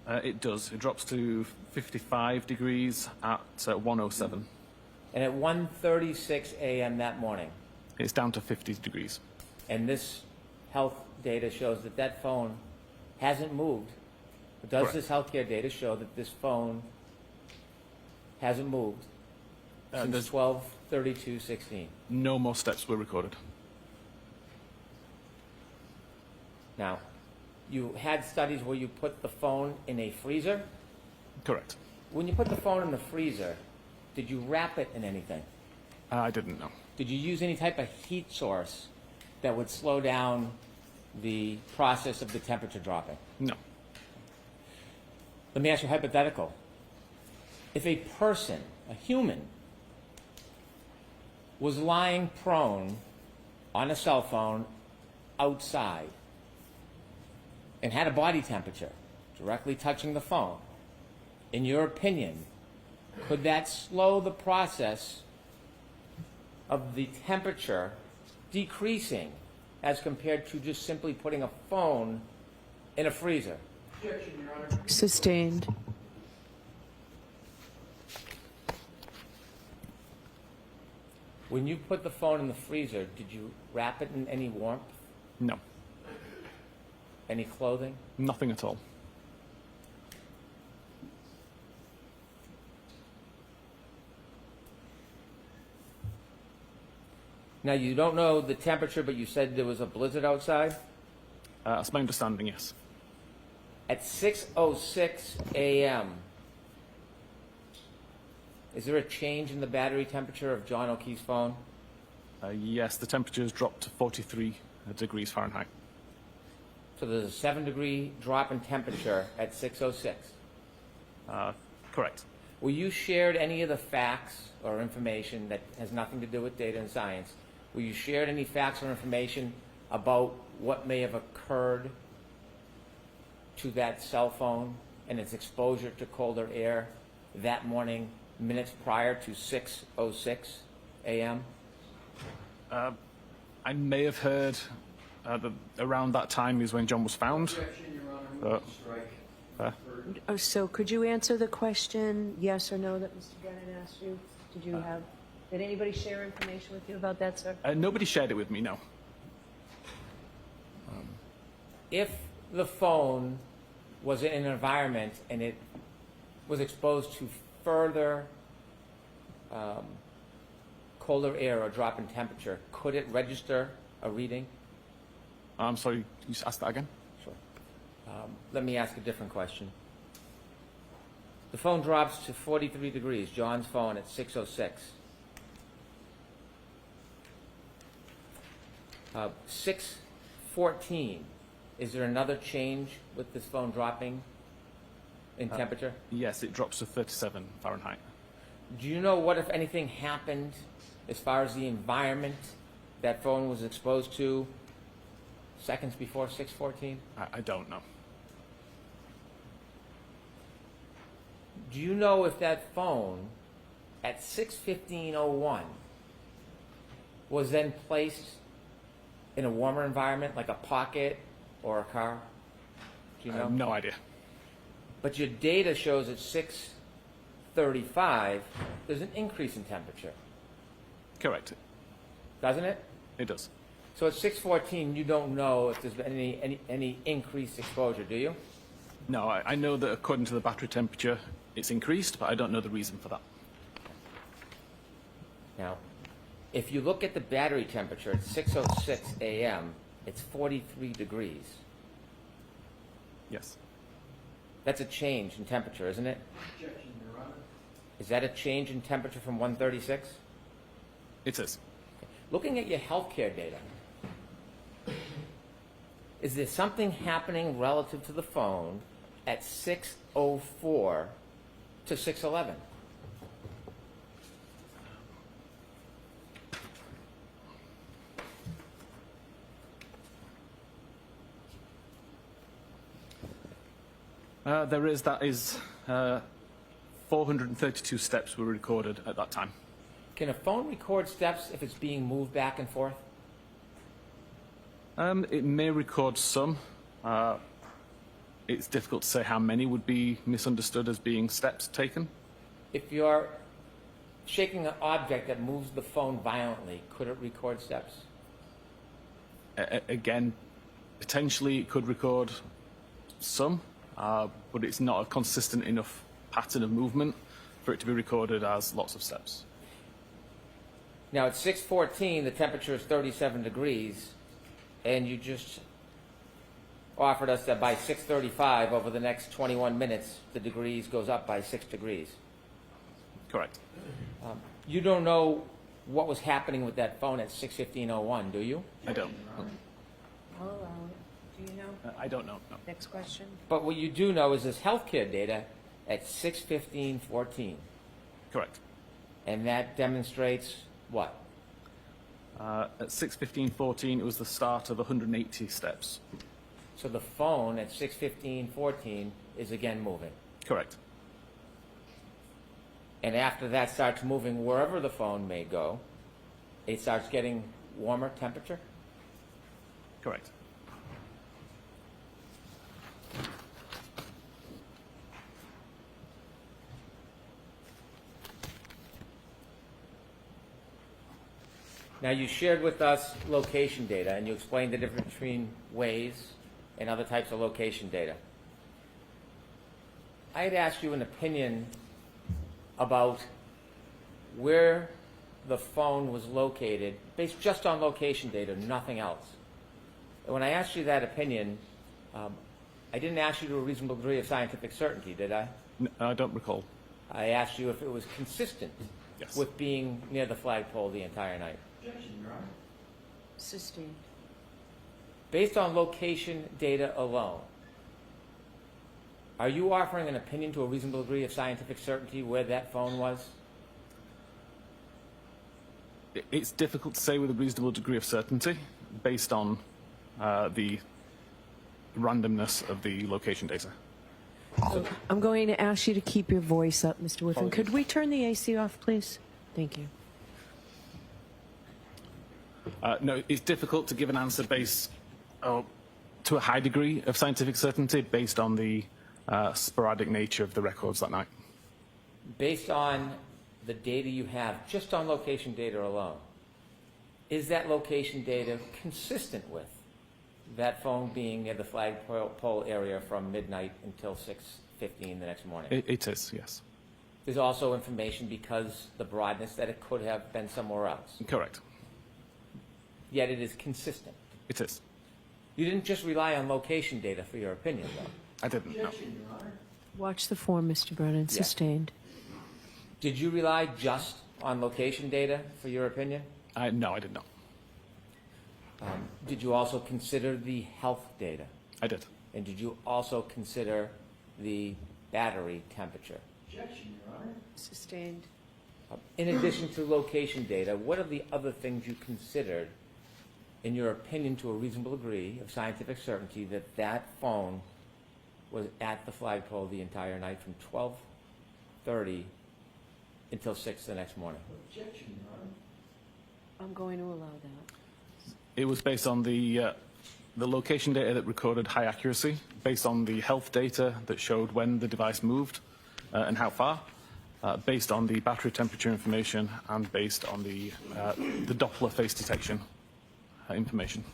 It does. It drops to 55 degrees at 1:07.
And at 1:36 a.m. that morning,
It's down to 50 degrees.
and this health data shows that that phone hasn't moved. But does
Correct.
this healthcare data show that this phone hasn't moved since
There's
12/32/16?
no more steps were recorded.
Now, you had studies where you put the phone in a freezer.
Correct.
When you put the phone in the freezer, did you wrap it in anything?
I didn't know.
Did you use any type of heat source that would slow down the process of the temperature dropping?
No.
Let me ask you a hypothetical. If a person, a human, was lying prone on a cell phone outside and had a body temperature directly touching the phone, in your opinion, could that slow the process of the temperature decreasing as compared to just simply putting a phone in a freezer?
Objection, Your Honor.
Sustained.
When you put the phone in the freezer, did you wrap it in any warmth,
No.
any clothing?
Nothing at all.
Now, you don't know the temperature, but you said there was a blizzard outside.
That's my understanding, yes.
At 6:06 a.m., is there a change in the battery temperature of John O'Keefe's phone?
Yes, the temperature has dropped to 43 degrees Fahrenheit.
So there's a 7-degree drop in temperature at 6:06.
Correct.
Were you shared any of the facts or information that has nothing to do with data and science? Were you shared any facts or information about what may have occurred to that cell phone and its exposure to colder air that morning, minutes prior to 6:06 a.m.?
I may have heard that around that time is when John was found.
Objection, Your Honor. Move to strike.
Oh, so could you answer the question, yes or no, that Mr. Brennan asked you? Did anybody share information with you about that, sir?
Nobody shared it with me, no.
If the phone was in an environment and it was exposed to further colder air or drop in temperature, could it register a reading?
I'm sorry, can you just ask that again?
Sure. Let me ask a different question. The phone drops to 43 degrees, John's phone at 6:06. 6:14, is there another change with this phone dropping in temperature?
Yes, it drops to 37 Fahrenheit.
Do you know what, if anything, happened as far as the environment that phone was exposed to seconds before 6:14?
I don't know.
Do you know if that phone at 6:15:01 was then placed in a warmer environment like a pocket or a car? Do you
I
know?
have no idea.
But your data shows at 6:35 there's an increase in temperature,
Correct.
doesn't it?
It does.
So at 6:14 you don't know if there's been any increased exposure, do you?
No, I know that according to the battery temperature, it's increased, but I don't know the reason for that.
Now, if you look at the battery temperature at 6:06 a.m., it's 43 degrees.
Yes.
That's a change in temperature, isn't it?
Objection, Your Honor.
Is that a change in temperature from 136?
It is.
Looking at your healthcare data, is there something happening relative to the phone at 6:04 to 6:11?
There is, that is 432 steps were recorded at that time.
Can a phone record steps if it's being moved back and forth?
It may record some. It's difficult to say how many would be misunderstood as being steps taken.
If you're shaking an object that moves the phone violently, could it record steps?
Again, potentially it could record some, but it's not a consistent enough pattern of movement for it to be recorded as lots of steps.
Now, at 6:14, the temperature is 37 degrees, and you just offered us that by 6:35, over the next 21 minutes, the degrees goes up by 6 degrees.
Correct.
You don't know what was happening with that phone at 6:15:01, do you?
I don't.
I'll allow it. Do you know?
I don't know. No.
Next question.
But what you do know is this healthcare data at 6:15:14,
Correct.
and that demonstrates what?
At 6:15:14, it was the start of 180 steps.
So the phone at 6:15:14 is again moving.
Correct.
And after that starts moving wherever the phone may go, it starts getting warmer temperature?
Correct.
Now, you shared with us location data, and you explained the difference between Waze and other types of location data. I had asked you an opinion about where the phone was located, based just on location data, nothing else. And when I asked you that opinion, I didn't ask you to a reasonable degree of scientific certainty, did I?
I don't recall.
I asked you if it was consistent
Yes.
with being near the flagpole the entire night.
Objection, Your Honor.
Sustained.
Based on location data alone, are you offering an opinion to a reasonable degree of scientific certainty where that phone was?
It's difficult to say with a reasonable degree of certainty based on the randomness of the location data.
I'm going to ask you to keep your voice up, Mr. Whiffen. Could
Apologies.
we turn the AC off, please? Thank you.
No, it's difficult to give an answer based to a high degree of scientific certainty based on the sporadic nature of the records that night.
Based on the data you have, just on location data alone, is that location data consistent with that phone being near the flagpole area from midnight until 6:15 the next morning?
It is, yes.
There's also information because the broadness that it could have been somewhere else.
Correct.
Yet it is consistent.
It is.
You didn't just rely on location data for your opinion, though.
I didn't know.
Objection, Your Honor.
Watch the form, Mr. Brennan.
Yeah.
Sustained.
Did you rely just on location data for your opinion?
No, I did not.
Did you also consider the health data?
I did.
And did you also consider the battery temperature?
Objection, Your Honor.
Sustained.
In addition to location data, what are the other things you considered, in your opinion, to a reasonable degree of scientific certainty, that that phone was at the flagpole the entire night from 12:30 until 6 the next morning?
Objection, Your Honor.
I'm going to allow that.
It was based on the location data that recorded high accuracy, based on the health data that showed when the device moved and how far, based on the battery temperature information, and based on the Doppler face detection information.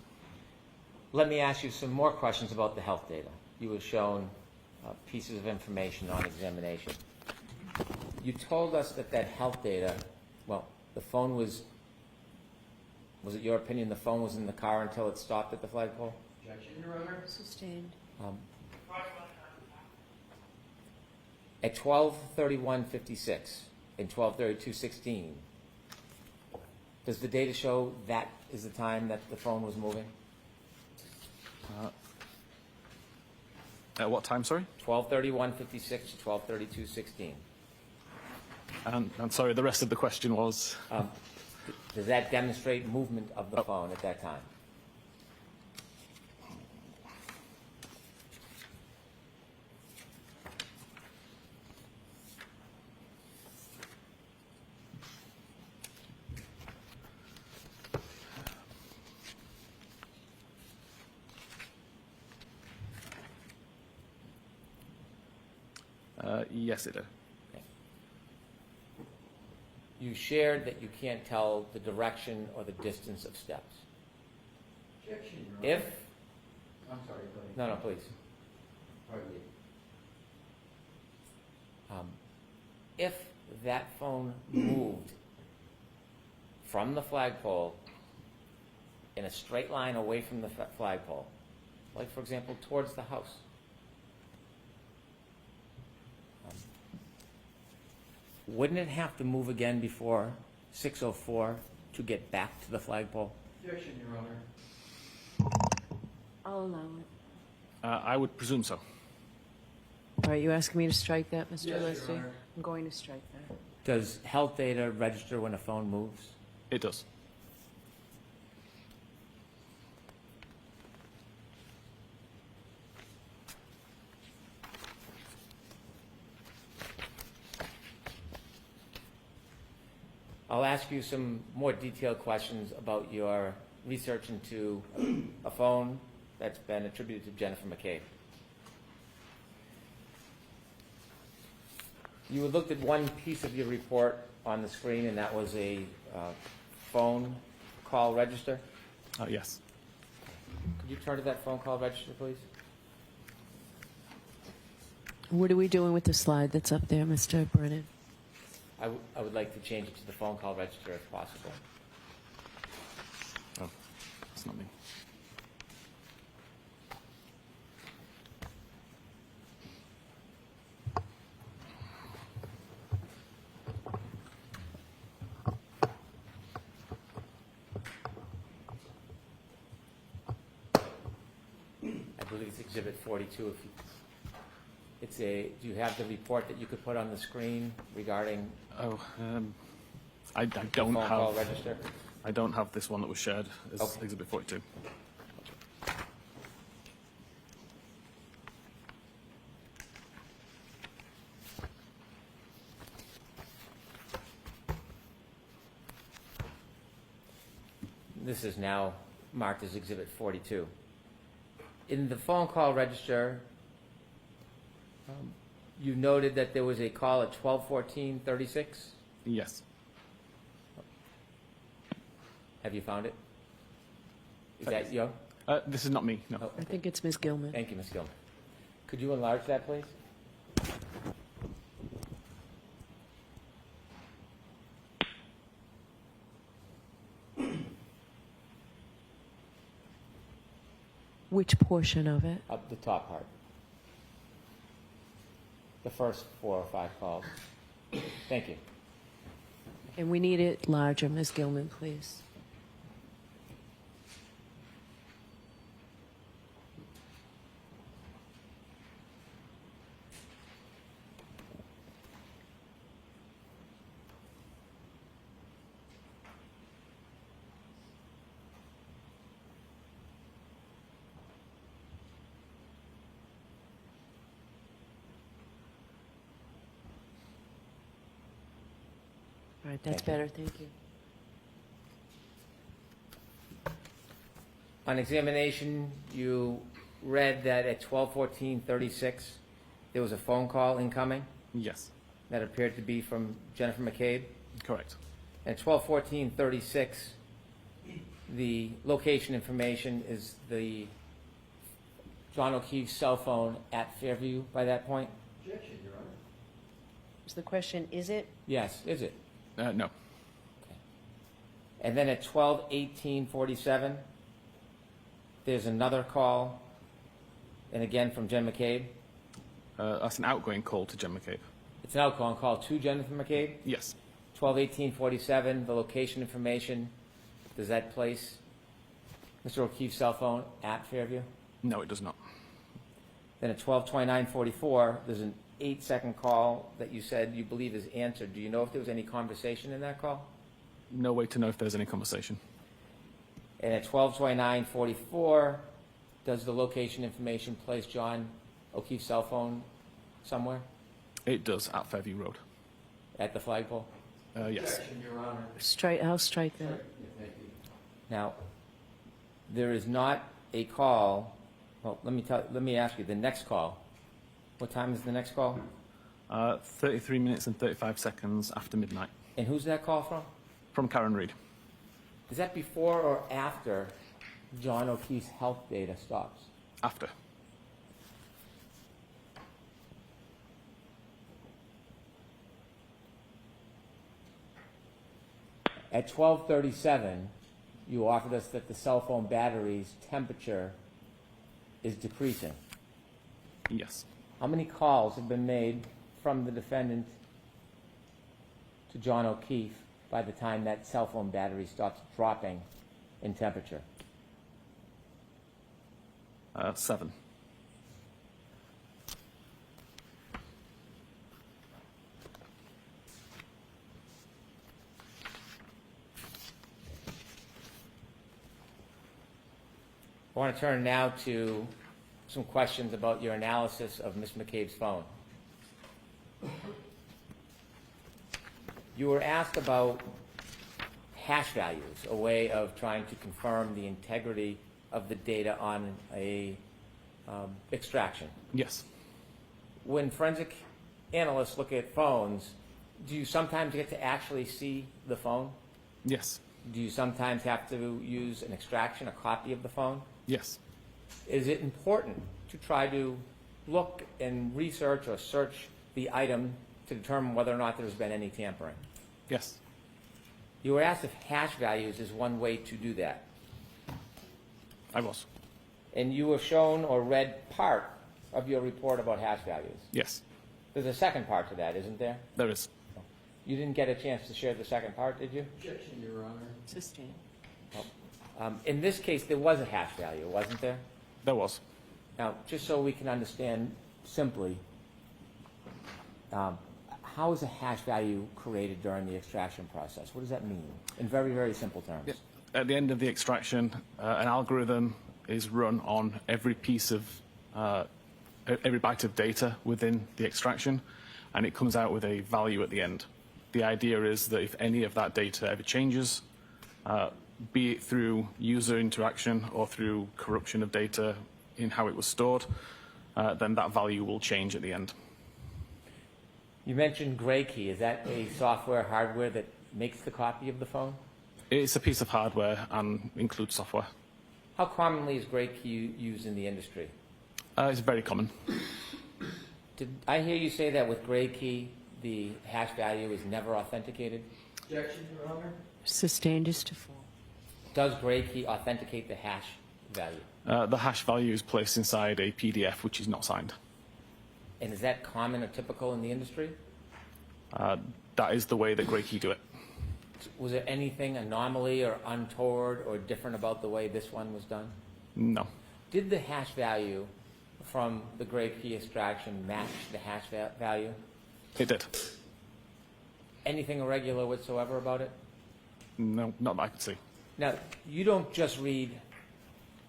Let me ask you some more questions about the health data. You were shown pieces of information on examination. You told us that that health data, well, the phone was it your opinion the phone was in the car until it stopped at the flagpole?
Objection, Your Honor.
Sustained.
At 12:31:56 and 12:32:16, Does the data show that is the time that the phone was moving?
At what time, sorry?
12:31:56 to 12:32:16.
And sorry, the rest of the question was?
Does that demonstrate movement of the phone at that time?
Yes, it did.
You shared that you can't tell the direction or the distance of steps.
Objection, Your Honor.
If,
I'm sorry, go ahead.
no, please.
Pardon me.
If that phone moved from the flagpole in a straight line away from the flagpole, like for example towards the house, wouldn't it have to move again before 6:04 to get back to the flagpole?
Objection, Your Honor.
I'll allow it.
I would presume so.
All right, you asking me to strike that, Mr.
Yes, Your
Listy?
Honor.
I'm going to strike that.
Does health data register when a phone moves?
It does.
I'll ask you some more detailed questions about your research into a phone that's been attributed to Jennifer Mccabe. You had looked at one piece of your report on the screen, and that was a phone call register.
Yes.
Could you turn to that phone call register, please?
What are we doing with the slide that's up there, Mr. Brennan?
I would like to change it to the phone call register if possible.
Oh, it's not me.
I believe it's Exhibit 42. If you, it's a. Do you have the report that you could put on the screen regarding
Oh, I
the
don't
phone call
have.
register?
I don't have this one that was shared as
Okay.
Exhibit 42.
This is now marked as Exhibit 42. In the phone call register, you noted that there was a call at 12:14:36.
Yes.
Have you found it? Is that you?
This is not me. No.
Oh,
I think it's Ms. Gilman.
thank you, Ms. Gilman. Could you enlarge that, please?
Which portion of it?
Up the top part. The first 4 or 5 calls. Thank you.
And we need it larger, Ms. Gilman, please. All right, that's
Thank you.
better, thank you.
On examination, you read that at 12:14:36, there was a phone call incoming
Yes.
that appeared to be from Jennifer Mccabe.
Correct.
At 12:14:36, the location information is the John O'Keefe's cell phone at Fairview by that point?
Objection, Your Honor.
So the question, is it?
Yes, is it?
No.
And then at 12:18:47, there's another call, and again from Jen McCabe.
That's an outgoing call to Jen Mccabe.
It's an outgoing call to Jennifer McCabe,
Yes.
12:18:47, the location information, does that place Mr. O'Keefe's cell phone at Fairview?
No, it does not.
Then at 12:29:44, there's an 8-second call that you said you believe is answered. Do you know if there was any conversation in that call?
No way to know if there's any conversation.
And at 12:29:44, does the location information place John O'Keefe's cell phone somewhere
It does at Fairview Road.
at the flagpole?
Yes.
Objection, Your Honor.
I'll strike that.
Yeah, thank you.
Now, there is not a call. Well, let me ask you, the next call. What time is the next call?
33 minutes and 35 seconds after midnight.
And who's that call from?
From Karen Reed.
Is that before or after John O'Keefe's health data stops?
After.
At 12:37, you offered us that the cell phone battery's temperature is decreasing.
Yes.
How many calls have been made from the defendant to John O'Keefe by the time that cell phone battery stops dropping in temperature?
7.
I want to turn now to some questions about your analysis of Ms. McCabe's phone. You were asked about hash values, a way of trying to confirm the integrity of the data on a extraction.
Yes.
When forensic analysts look at phones, do you sometimes get to actually see the phone?
Yes.
Do you sometimes have to use an extraction, a copy of the phone?
Yes.
Is it important to try to look and research or search the item to determine whether or not there's been any tampering?
Yes.
You were asked if hash values is one way to do that.
I was.
And you were shown or read part of your report about hash values.
Yes.
There's a second part to that, isn't there?
There is.
You didn't get a chance to share the second part, did you?
Objection, Your Honor.
Sustained.
In this case, there was a hash value, wasn't there?
There was.
Now, just so we can understand simply, how is a hash value created during the extraction process? What does that mean in very, very simple terms?
Yeah. At the end of the extraction, an algorithm is run on every piece of, every byte of data within the extraction, and it comes out with a value at the end. The idea is that if any of that data ever changes, be it through user interaction or through corruption of data in how it was stored, then that value will change at the end.
You mentioned Gray Key. Is that a software, hardware that makes the copy of the phone?
It's a piece of hardware and includes software.
How commonly is Gray Key used in the industry?
It's very common.
Did I hear you say that with Gray Key, the hash value is never authenticated?
Objection, Your Honor.
Sustained is to fall.
Does Gray Key authenticate the hash value?
The hash value is placed inside a PDF which is not signed.
And is that common or typical in the industry?
That is the way that Gray Key do it.
Was there anything anomaly or untoward or different about the way this one was done?
No.
Did the hash value from the Gray Key extraction match the hash value?
It did.
Anything irregular whatsoever about it?
No, not that I could see.
Now, you don't just read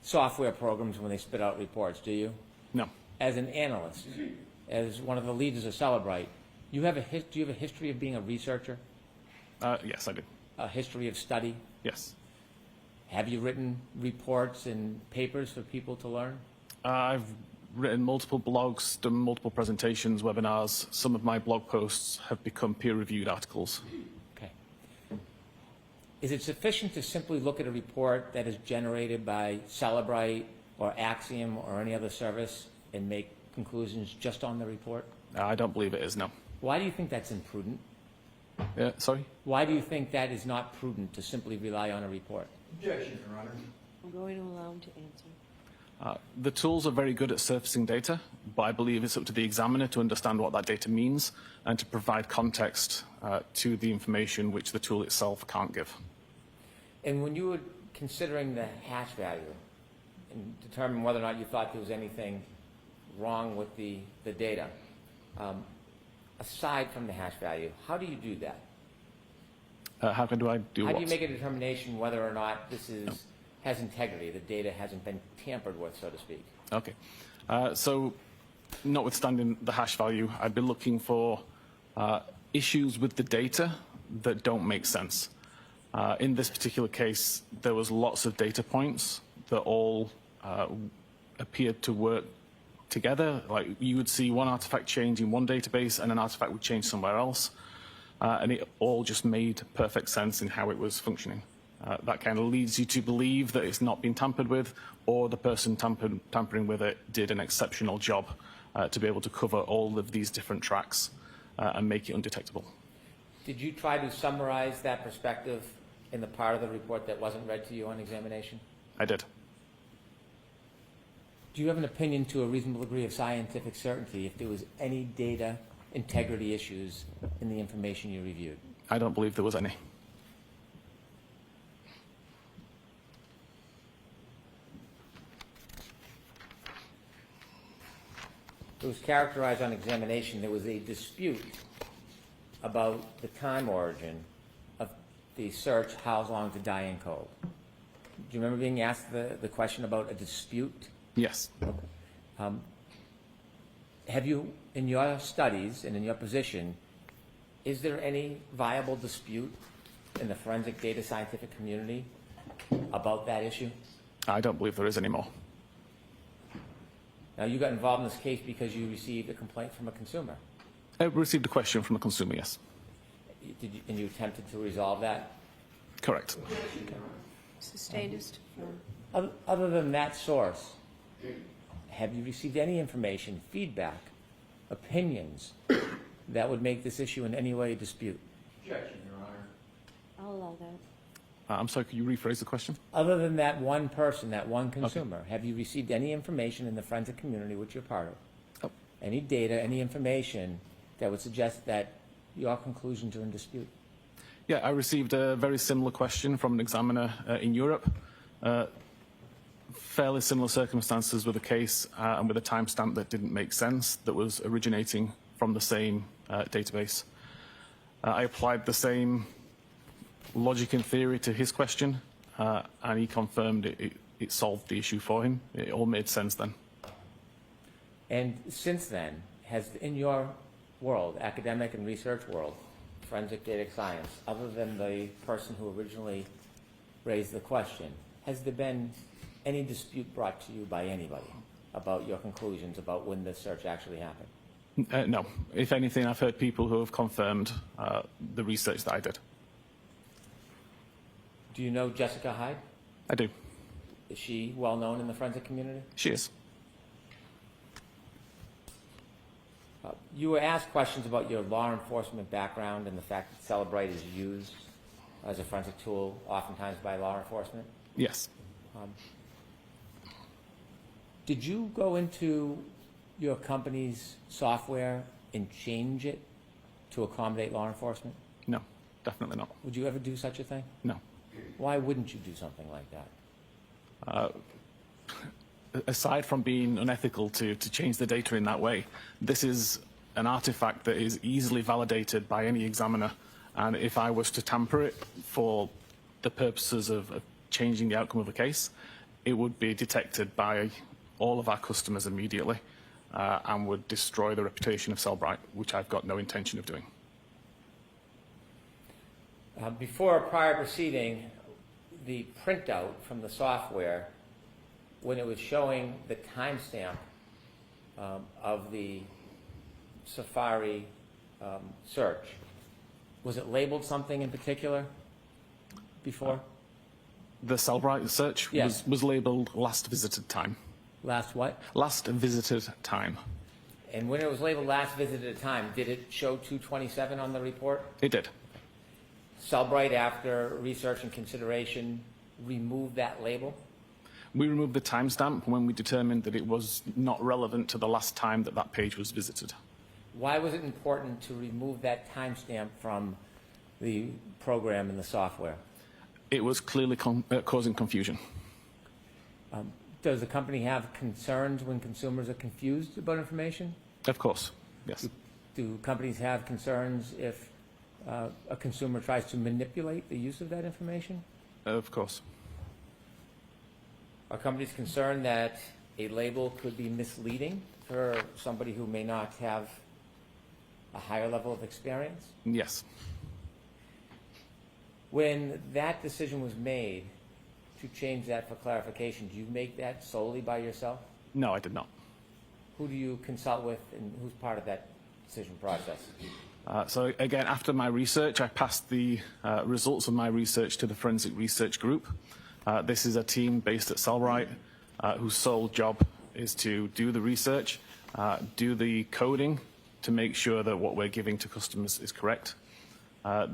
software programs when they spit out reports, do you?
No.
As an analyst, as one of the leaders of Celebrite, do you have a history of being a researcher?
Yes, I did.
A history of study?
Yes.
Have you written reports and papers for people to learn?
I've written multiple blogs, done multiple presentations, webinars. Some of my blog posts have become peer-reviewed articles.
Okay. Is it sufficient to simply look at a report that is generated by Celebrite or Axiom or any other service and make conclusions just on the report?
I don't believe it is, no.
Why do you think that's imprudent?
Sorry?
Why do you think that is not prudent to simply rely on a report?
Objection, Your Honor.
I'm going to allow him to answer.
The tools are very good at surfacing data, but I believe it's up to the examiner to understand what that data means and to provide context to the information which the tool itself can't give.
And when you were considering the hash value and determining whether or not you thought there was anything wrong with the data, aside from the hash value, how do you do that?
How do I do
How
what?
do you make a determination whether or not this has integrity, the data hasn't been tampered with, so to speak?
Okay. So notwithstanding the hash value, I'd be looking for issues with the data that don't make sense. In this particular case, there was lots of data points that all appeared to work together. Like you would see one artifact change in one database and an artifact would change somewhere else. And it all just made perfect sense in how it was functioning. That kind of leads you to believe that it's not been tampered with, or the person tampering with it did an exceptional job to be able to cover all of these different tracks and make it undetectable.
Did you try to summarize that perspective in the part of the report that wasn't read to you on examination?
I did.
Do you have an opinion to a reasonable degree of scientific certainty if there was any data integrity issues in the information you reviewed?
I don't believe there was any.
It was characterized on examination there was a dispute about the time origin of the search, how long to die encode. Do you remember being asked the question about a dispute?
Yes.
Have you, in your studies and in your position, is there any viable dispute in the forensic data scientific community about that issue?
I don't believe there is any more.
Now, you got involved in this case because you received a complaint from a consumer.
I received a question from a consumer, yes.
And you attempted to resolve that?
Correct.
Sustained is
Other than that source, have you received any information, feedback, opinions that would make this issue in any way a dispute?
Objection, Your Honor.
I'll allow that.
I'm sorry, could you rephrase the question?
Other than that one person, that one consumer, have you received any information in the forensic community which you're part of?
Oh.
Any data, any information that would suggest that your conclusions are in dispute?
Yeah, I received a very similar question from an examiner in Europe. Fairly similar circumstances with a case and with a timestamp that didn't make sense, that was originating from the same database. I applied the same logic and theory to his question, and he confirmed it solved the issue for him. It all made sense then.
And since then, has in your world, academic and research world, forensic data science, other than the person who originally raised the question, has there been any dispute brought to you by anybody about your conclusions about when the search actually happened?
No. If anything, I've heard people who have confirmed the research that I did.
Do you know Jessica Hyde?
I do.
Is she well known in the forensic community?
She is.
You were asked questions about your law enforcement background and the fact that Celebrite is used as a forensic tool oftentimes by law enforcement.
Yes.
Did you go into your company's software and change it to accommodate law enforcement?
No, definitely not.
Would you ever do such a thing?
No.
Why wouldn't you do something like that?
Aside from being unethical to change the data in that way, this is an artifact that is easily validated by any examiner. And if I was to tamper it for the purposes of changing the outcome of a case, it would be detected by all of our customers immediately and would destroy the reputation of Cellbrite, which I've got no intention of doing.
Before a prior proceeding, the printout from the software, when it was showing the timestamp of the Safari search, was it labeled something in particular before?
The Cellbrite search
Yes.
was labeled last visited time.
Last what?
Last visited time.
And when it was labeled last visited time, did it show 227 on the report?
It did.
Cellbrite, after research and consideration, removed that label?
We removed the timestamp when we determined that it was not relevant to the last time that that page was visited.
Why was it important to remove that timestamp from the program and the software?
It was clearly causing confusion.
Does the company have concerns when consumers are confused about information?
Of course, yes.
Do companies have concerns if a consumer tries to manipulate the use of that information?
Of course.
Are companies concerned that a label could be misleading for somebody who may not have a higher level of experience?
Yes.
When that decision was made to change that for clarification, do you make that solely by yourself?
No, I did not.
Who do you consult with and who's part of that decision process?
So again, after my research, I passed the results of my research to the Forensic Research Group. This is a team based at Cellrite whose sole job is to do the research, do the coding to make sure that what we're giving to customers is correct.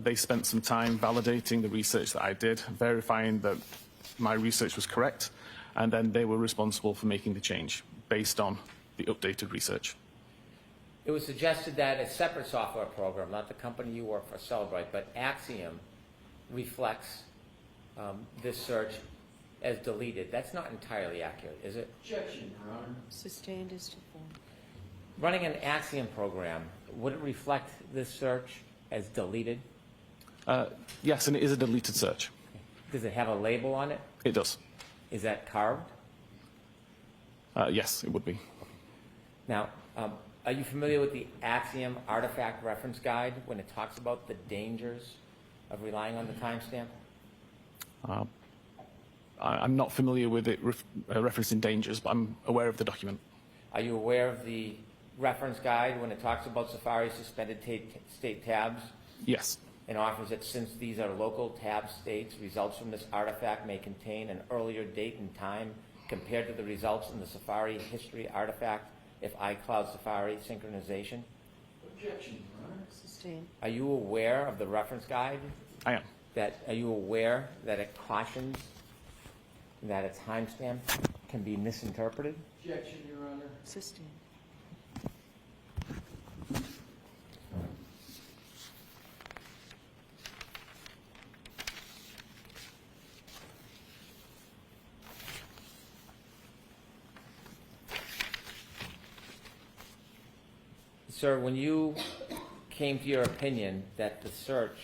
They spent some time validating the research that I did, verifying that my research was correct, and then they were responsible for making the change based on the updated research.
It was suggested that a separate software program, not the company you work for, Cellrite, but Axiom, reflects this search as deleted. That's not entirely accurate, is it?
Objection, Your Honor.
Sustained as to form.
Running an Axiom program, would it reflect this search as deleted?
Yes, and it is a deleted search.
Does it have a label on it?
It does.
Is that carved?
Yes, it would be.
Now, are you familiar with the Axiom Artifact Reference Guide when it talks about the dangers of relying on the timestamp?
I'm not familiar with it referencing dangers, but I'm aware of the document.
Are you aware of the reference guide when it talks about Safari suspended state tabs?
Yes.
And offers that since these are local tab states, results from this artifact may contain an earlier date and time compared to the results in the Safari history artifact if iCloud Safari synchronization?
Objection, Your Honor.
Sustained.
Are you aware of the reference guide?
I am.
Are you aware that it cautions that a timestamp can be misinterpreted?
Objection, Your Honor.
Sustained.
Sir, when you came to your opinion that the search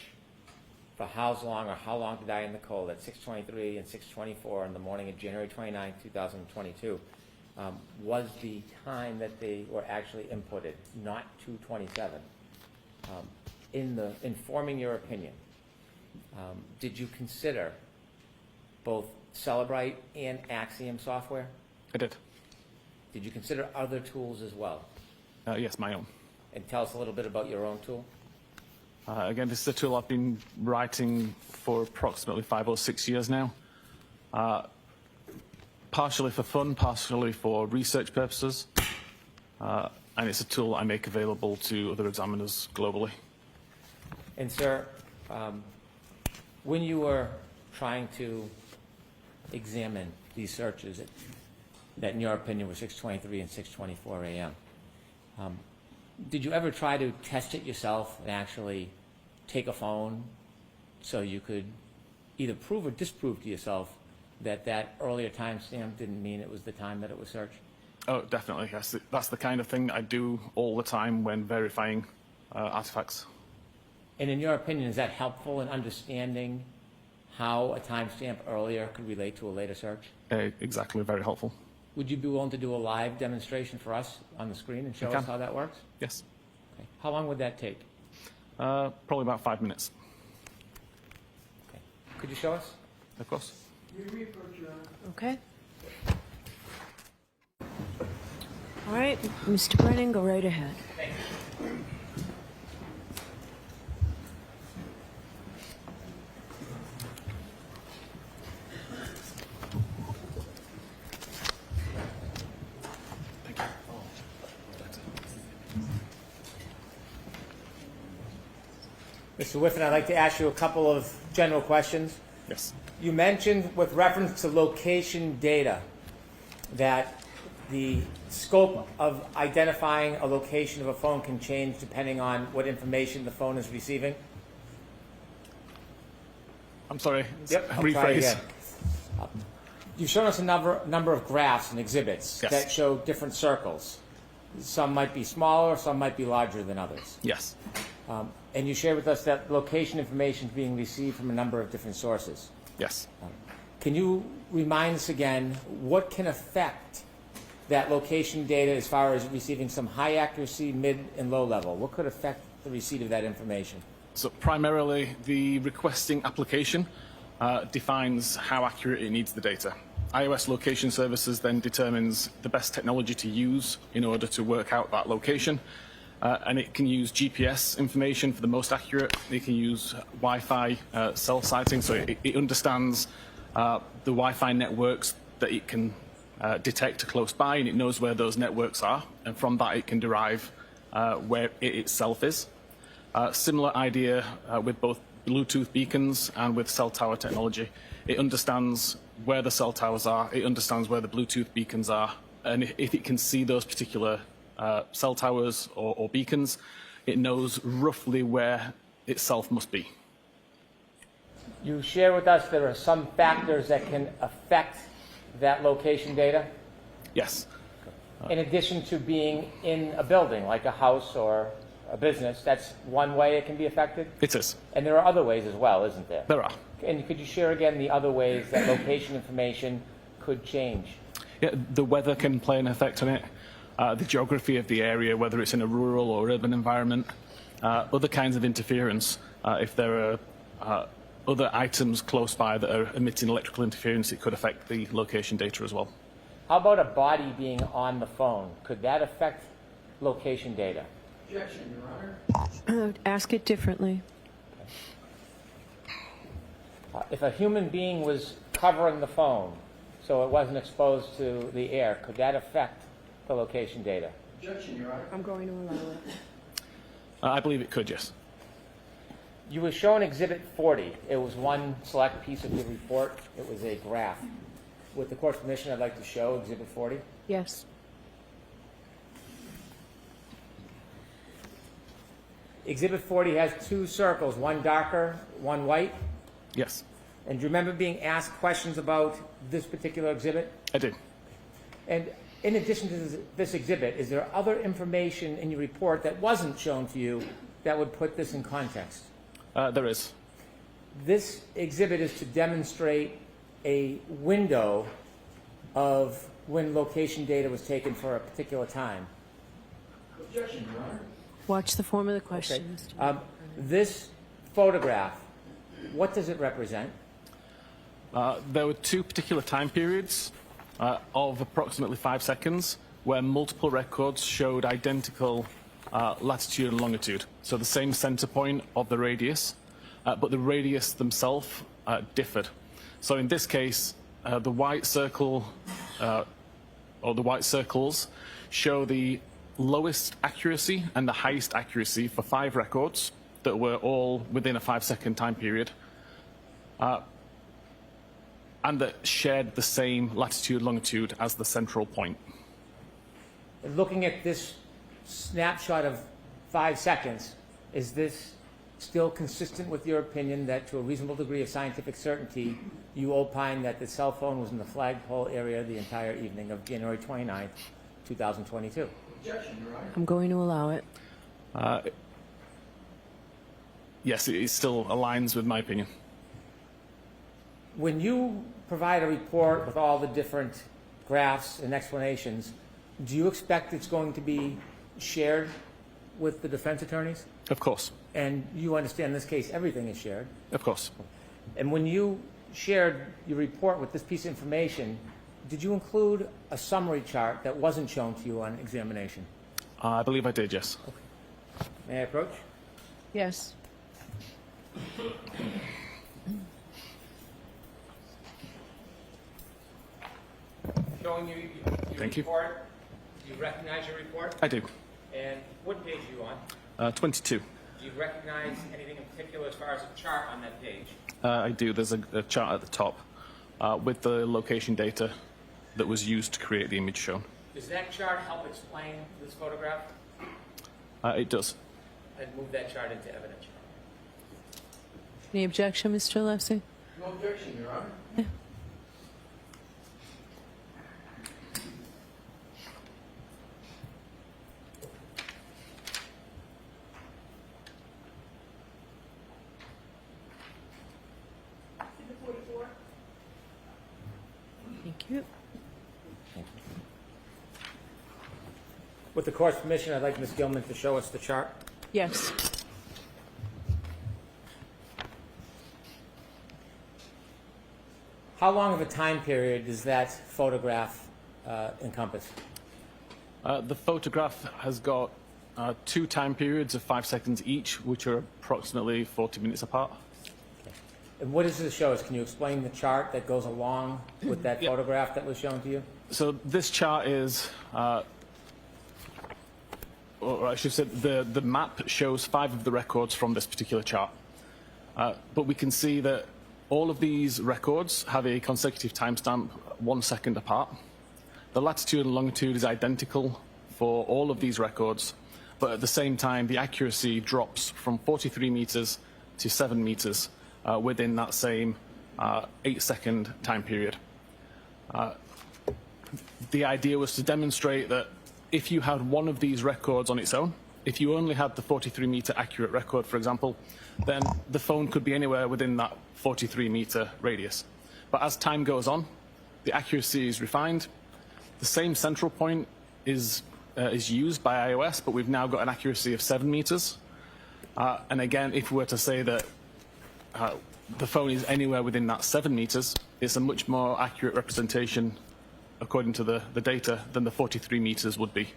for how long to die in the cold at 6:23 and 6:24 in the morning of January 29, 2022, was the time that they were actually inputted, not 2:27. In forming your opinion, did you consider both Celebrite and Axiom software?
I did.
Did you consider other tools as well?
Yes, my own.
And tell us a little bit about your own tool.
Again, this is a tool I've been writing for approximately 5 or 6 years now. Partially for fun, partially for research purposes. And it's a tool I make available to other examiners globally.
And sir, when you were trying to examine these searches that in your opinion were 6:23 and 6:24 a.m., did you ever try to test it yourself and actually take a phone so you could either prove or disprove to yourself that that earlier timestamp didn't mean it was the time that it was searched?
Oh, definitely. Yes. That's the kind of thing I do all the time when verifying artifacts.
And in your opinion, is that helpful in understanding how a timestamp earlier could relate to a later search?
Exactly. Very helpful.
Would you be willing to do a live demonstration for us on the screen and show us how that works?
Yes.
Okay. How long would that take?
Probably about 5 minutes.
Okay. Could you show us?
Of course.
Your report, Your Honor.
Okay. All right, Mr. Brennan, go right ahead.
Thank you. Mr. Whiffen, I'd like to ask you a couple of general questions.
Yes.
You mentioned with reference to location data that the scope of identifying a location of a phone can change depending on what information the phone is receiving.
I'm sorry.
Yep, I'll try
Rephrase.
again. You've shown us a number of graphs and exhibits
Yes.
that show different circles. Some might be smaller, some might be larger than others.
Yes.
And you shared with us that location information is being received from a number of different sources.
Yes.
Can you remind us again what can affect that location data as far as receiving some high accuracy, mid, and low level? What could affect the receipt of that information?
So primarily, the requesting application defines how accurate it needs the data. iOS Location Services then determines the best technology to use in order to work out that location. And it can use GPS information for the most accurate. It can use Wi-Fi cell sighting, so it understands the Wi-Fi networks that it can detect close by, and it knows where those networks are. And from that, it can derive where it itself is. Similar idea with both Bluetooth beacons and with cell tower technology. It understands where the cell towers are, it understands where the Bluetooth beacons are, and if it can see those particular cell towers or beacons, it knows roughly where itself must be.
You share with us there are some factors that can affect that location data,
Yes.
in addition to being in a building, like a house or a business. That's one way it can be affected?
It is.
And there are other ways as well, isn't there?
There are.
And could you share again the other ways that location information could change?
Yeah, the weather can play an effect on it, the geography of the area, whether it's in a rural or urban environment, other kinds of interference. If there are other items close by that are emitting electrical interference, it could affect the location data as well.
How about a body being on the phone? Could that affect location data?
Objection, Your Honor.
Ask it differently.
If a human being was covering the phone so it wasn't exposed to the air, could that affect the location data?
Objection, Your Honor.
I'm going to allow it.
I believe it could, yes.
You were shown Exhibit 40. It was one select piece of your report. It was a graph. With the court's permission, I'd like to show Exhibit 40.
Yes.
Exhibit 40 has two circles, one darker, one white.
Yes,
And do you remember being asked questions about this particular exhibit?
I do.
And in addition to this exhibit, is there other information in your report that wasn't shown to you that would put this in context?
There is.
This exhibit is to demonstrate a window of when location data was taken for a particular time.
Objection, Your Honor.
Watch the form of the question. Mr.
This photograph, what does it represent?
There were two particular time periods of approximately 5 seconds where multiple records showed identical latitude and longitude. So the same center point of the radius, but the radius themselves differed. So in this case, the white circle, or the white circles, show the lowest accuracy and the highest accuracy for 5 records that were all within a 5-second time period. And that shared the same latitude, longitude as the central point.
Looking at this snapshot of 5 seconds, is this still consistent with your opinion that to a reasonable degree of scientific certainty, you opine that the cell phone was in the flagpole area the entire evening of January 29th, 2022?
Objection, Your Honor.
I'm going to allow it.
Yes, it still aligns with my opinion.
When you provide a report with all the different graphs and explanations, do you expect it's going to be shared with the defense attorneys?
Of course.
And you understand in this case everything is shared.
Of course.
And when you shared your report with this piece of information, did you include a summary chart that wasn't shown to you on examination?
I believe I did, yes.
May I approach?
Yes.
Showing you your
Thank you.
report. Do you recognize your report?
I do.
And what page are you on?
22.
Do you recognize anything in particular as far as a chart on that page?
I do. There's a chart at the top with the location data that was used to create the image shown.
Does that chart help explain this photograph?
It does.
I'd move that chart into evidence.
Any objection, Mr. Alessi?
No objection, Your Honor.
Thank you.
With the court's permission, I'd like Ms. Gilman to show us the chart.
Yes.
How long of a time period does that photograph encompass?
The photograph has got 2 time periods of 5 seconds each, which are approximately 40 minutes apart.
And what does this show us? Can you explain the chart that goes along with that
Yeah.
photograph that was shown to you?
So this chart is, or I should say, the map shows 5 of the records from this particular chart. But we can see that all of these records have a consecutive timestamp 1 second apart. The latitude and longitude is identical for all of these records, but at the same time, the accuracy drops from 43 meters to 7 meters within that same 8-second time period. The idea was to demonstrate that if you had one of these records on its own, if you only had the 43-meter accurate record, for example, then the phone could be anywhere within that 43-meter radius. But as time goes on, the accuracy is refined. The same central point is used by iOS, but we've now got an accuracy of 7 meters. And again, if we were to say that the phone is anywhere within that 7 meters, it's a much more accurate representation, according to the data, than the 43 meters would be.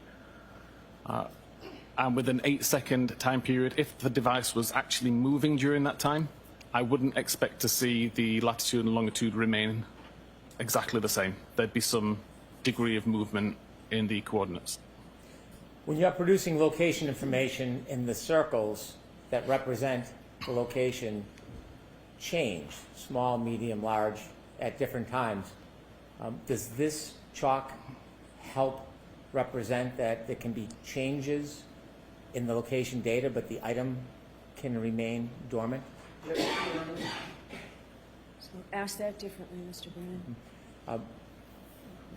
And with an 8-second time period, if the device was actually moving during that time, I wouldn't expect to see the latitude and longitude remain exactly the same. There'd be some degree of movement in the coordinates.
When you're producing location information in the circles that represent the location change, small, medium, large, at different times, does this chalk help represent that there can be changes in the location data, but the item can remain dormant?
Yes, Your Honor.
So ask that differently, Mr. Brennan.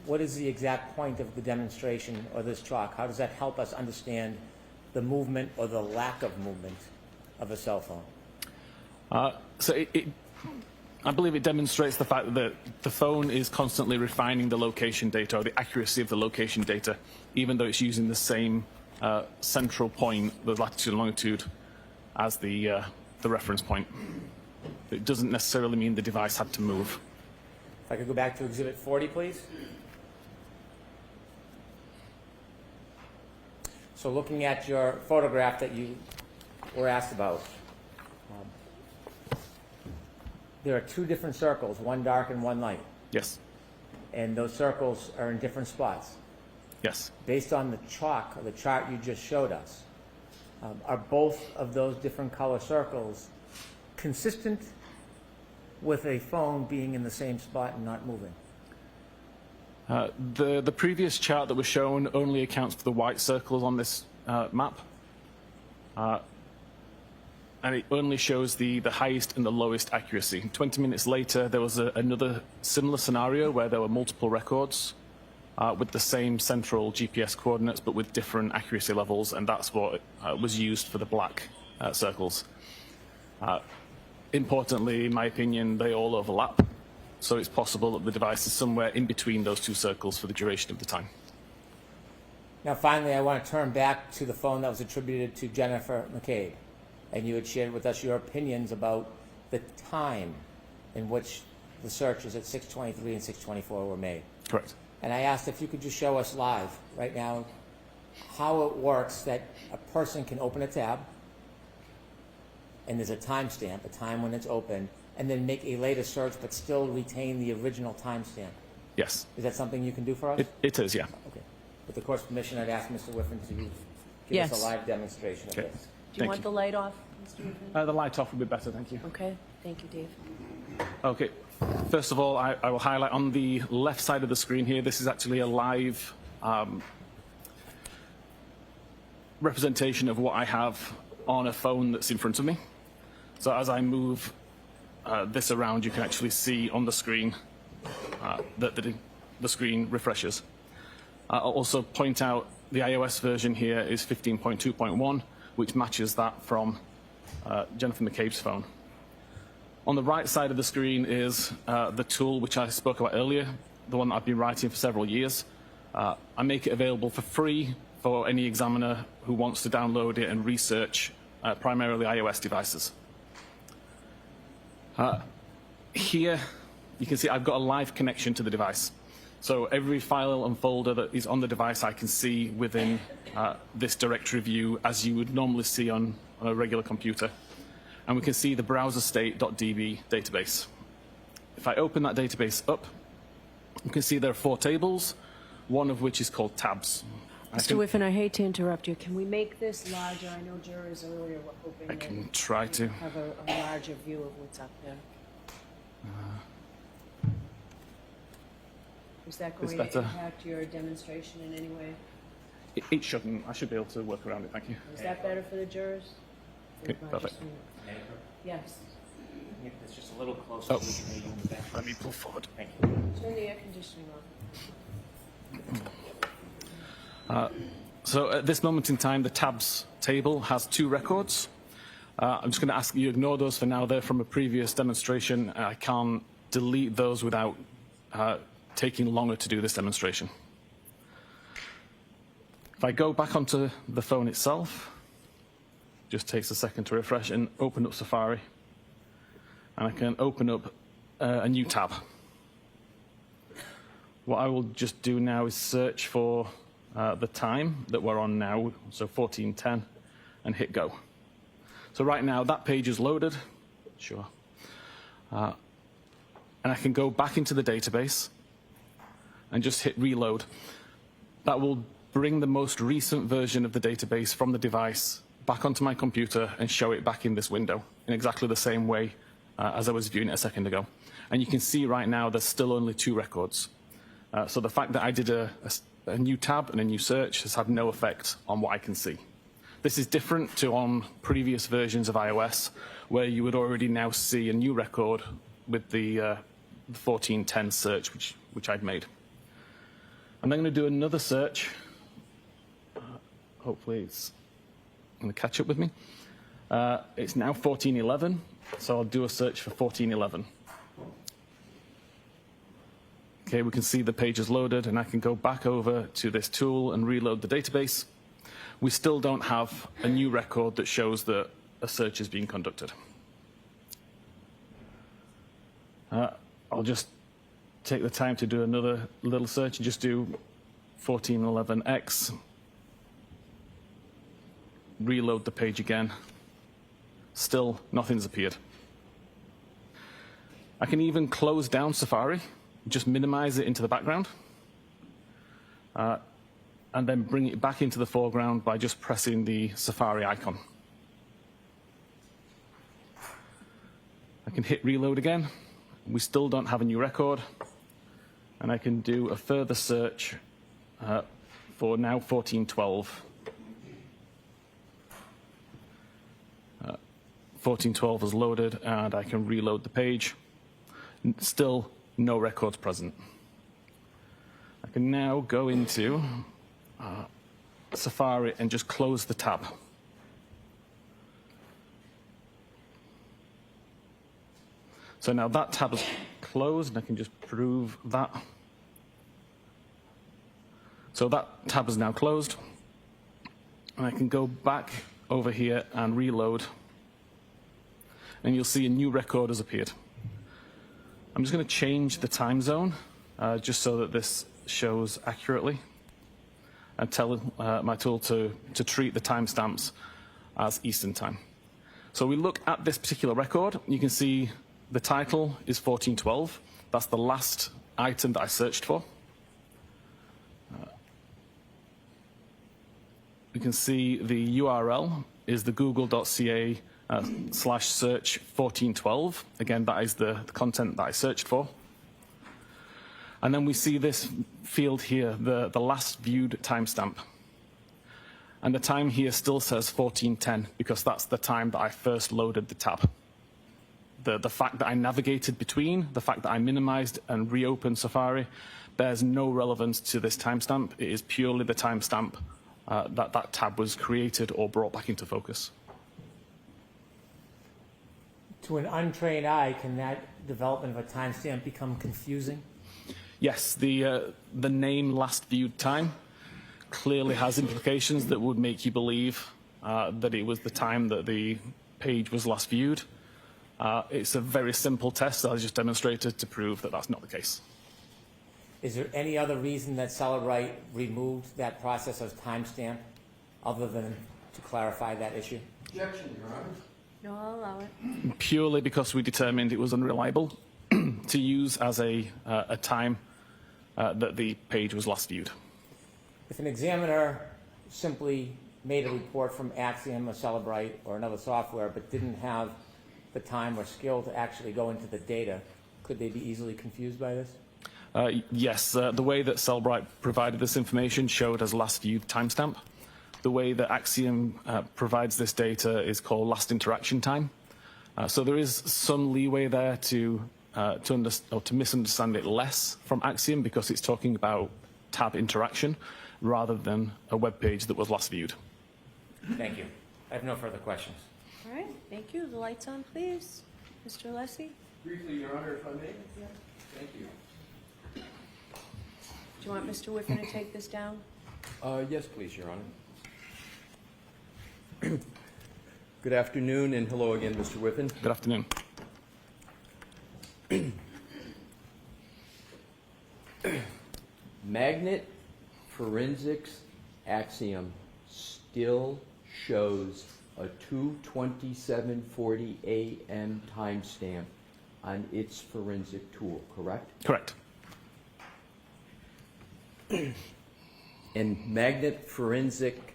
What is the exact point of the demonstration or this chalk? How does that help us understand the movement or the lack of movement of a cell phone?
So I believe it demonstrates the fact that the phone is constantly refining the location data, or the accuracy of the location data, even though it's using the same central point, the latitude and longitude, as the reference point. It doesn't necessarily mean the device had to move.
If I could go back to Exhibit 40, please. So looking at your photograph that you were asked about, there are 2 different circles, one dark and one light,
Yes.
and those circles are in different spots.
Yes.
Based on the chalk, or the chart you just showed us, are both of those different color circles consistent with a phone being in the same spot and not moving?
The previous chart that was shown only accounts for the white circles on this map. And it only shows the highest and the lowest accuracy. 20 minutes later, there was another similar scenario where there were multiple records with the same central GPS coordinates, but with different accuracy levels, and that's what was used for the black circles. Importantly, in my opinion, they all overlap, so it's possible that the device is somewhere in between those 2 circles for the duration of the time.
Now, finally, I want to turn back to the phone that was attributed to Jennifer Mccabe. And you had shared with us your opinions about the time in which the searches at 6:23 and 6:24 were made.
Correct.
And I asked if you could just show us live right now how it works that a person can open a tab, and there's a timestamp, a time when it's open, and then make a later search but still retain the original timestamp.
Yes.
Is that something you can do for us?
It is, yeah.
Okay. With the court's permission, I'd ask Mr. Whiffen to give
Yes.
us a live demonstration of
Okay.
this.
Do you
Thank
want
you.
the light off, Mr. Brennan?
The light off would be better, thank you.
Okay. Thank you, Dave.
Okay. First of all, I will highlight on the left side of the screen here, this is actually a live representation of what I have on a phone that's in front of me. So as I move this around, you can actually see on the screen that the screen refreshes. I'll also point out the iOS version here is 15.2.1, which matches that from Jennifer Mccabe's phone. On the right side of the screen is the tool which I spoke about earlier, the one that I've been writing for several years. I make it available for free for any examiner who wants to download it and research primarily iOS devices. Here, you can see I've got a live connection to the device. So every file and folder that is on the device I can see within this directory view as you would normally see on a regular computer. And we can see the browserstate.db database. If I open that database up, you can see there are 4 tables, one of which is called tabs.
Mr. Whiffen, I hate to interrupt you. Can we make this larger? I know jurors earlier were hoping
I can try to.
have a larger view of what's up there. Is that going to
better.
impact your demonstration in any way?
It shouldn't. I should be able to work around it. Thank you.
Is that better for the jurors?
Okay,
Or
perfect.
just me? Yes.
It's just a little closer.
Oh.
We can hear you in the back.
Let me pull forward.
Thank you.
Turn the air conditioning off.
So at this moment in time, the tabs table has 2 records. I'm just going to ask you ignore those for now. They're from a previous demonstration. I can't delete those without taking longer to do this demonstration. If I go back onto the phone itself, just takes a second to refresh and open up Safari. And I can open up a new tab. What I will just do now is search for the time that we're on now, so 14:10, and hit go. So right now that page is loaded, sure. And I can go back into the database and just hit reload. That will bring the most recent version of the database from the device back onto my computer and show it back in this window in exactly the same way as I was viewing it a second ago. And you can see right now there's still only 2 records. So the fact that I did a new tab and a new search has had no effect on what I can see. This is different to on previous versions of iOS, where you would already now see a new record with the 1410 search, which I'd made. I'm then going to do another search. Hopefully it's going to catch up with me. It's now 1411, so I'll do a search for 1411. Okay, we can see the page is loaded, and I can go back over to this tool and reload the database. We still don't have a new record that shows that a search is being conducted. I'll just take the time to do another little search and just do 1411X. Reload the page again. Still, nothing's appeared. I can even close down Safari, just minimize it into the background, and then bring it back into the foreground by just pressing the Safari icon. I can hit reload again. We still don't have a new record, and I can do a further search for now 1412. 1412 is loaded, and I can reload the page. Still no records present. I can now go into Safari and just close the tab. So now that tab is closed, and I can just prove that. So that tab is now closed, and I can go back over here and reload, and you'll see a new record has appeared. I'm just going to change the time zone just so that this shows accurately, and tell my tool to treat the timestamps as Eastern time. So we look at this particular record. You can see the title is 1412. That's the last item that I searched for. You can see the URL is the google.ca /search 1412. Again, that is the content that I searched for. And then we see this field here, the last viewed timestamp. And the time here still says 1410 because that's the time that I first loaded the tab. The fact that I navigated between, the fact that I minimized and reopened Safari, bears no relevance to this timestamp. It is purely the timestamp that tab was created or brought back into focus.
To an untrained eye, can that development of a timestamp become confusing?
Yes, the name last viewed time clearly has implications that would make you believe that it was the time that the page was last viewed. It's a very simple test that I just demonstrated to prove that that's not the case.
Is there any other reason that Celebrite removed that process of timestamp other than to clarify that issue?
Objection, Your Honor.
No, I'll allow it.
Purely because we determined it was unreliable to use as a time that the page was last viewed.
If an examiner simply made a report from Axiom or Celebrite or another software but didn't have the time or skill to actually go into the data, could they be easily confused by this?
Yes, the way that Celebrite provided this information showed as last viewed timestamp. The way that Axiom provides this data is called last interaction time. So there is some leeway there to misunderstand it less from Axiom because it's talking about tab interaction rather than a web page that was last viewed.
Thank you. I have no further questions.
All right, thank you. The lights on, please. Mr. Alessi?
Briefly, Your Honor, if I may? Yeah. Thank you.
Do you want Mr. Whiffen to take this down?
Yes, please, Your Honor. Good afternoon, and hello again, Mr. Whiffen.
Good afternoon.
Magnet Forensics Axiom still shows a 2:27:40 a.m. timestamp on its forensic tool, correct?
Correct.
And Magnet Forensic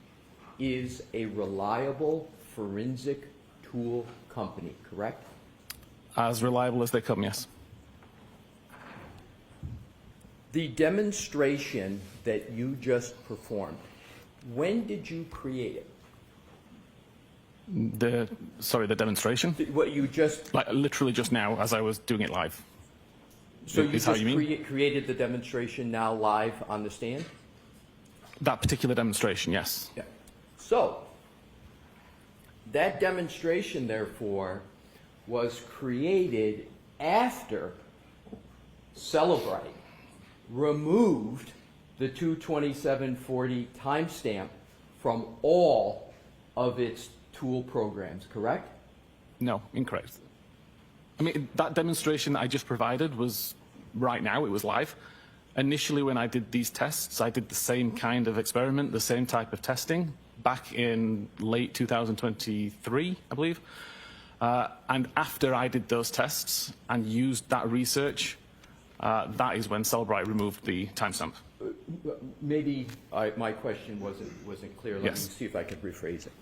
is a reliable forensic tool company, correct?
As reliable as they come, yes.
The demonstration that you just performed, when did you create it?
The demonstration?
What you just,
Like literally just now as I was doing it live.
so you
Is how
just
you mean?
created the demonstration now live on the stand?
That particular demonstration, yes.
Yeah. So, that demonstration, therefore, was created after Celebrite removed the 2:27:40 timestamp from all of its tool programs, correct?
No, incorrect. I mean, that demonstration that I just provided was right now, it was live. Initially, when I did these tests, I did the same kind of experiment, the same type of testing back in late 2023, I believe. And after I did those tests and used that research, that is when Celebrite removed the timestamp.
Maybe my question wasn't clear. Let me
Yes.
see if I could rephrase it.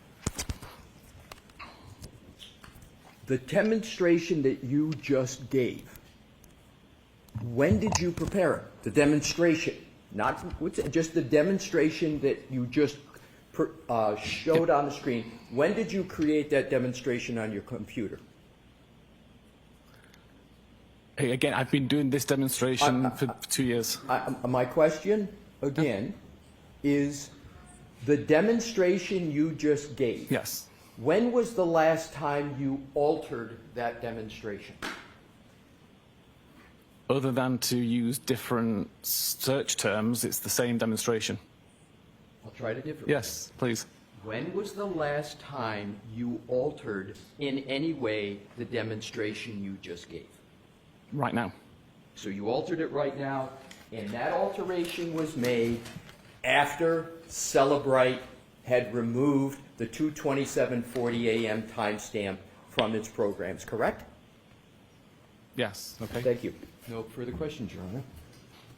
The demonstration that you just gave, when did you prepare it? The demonstration, not just the demonstration that you just showed on the screen. When did you create that demonstration on your computer?
Hey, again, I've been doing this demonstration for 2 years.
My question, again, is the demonstration you just gave.
Yes.
When was the last time you altered that demonstration?
Other than to use different search terms, it's the same demonstration.
I'll try it differently.
Yes, please.
When was the last time you altered in any way the demonstration you just gave?
Right now.
So you altered it right now, and that alteration was made after Celebrite had removed the 2:27:40 a.m. timestamp from its programs, correct?
Yes, okay.
Thank you. No further questions, Your Honor.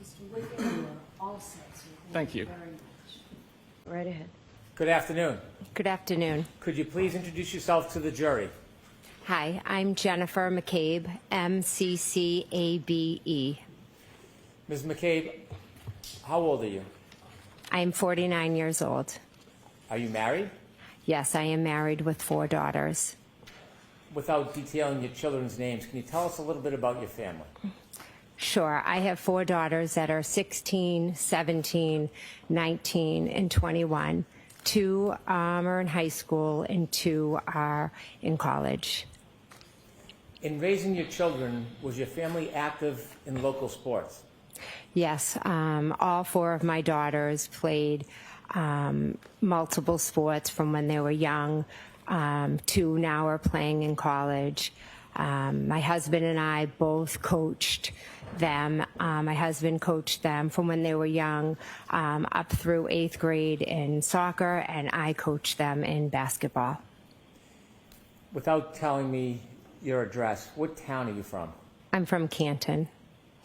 Mr. Whiffen, you are all set, so
Thank you.
very much. Right ahead.
Good afternoon.
Good afternoon.
Could you please introduce yourself to the jury?
Hi, I'm Jennifer Mccabe, M-C-C-A-B-E.
Ms. McCabe, how old are you?
I'm 49 years old.
Are you married?
Yes, I am married with 4 daughters.
Without detailing your children's names, can you tell us a little bit about your family?
Sure, I have 4 daughters that are 16, 17, 19, and 21. 2 are in high school and 2 are in college.
In raising your children, was your family active in local sports?
Yes, all 4 of my daughters played multiple sports from when they were young. 2 now are playing in college. My husband and I both coached them. My husband coached them from when they were young up through 8th grade in soccer, and I coached them in basketball.
Without telling me your address, what town are you from?
I'm from Canton.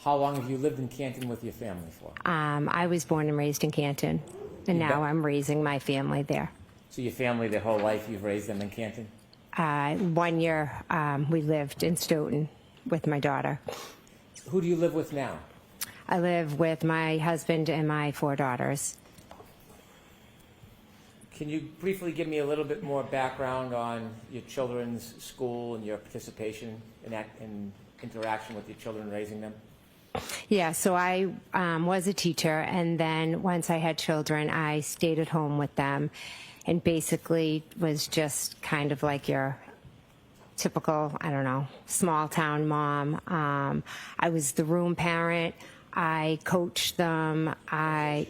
How long have you lived in Canton with your family for?
I was born and raised in Canton, and now I'm raising my family there.
So your family, their whole life, you've raised them in Canton?
1 year we lived in Stoughton with my daughter.
Who do you live with now?
I live with my husband and my 4 daughters.
Can you briefly give me a little bit more background on your children's school and your participation in interaction with your children, raising them?
Yeah, so I was a teacher, and then once I had children, I stayed at home with them and basically was just kind of like your typical, I don't know, small town mom. I was the room parent. I coached them.
No,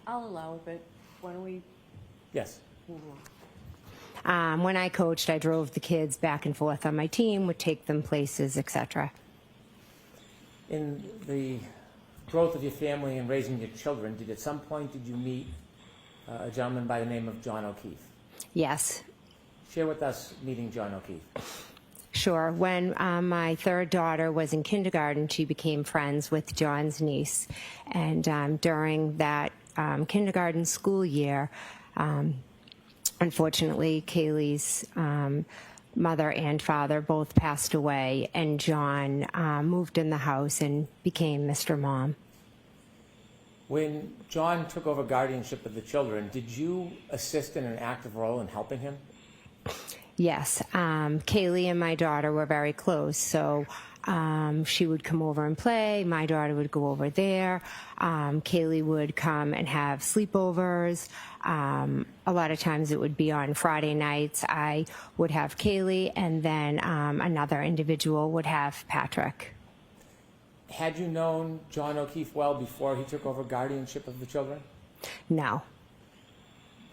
I'll allow it, but why don't we
Yes.
move on?
When I coached, I drove the kids back and forth on my team, would take them places, etc.
In the growth of your family and raising your children, at some point did you meet a gentleman by the name of John O'Keefe?
Yes,
Share with us meeting John O'Keefe.
sure. When my 3rd daughter was in kindergarten, she became friends with John's niece. And during that kindergarten school year, unfortunately, Kaylee's mother and father both passed away, and John moved in the house and became Mr. Mom.
When John took over guardianship of the children, did you assist in an active role in helping him?
Yes, Kaylee and my daughter were very close, so she would come over and play. My daughter would go over there. Kaylee would come and have sleepovers. A lot of times it would be on Friday nights. I would have Kaylee, and then another individual would have Patrick.
Had you known John O'Keefe well before he took over guardianship of the children?
No.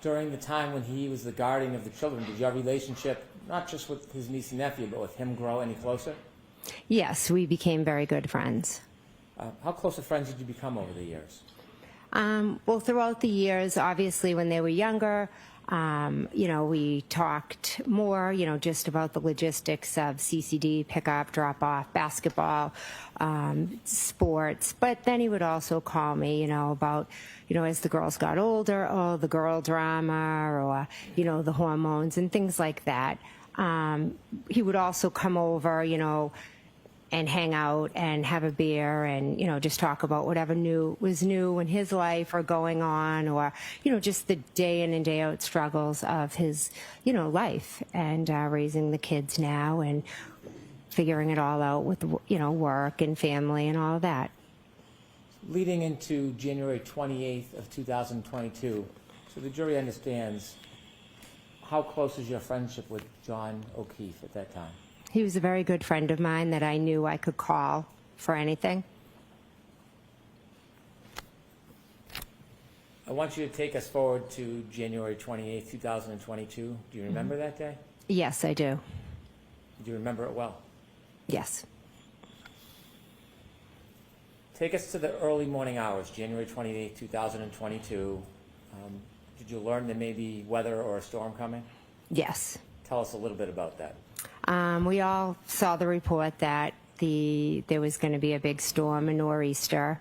During the time when he was the guardian of the children, did your relationship, not just with his niece and nephew, but with him, grow any closer?
Yes, we became very good friends.
How close of friends did you become over the years?
Well, throughout the years, obviously, when they were younger, we talked more, just about the logistics of CCD, pickup, drop-off, basketball, sports. But then he would also call me, about, as the girls got older, the girl drama, or, the hormones and things like that. He would also come over, and hang out and have a beer and, just talk about whatever was new in his life or going on, or, just the day in and day out struggles of his, life, and raising the kids now and figuring it all out with, work and family and all of that.
Leading into January 28th of 2022, so the jury understands, how close is your friendship with John O'Keefe at that time?
He was a very good friend of mine that I knew I could call for anything.
I want you to take us forward to January 28th, 2022. Do you remember that day?
Yes, I do.
Do you remember it well?
Yes.
Take us to the early morning hours, January 28th, 2022. Did you learn there may be weather or a storm coming?
Yes.
Tell us a little bit about that.
We all saw the report that there was going to be a big storm, a nor'easter.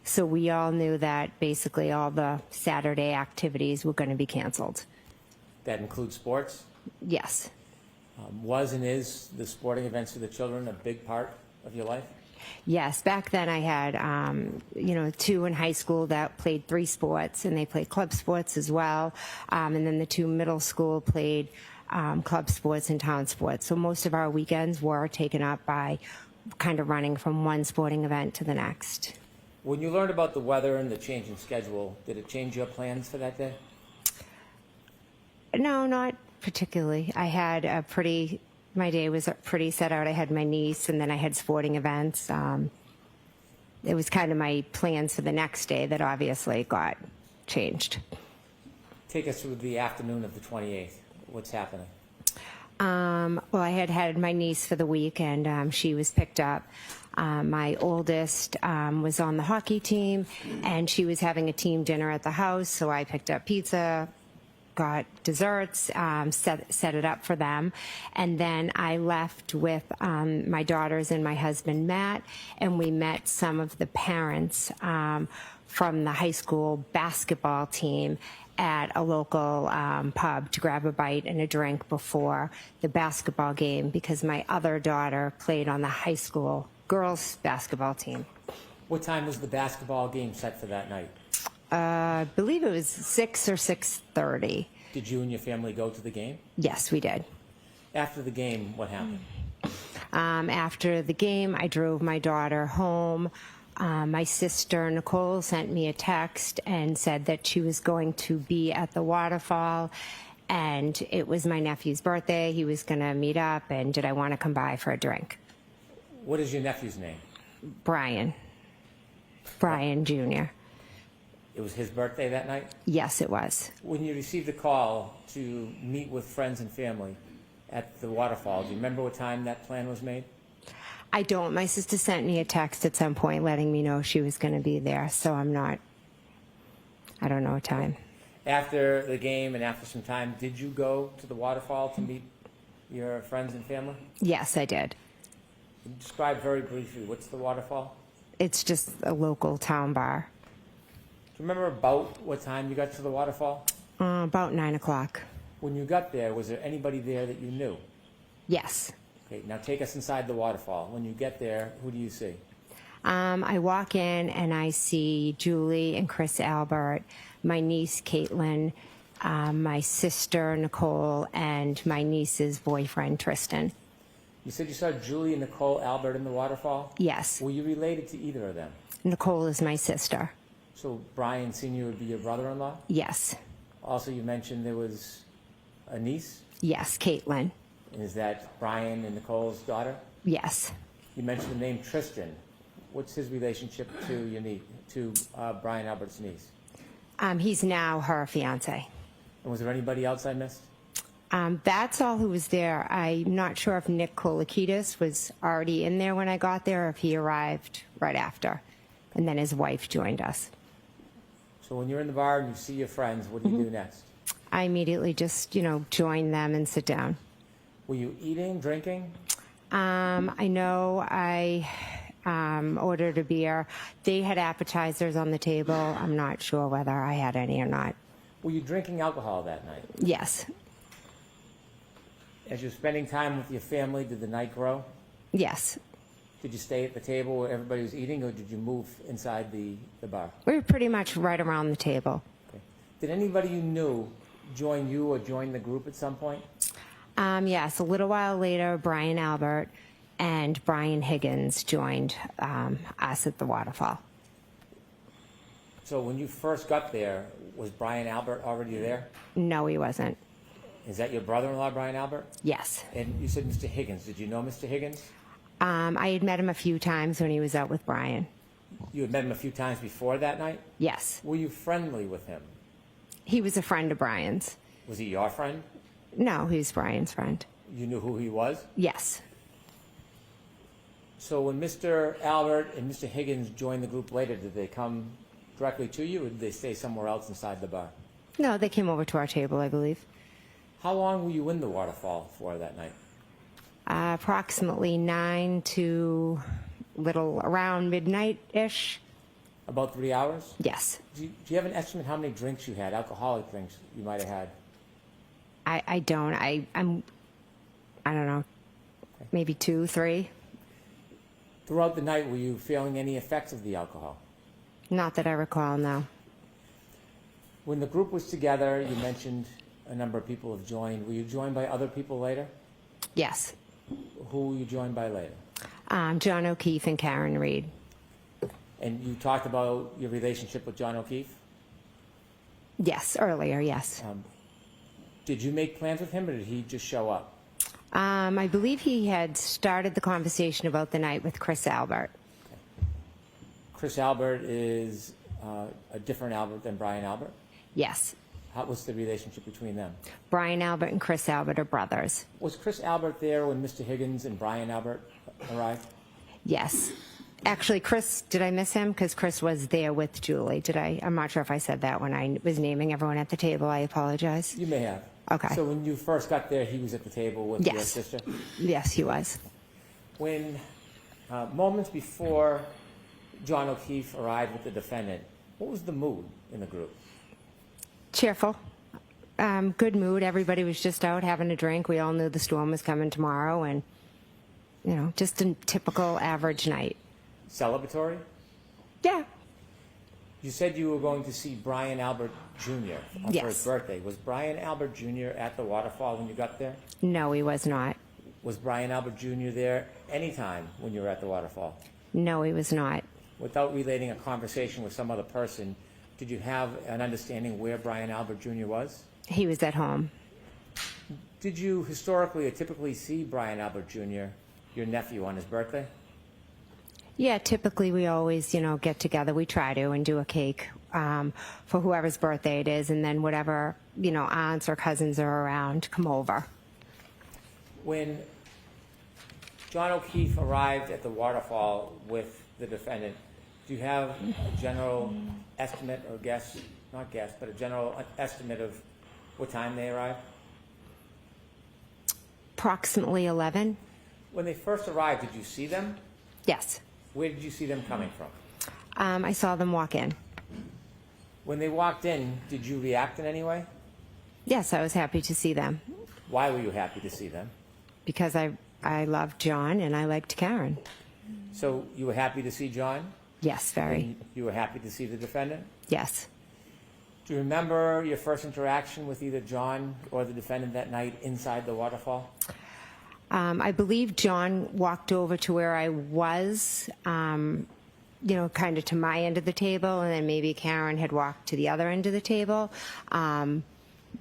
So we all knew that basically all the Saturday activities were going to be canceled.
That includes sports?
Yes.
Was and is the sporting events for the children a big part of your life?
Yes, back then I had, 2 in high school that played 3 sports, and they played club sports as well. And then the 2 middle school played club sports and town sports. So most of our weekends were taken up by kind of running from one sporting event to the next.
When you learned about the weather and the change in schedule, did it change your plans for that day?
No, not particularly. My day was pretty set out. I had my niece, and then I had sporting events. It was kind of my plans for the next day that obviously got changed.
Take us through the afternoon of the 28th. What's happening?
Well, I had my niece for the week, and she was picked up. My oldest was on the hockey team, and she was having a team dinner at the house, so I picked up pizza, got desserts, set it up for them, and then I left with my daughters and my husband Matt, and we met some of the parents from the high school basketball team at a local pub to grab a bite and a drink before the basketball game, because my other daughter played on the high school girls basketball team.
What time was the basketball game set for that night?
I believe it was 6 or 6:30.
Did you and your family go to the game?
Yes, we did.
After the game, what happened?
After the game, I drove my daughter home. My sister, Nicole, sent me a text and said that she was going to be at the waterfall, and it was my nephew's birthday. He was going to meet up, and did I want to come by for a drink?
What is your nephew's name?
Brian Jr.
It was his birthday that night?
Yes, it was.
When you received a call to meet with friends and family at the waterfall, do you remember what time that plan was made?
I don't. My sister sent me a text at some point letting me know she was going to be there, so I don't know what time.
After the game and after some time, did you go to the waterfall to meet your friends and family?
Yes, I did.
Describe very briefly, what's the waterfall?
It's just a local town bar.
Do you remember about what time you got to the waterfall?
About 9 o'clock.
When you got there, was there anybody there that you knew?
Yes.
Okay, now take us inside the waterfall. When you get there, who do you see?
I walk in and I see Julie and Chris Albert, my niece Caitlin, my sister Nicole, and my niece's boyfriend Tristan.
You said you saw Julie and Nicole Albert in the waterfall?
Yes.
Were you related to either of them?
Nicole is my sister.
So Brian Sr. would be your brother-in-law?
Yes.
Also, you mentioned there was a niece?
Yes, Caitlin.
And is that Brian and Nicole's daughter?
Yes.
You mentioned the name Tristan. What's his relationship to your niece, to Brian Albert's niece?
He's now her fiance.
And was there anybody else I missed?
That's all who was there. I'm not sure if Nick Kolakidis was already in there when I got there or if he arrived right after. And then his wife joined us.
So when you're in the bar and you see your friends, what do you do next?
I immediately just, join them and sit down.
Were you eating, drinking?
I know I ordered a beer. They had appetizers on the table. I'm not sure whether I had any or not.
Were you drinking alcohol that night?
Yes.
As you're spending time with your family, did the night grow?
Yes.
Did you stay at the table where everybody was eating, or did you move inside the bar?
We were pretty much right around the table.
Okay. Did anybody you knew join you or join the group at some point?
Yes, a little while later, Brian Albert and Brian Higgins joined us at the waterfall.
So when you first got there, was Brian Albert already there?
No, he wasn't.
Is that your brother-in-law, Brian Albert?
Yes.
And you said Mr. Higgins. Did you know Mr. Higgins?
I had met him a few times when he was out with Brian.
You had met him a few times before that night?
Yes.
Were you friendly with him?
He was a friend of Brian's.
Was he your friend?
No, he was Brian's friend.
You knew who he was?
Yes.
So when Mr. Albert and Mr. Higgins joined the group later, did they come directly to you, or did they stay somewhere else inside the bar?
No, they came over to our table, I believe.
How long were you in the waterfall for that night?
Approximately 9 to around midnight-ish.
About 3 hours?
Yes.
Do you have an estimate how many drinks you had, alcoholic drinks you might have had?
I don't. I don't know, maybe 2, 3.
Throughout the night, were you feeling any effects of the alcohol?
Not that I recall, no.
When the group was together, you mentioned a number of people have joined. Were you joined by other people later?
Yes.
Who were you joined by later?
John O'Keefe and Karen Reed.
And you talked about your relationship with John O'Keefe.
Yes, earlier, yes.
Did you make plans with him, or did he just show up?
I believe he had started the conversation about the night with Chris Albert.
Chris Albert is a different Albert than Brian Albert.
Yes.
What's the relationship between them?
Brian Albert and Chris Albert are brothers.
Was Chris Albert there when Mr. Higgins and Brian Albert arrived?
Yes. Actually, Chris, did I miss him? Because Chris was there with Julie. Did I? I'm not sure if I said that when I was naming everyone at the table. I apologize.
You may have.
Okay.
So when you first got there, he was at the table with your
Yes.
sister?
Yes, he was.
When moments before John O'Keefe arrived with the defendant, what was the mood in the group?
Cheerful. Good mood. Everybody was just out having a drink. We all knew the storm was coming tomorrow, and, you know, just a typical average night.
Celebratory?
Yeah.
You said you were going to see Brian Albert Jr. for
Yes.
his birthday. Was Brian Albert Jr. at the waterfall when you got there?
No, he was not.
Was Brian Albert Jr. there anytime when you were at the waterfall?
No, he was not.
Without relating a conversation with some other person, did you have an understanding where Brian Albert Jr. was?
He was at home.
Did you historically or typically see Brian Albert Jr., your nephew, on his birthday?
Yeah, typically we always, you know, get together. We try to and do a cake for whoever's birthday it is, and then whatever, you know, aunts or cousins are around, come over.
When John O'Keefe arrived at the waterfall with the defendant, do you have a general estimate or guess, not guess, but a general estimate of what time they arrived?
Approximately 11.
When they first arrived, did you see them?
Yes.
Where did you see them coming from?
I saw them walk in.
When they walked in, did you react in any way?
Yes, I was happy to see them
Why were you happy to see them?
because I loved John and I liked Karen.
So you were happy to see John?
Yes, very.
And you were happy to see the defendant?
Yes.
Do you remember your first interaction with either John or the defendant that night inside the waterfall?
I believe John walked over to where I was, you know, kind of to my end of the table, and then maybe Karen had walked to the other end of the table.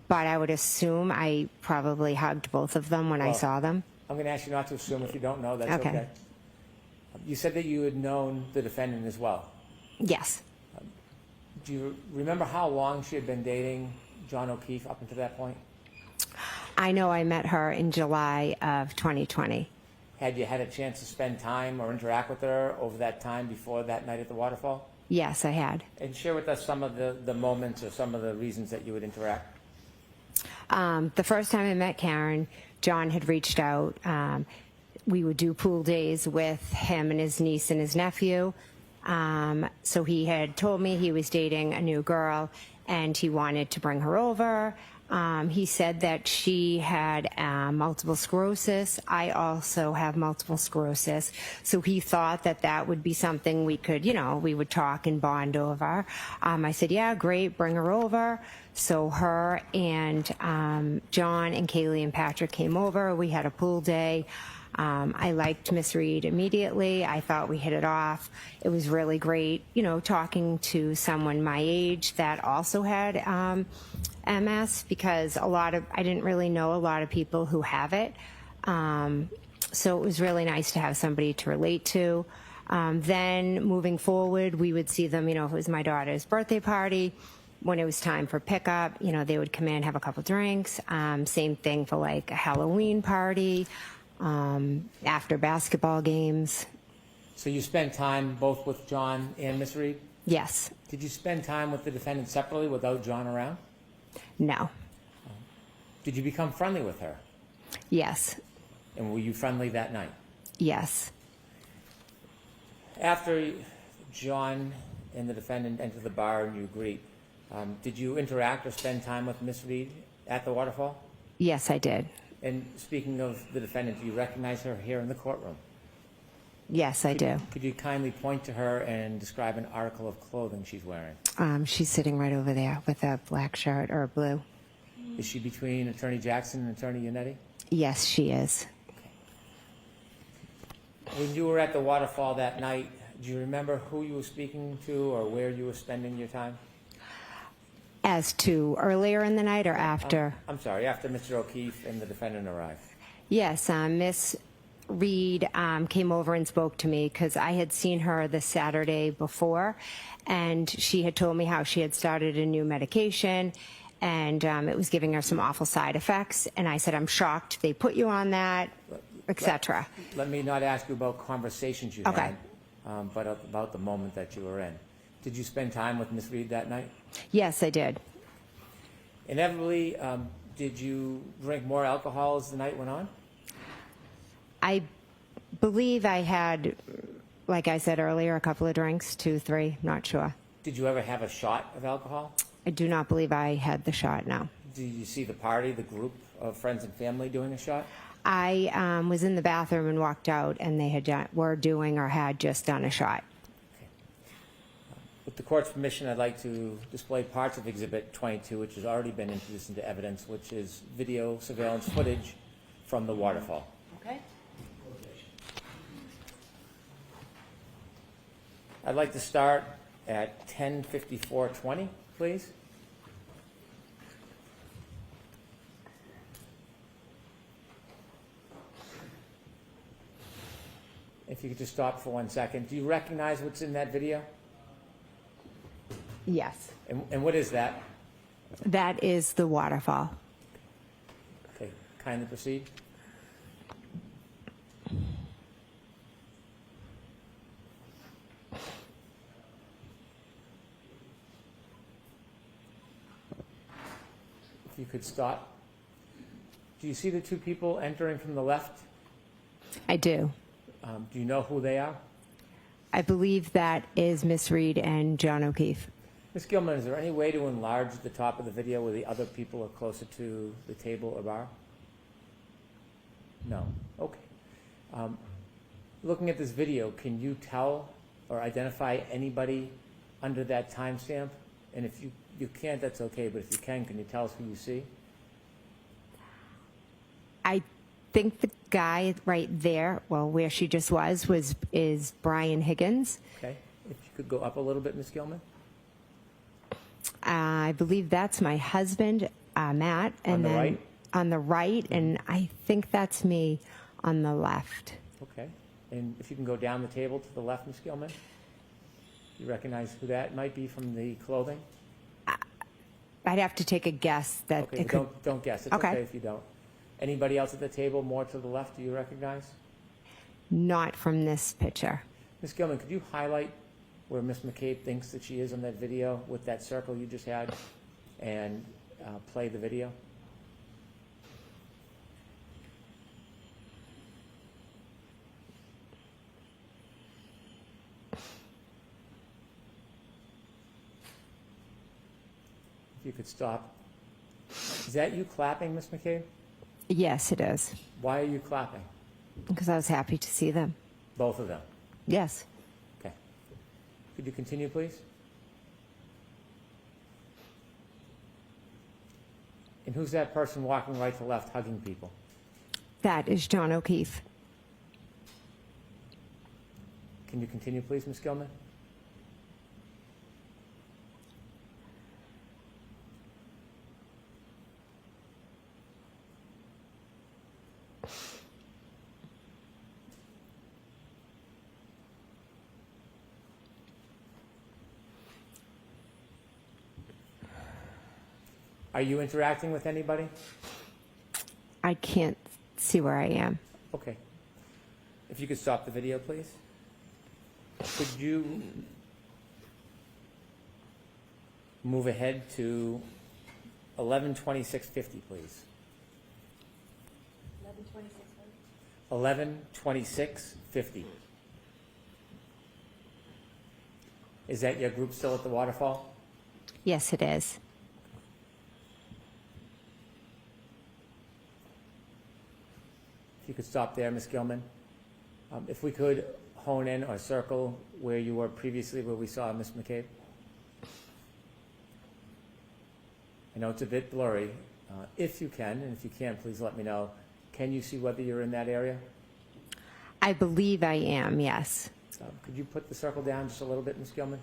But I would assume I probably hugged both of them when I
Well,
saw them.
I'm going to ask you not to assume. If you don't know, that's
Okay.
okay. You said that you had known the defendant as well.
Yes.
Do you remember how long she had been dating John O'Keefe up until that point?
I know I met her in July of 2020.
Had you had a chance to spend time or interact with her over that time before that night at the waterfall?
Yes, I had.
And share with us some of the moments or some of the reasons that you would interact.
The first time I met Karen, John had reached out. We would do pool days with him and his niece and his nephew. So he had told me he was dating a new girl and he wanted to bring her over. He said that she had multiple sclerosis. I also have multiple sclerosis. So he thought that that would be something we could, you know, we would talk and bond over. I said, yeah, great, bring her over. So her and John and Kaylee and Patrick came over. We had a pool day. I liked Miss Reed immediately. I thought we hit it off. It was really great, you know, talking to someone my age that also had MS, because I didn't really know a lot of people who have it. So it was really nice to have somebody to relate to. Then moving forward, we would see them, you know, if it was my daughter's birthday party, when it was time for pickup, you know, they would come in, have a couple drinks. Same thing for like a Halloween party. After basketball games.
So you spent time both with John and Miss Reed?
Yes.
Did you spend time with the defendant separately without John around?
No.
Did you become friendly with her?
Yes.
And were you friendly that night?
Yes.
After John and the defendant enter the bar and you greet. Did you interact or spend time with Miss Reed at the waterfall?
Yes, I did.
And speaking of the defendant, do you recognize her here in the courtroom?
Yes, I do.
Could you kindly point to her and describe an article of clothing she's wearing?
She's sitting right over there with a black shirt or blue.
Is she between Attorney Jackson and Attorney Yannetti?
Yes, she is.
When you were at the waterfall that night, do you remember who you were speaking to or where you were spending your time?
As to earlier in the night or after?
I'm sorry, after Mr. O'Keefe and the defendant arrived.
Yes, Miss Reed came over and spoke to me because I had seen her the Saturday before, and she had told me how she had started a new medication, and it was giving her some awful side effects. And I said, I'm shocked they put you on that, etc.
Let me not ask you about conversations you
Okay.
had, but about the moment that you were in. Did you spend time with Miss Reed that night?
Yes, I did.
Inevitably, did you drink more alcohol as the night went on?
I believe I had, like I said earlier, a couple of drinks, 2, 3, not sure.
Did you ever have a shot of alcohol?
I do not believe I had the shot, no.
Did you see the party, the group of friends and family doing a shot?
I was in the bathroom and walked out, and they were doing or had just done a shot.
With the court's permission, I'd like to display parts of Exhibit 22, which has already been introduced into evidence, which is video surveillance footage from the waterfall.
Okay.
I'd like to start at 10:54:20, please. If you could just stop for 1 second. Do you recognize what's in that video?
Yes.
And what is that?
That is the waterfall.
Okay, kindly proceed. If you could stop. Do you see the two people entering from the left?
I do.
Do you know who they are?
I believe that is Miss Reed and John O'Keefe.
Ms. Gilman, is there any way to enlarge the top of the video where the other people are closer to the table or bar? No. Okay. Looking at this video, can you tell or identify anybody under that timestamp? And if you can't, that's okay, but if you can you tell us who you see?
I think the guy right there, well, where she just is Brian Higgins.
Okay. If you could go up a little bit, Ms. Gilman.
I believe that's my husband, Matt. And
On the
then
right?
On the right, and I think that's me on the left.
Okay. And if you can go down the table to the left, Ms. Gilman. You recognize who that might be from the clothing?
I'd have to take a guess that
Okay,
it could.
don't guess. It's
Okay.
okay if you don't. Anybody else at the table more to the left do you recognize?
Not from this picture.
Ms. Gilman, could you highlight where Ms. Mccabe thinks that she is on that video with that circle you just had and play the video? If you could stop. Is that you clapping, Ms. McCabe?
Yes, it is.
Why are you clapping?
Because I was happy to see them.
Both of them.
Yes.
Okay. Could you continue, please? And who's that person walking right to left hugging people?
That is John O'Keefe.
Can you continue, please, Ms. Gilman? Are you interacting with anybody?
I can't see where I am.
Okay. If you could stop the video, please. Could you move ahead to 11:26:50, please? 11:26:50. Is that your group still at the waterfall?
Yes, it is.
If you could stop there, Ms. Gilman. If we could hone in or circle where you were previously, where we saw Ms. McCabe. I know it's a bit blurry. If you can, and if you can't, please let me know. Can you see whether you're in that area?
I believe I am, yes.
Could you put the circle down just a little bit, Ms. Gilman?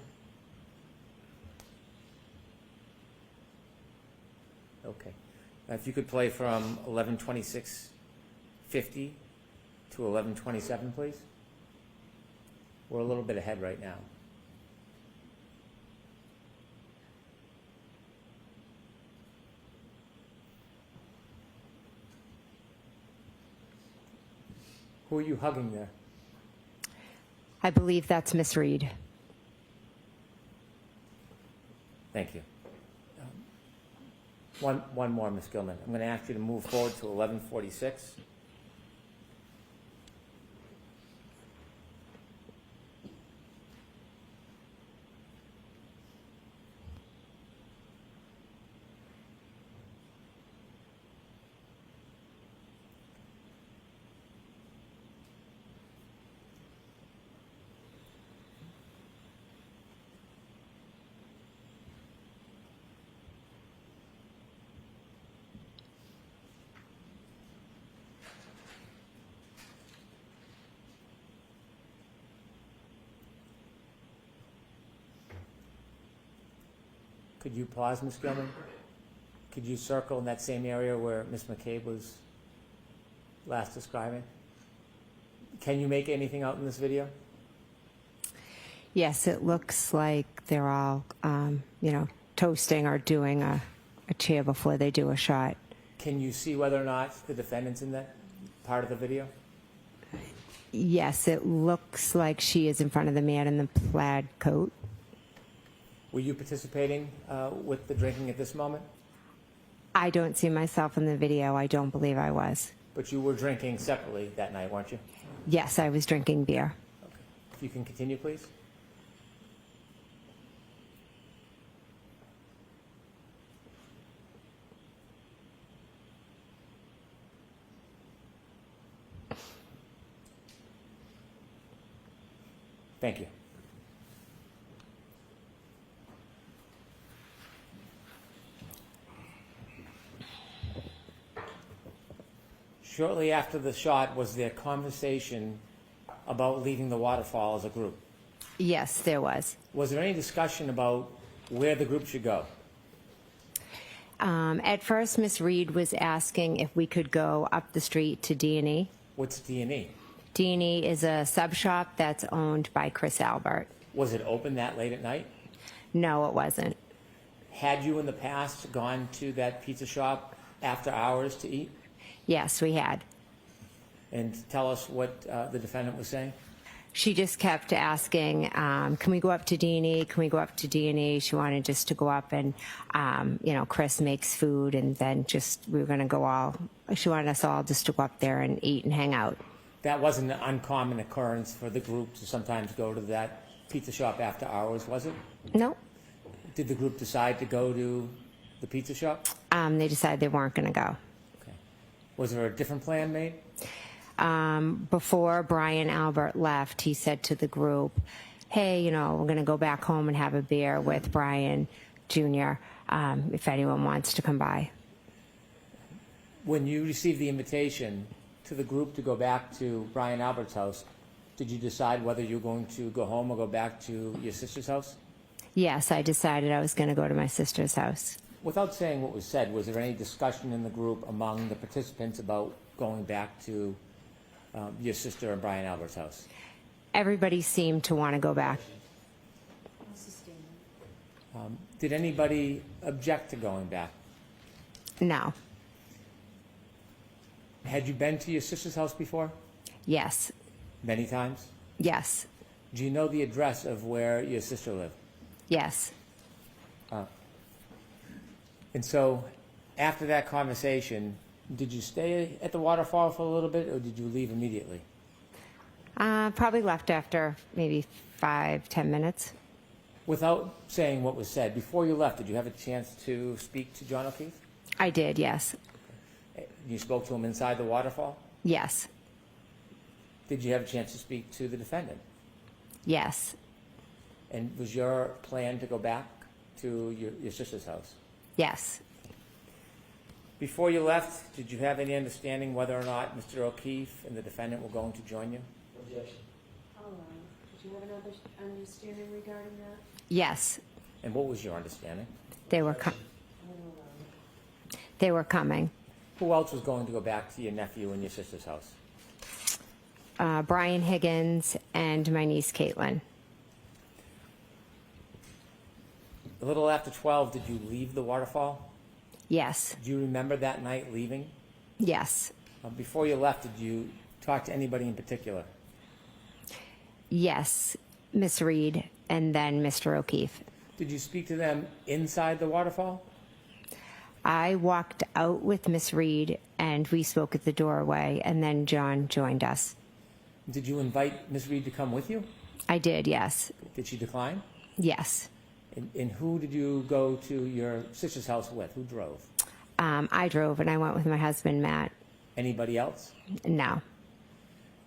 Okay. If you could play from 11:26:50 to 11:27, please. We're a little bit ahead right now. Who are you hugging there?
I believe that's Miss Reed.
Thank you. One more, Ms. Gilman. I'm going to ask you to move forward to 11:46. Could you pause, Ms. Gilman? Could you circle in that same area where Ms. McCabe was last describing? Can you make anything out in this video?
Yes, it looks like they're all, toasting or doing a cheer before they do a shot.
Can you see whether or not the defendant's in that part of the video?
Yes, it looks like she is in front of the man in the plaid coat.
Were you participating with the drinking at this moment?
I don't see myself in the video. I don't believe I was.
But you were drinking separately that night, weren't you?
Yes, I was drinking beer.
Okay. If you can continue, please. Thank you. Shortly after the shot, was there conversation about leaving the waterfall as a group?
Yes, there was.
Was there any discussion about where the group should go?
At first, Miss Reed was asking if we could go up the street to D&E.
What's D&E?
D&E is a sub shop that's owned by Chris Albert.
Was it open that late at night?
No, it wasn't.
Had you in the past gone to that pizza shop after hours to eat?
Yes, we had.
And tell us what the defendant was saying?
She just kept asking, can we go up to D&E? Can we go up to D&E? She wanted just to go up and, Chris makes food and then we were going to go all, she wanted us all just to go up there and eat and hang out.
That wasn't an uncommon occurrence for the group to sometimes go to that pizza shop after hours, was it?
No.
Did the group decide to go to the pizza shop?
They decided they weren't going to go.
Okay. Was there a different plan made?
Before Brian Albert left, he said to the group, hey, we're going to go back home and have a beer with Brian Jr. If anyone wants to come by.
When you received the invitation to the group to go back to Brian Albert's house, did you decide whether you were going to go home or go back to your sister's house?
Yes, I decided I was going to go to my sister's house.
Without saying what was said, was there any discussion in the group among the participants about going back to your sister and Brian Albert's house?
Everybody seemed to want to go back.
Did anybody object to going back?
No.
Had you been to your sister's house before?
Yes.
Many times?
Yes.
Do you know the address of where your sister lived?
Yes.
And so, after that conversation, did you stay at the waterfall for a little bit, or did you leave immediately?
Probably left after maybe 5-10 minutes.
Without saying what was said, before you left, did you have a chance to speak to John O'Keefe?
I did, yes.
You spoke to him inside the waterfall?
Yes.
Did you have a chance to speak to the defendant?
Yes.
And was your plan to go back to your sister's house?
Yes.
Before you left, did you have any understanding whether or not Mr. O'Keefe and the defendant were going to join you?
Objection.
Did you have another understanding regarding that?
Yes.
And what was your understanding?
They were they were coming.
Who else was going to go back to your nephew and your sister's house?
Brian Higgins and my niece Caitlin.
A little after 12, did you leave the waterfall?
Yes.
Do you remember that night leaving?
Yes.
Before you left, did you talk to anybody in particular?
Yes. Miss Reed and then Mr. O'Keefe.
Did you speak to them inside the waterfall?
I walked out with Miss Reed and we spoke at the doorway, and then John joined us.
Did you invite Ms. Reed to come with you?
I did, yes.
Did she decline?
Yes.
And who did you go to your sister's house with? Who drove?
I drove and I went with my husband, Matt.
Anybody else?
No.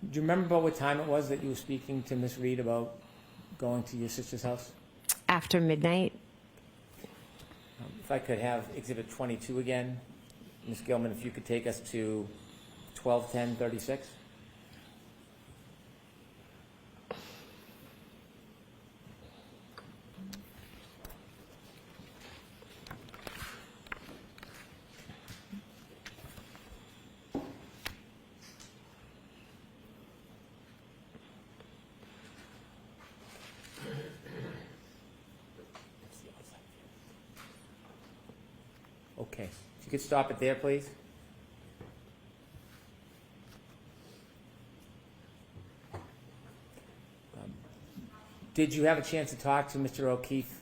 Do you remember about what time it was that you were speaking to Ms. Reed about going to your sister's house?
After midnight?
If I could have Exhibit 22 again. Ms. Gilman, if you could take us to 12:10:36. Okay. If you could stop it there, please. Did you have a chance to talk to Mr. O'Keefe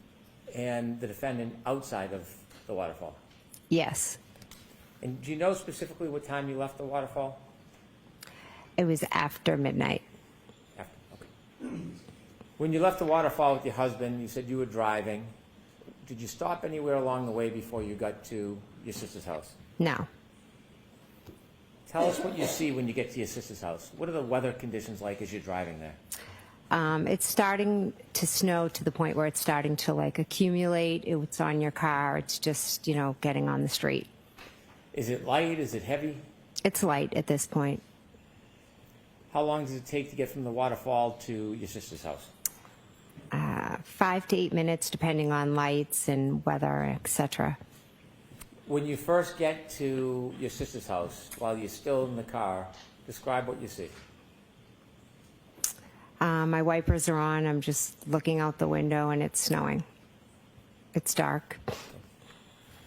and the defendant outside of the waterfall?
Yes.
And do you know specifically what time you left the waterfall?
It was after midnight.
After, okay. When you left the waterfall with your husband, you said you were driving. Did you stop anywhere along the way before you got to your sister's house?
No.
Tell us what you see when you get to your sister's house. What are the weather conditions like as you're driving there?
It's starting to snow to the point where it's starting to like accumulate. It's on your car. It's just, getting on the street.
Is it light? Is it heavy?
It's light at this point.
How long does it take to get from the waterfall to your sister's house?
5 to 8 minutes, depending on lights and weather, etc.
When you first get to your sister's house, while you're still in the car, describe what you see.
My wipers are on. I'm just looking out the window, and it's snowing. It's dark.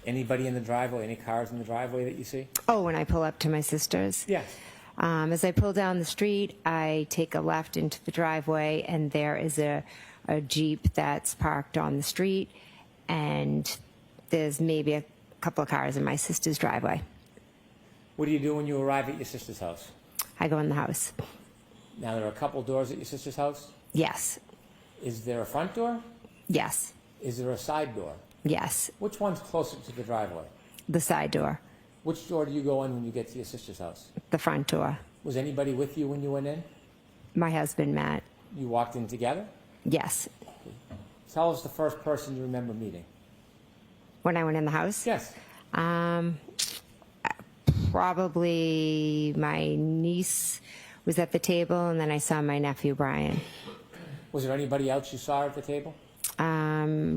Anybody in the driveway? Any cars in the driveway that you see?
Oh, when I pull up to my sister's?
Yes.
As I pull down the street, I take a left into the driveway, and there is a Jeep that's parked on the street, and there's maybe a couple of cars in my sister's driveway.
What do you do when you arrive at your sister's house?
I go in the house.
Now, there are a couple doors at your sister's house.
Yes.
Is there a front door?
Yes.
Is there a side door?
Yes.
Which one's closer to the driveway?
The side door.
Which door do you go in when you get to your sister's house?
The front door.
Was anybody with you when you went in?
My husband, Matt.
You walked in together?
Yes.
Tell us the first person you remember meeting.
When I went in the house?
Yes.
Probably my niece was at the table, and then I saw my nephew, Brian.
Was there anybody else you saw at the table?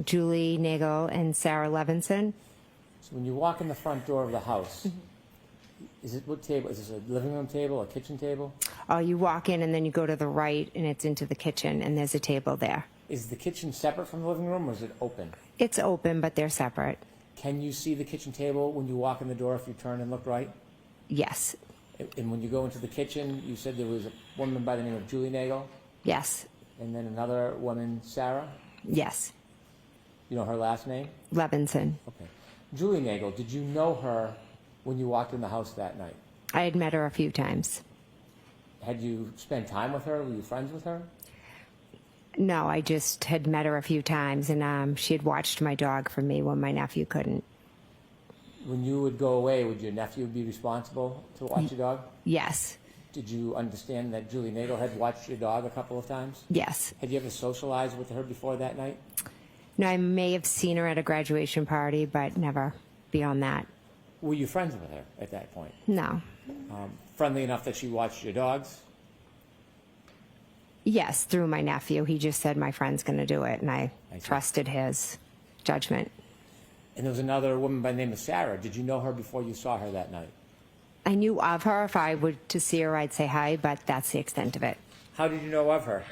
Julie Nagel and Sarah Levinson.
So when you walk in the front door of the house, is it what table? Is this a living room table, a kitchen table?
Oh, you walk in, and then you go to the right, and it's into the kitchen, and there's a table there.
Is the kitchen separate from the living room, or is it open?
It's open, but they're separate.
Can you see the kitchen table when you walk in the door if you turn and look right?
Yes.
And when you go into the kitchen, you said there was a woman by the name of Julie Nagel,
Yes.
and then another woman, Sarah?
Yes.
You know her last name?
Levinson.
Okay. Julie Nagel, did you know her when you walked in the house that night?
I had met her a few times.
Had you spent time with her? Were you friends with her?
No, I just had met her a few times, and she had watched my dog for me when my nephew couldn't.
When you would go away, would your nephew be responsible to watch your dog?
Yes,
Did you understand that Julie Nagel had watched your dog a couple of times?
yes.
Had you ever socialized with her before that night?
No, I may have seen her at a graduation party, but never beyond that.
Were you friends with her at that point?
No.
Friendly enough that she watched your dogs?
Yes, through my nephew. He just said my friend's going to do it, and I
I see.
trusted his judgment.
And there was another woman by the name of Sarah. Did you know her before you saw her that night?
I knew of her. If I were to see her, I'd say hi, but that's the extent of it.
How did you know of her?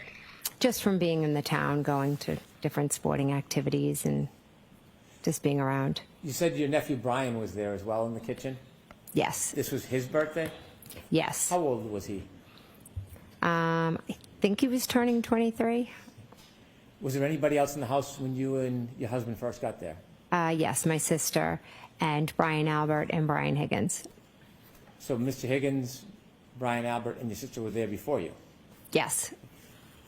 Just from being in the town, going to different sporting activities, and just being around.
You said your nephew Brian was there as well in the kitchen.
Yes,
This was his birthday?
yes.
How old was he?
I think he was turning 23.
Was there anybody else in the house when you and your husband first got there?
Yes, my sister and Brian Albert and Brian Higgins.
So Mr. Higgins, Brian Albert, and your sister were there before you.
Yes.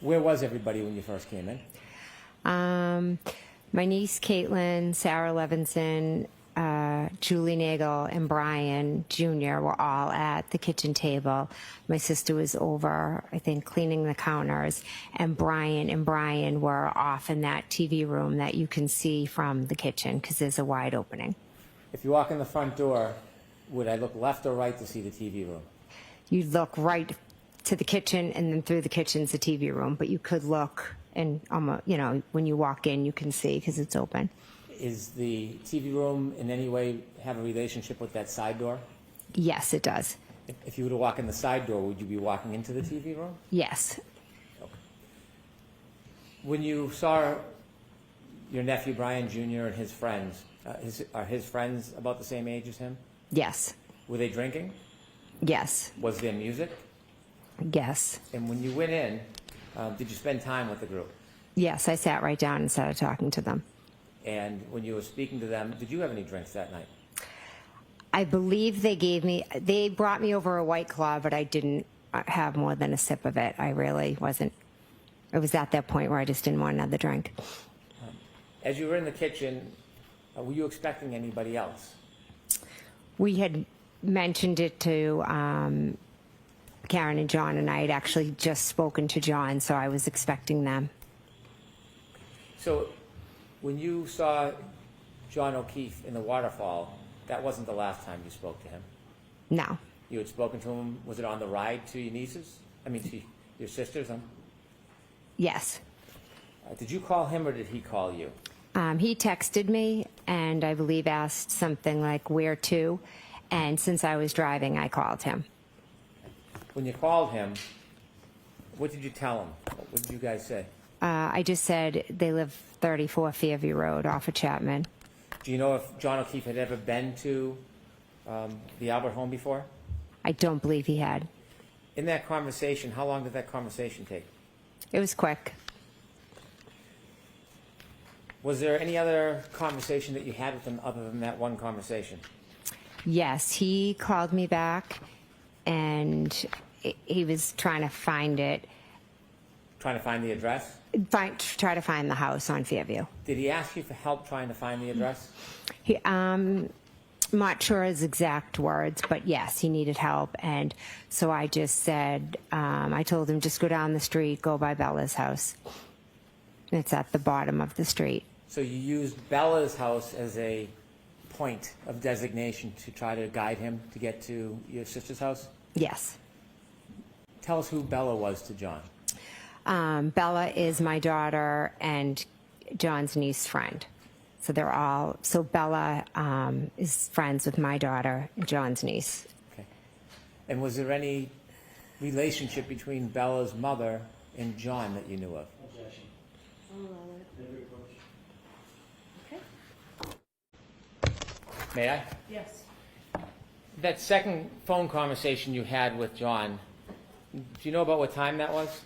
Where was everybody when you first came in?
My niece Caitlin, Sarah Levinson, Julie Nagel, and Brian Jr. were all at the kitchen table. My sister was over, I think, cleaning the counters, and Brian were off in that TV room that you can see from the kitchen because there's a wide opening.
If you walk in the front door, would I look left or right to see the TV room?
You look right to the kitchen, and then through the kitchen's the TV room, but you could look, and when you walk in, you can see because it's open.
Is the TV room in any way have a relationship with that side door?
Yes, it does.
If you were to walk in the side door, would you be walking into the TV room?
Yes.
When you saw your nephew Brian Jr. and his friends, are his friends about the same age as him?
Yes.
Were they drinking?
Yes.
Was there music?
Yes.
And when you went in, did you spend time with the group?
Yes, I sat right down and started talking to them.
And when you were speaking to them, did you have any drinks that night?
I believe they brought me over a White Claw, but I didn't have more than a sip of it. I really wasn't. It was at that point where I just didn't want another drink.
As you were in the kitchen, were you expecting anybody else?
We had mentioned it to Karen and John, and I had actually just spoken to John, so I was expecting them.
So when you saw John O'Keefe in the waterfall, that wasn't the last time you spoke to him?
No.
You had spoken to him, was it on the ride to your nieces? To your sisters?
Yes.
Did you call him or did he call you?
He texted me and I believe asked something like, where to? And since I was driving, I called him.
When you called him, what did you tell him? What did you guys say?
I just said they live 34 Fairview Road off of Chapman.
Do you know if John O'Keefe had ever been to the Albert home before?
I don't believe he had.
In that conversation, how long did that conversation take?
It was quick.
Was there any other conversation that you had with him other than that one conversation?
Yes, he called me back and he was trying to find it,
Trying to find the address?
try to find the house on Fairview.
Did he ask you for help trying to find the address?
He, not sure his exact words, but yes, he needed help. And so I just said, I told him, just go down the street, go by Bella's house. It's at the bottom of the street.
So you used Bella's house as a point of designation to try to guide him to get to your sister's house?
Yes.
Tell us who Bella was to John.
Bella is my daughter and John's niece friend. So so Bella is friends with my daughter and John's niece.
Okay. And was there any relationship between Bella's mother and John that you knew of? May I?
Yes.
That second phone conversation you had with John, do you know about what time that was?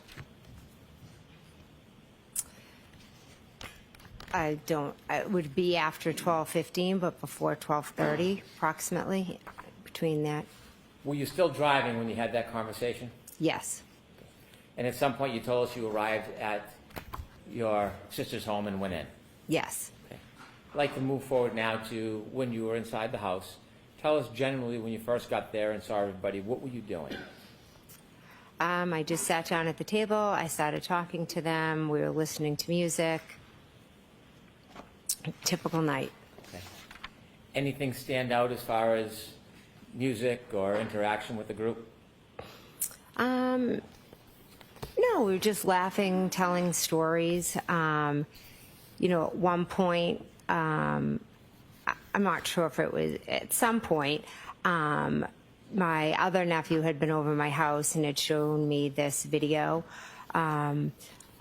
I don't, it would be after 12:15, but before 12:30 approximately, between that.
Were you still driving when you had that conversation?
Yes.
And at some point you told us you arrived at your sister's home and went in.
Yes.
Okay. I'd like to move forward now to when you were inside the house. Tell us generally when you first got there and saw everybody, what were you doing?
I just sat down at the table. I started talking to them. We were listening to music. Typical night.
Okay. Anything stand out as far as music or interaction with the group?
No, we were just laughing, telling stories. You know, at one point, I'm not sure if it was at some point, my other nephew had been over my house and had shown me this video on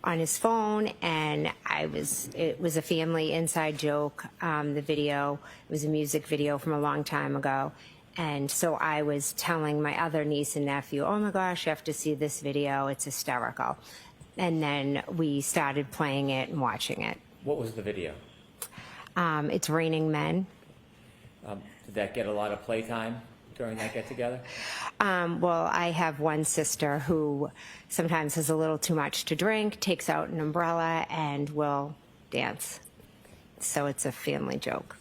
his phone, and it was a family inside joke. The video, it was a music video from a long time ago. And so I was telling my other niece and nephew, oh my gosh, you have to see this video, it's hysterical. And then we started playing it and watching it.
What was the video?
It's Raining Men.
Did that get a lot of playtime during that get-together?
Well, I have one sister who sometimes has a little too much to drink, takes out an umbrella, and will dance. So it's a family joke.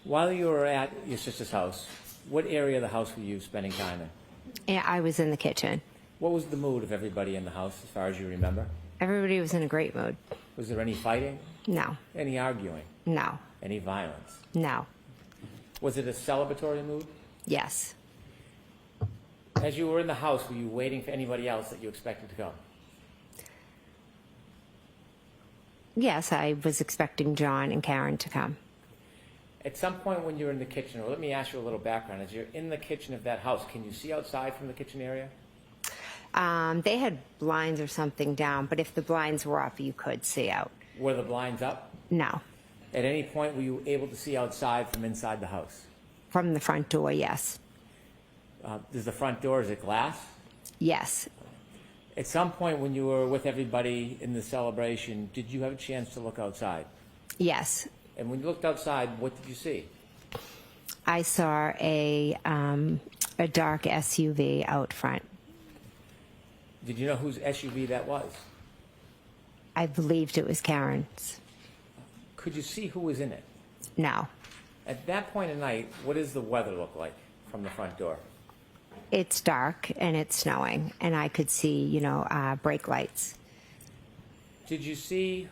While you were at your sister's house, what area of the house were you spending time in?
And I was in the kitchen.
What was the mood of everybody in the house, as far as you remember?
Everybody was in a great mood.
Was there any fighting?
No,
Any arguing?
no,
Any violence?
no.
Was it a celebratory mood?
Yes.
As you were in the house, were you waiting for anybody else that you expected to come?
Yes, I was expecting John and Karen to come.
At some point when you were in the kitchen, or let me ask you a little background. As you're in the kitchen of that house, can you see outside from the kitchen area?
They had blinds or something down, but if the blinds were up, you could see out.
Were the blinds up?
No.
At any point were you able to see outside from inside the house?
From the front door, yes.
Is the front door, is it glass?
Yes.
At some point when you were with everybody in the celebration, did you have a chance to look outside?
Yes.
And when you looked outside, what did you see?
I saw a dark SUV out front.
Did you know whose SUV that was?
I believed it was Karen's.
Could you see who was in it?
No.
At that point of night, what does the weather look like from the front door?
It's dark and it's snowing, and I could see, brake lights.
Did you see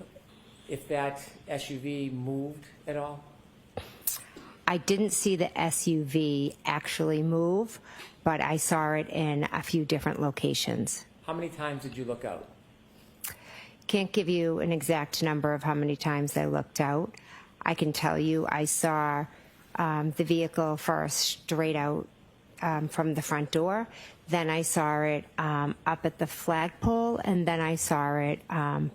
if that SUV moved at all?
I didn't see the SUV actually move, but I saw it in a few different locations.
How many times did you look out?
Can't give you an exact number of how many times I looked out. I can tell you I saw the vehicle first straight out from the front door. Then I saw it up at the flagpole, and then I saw it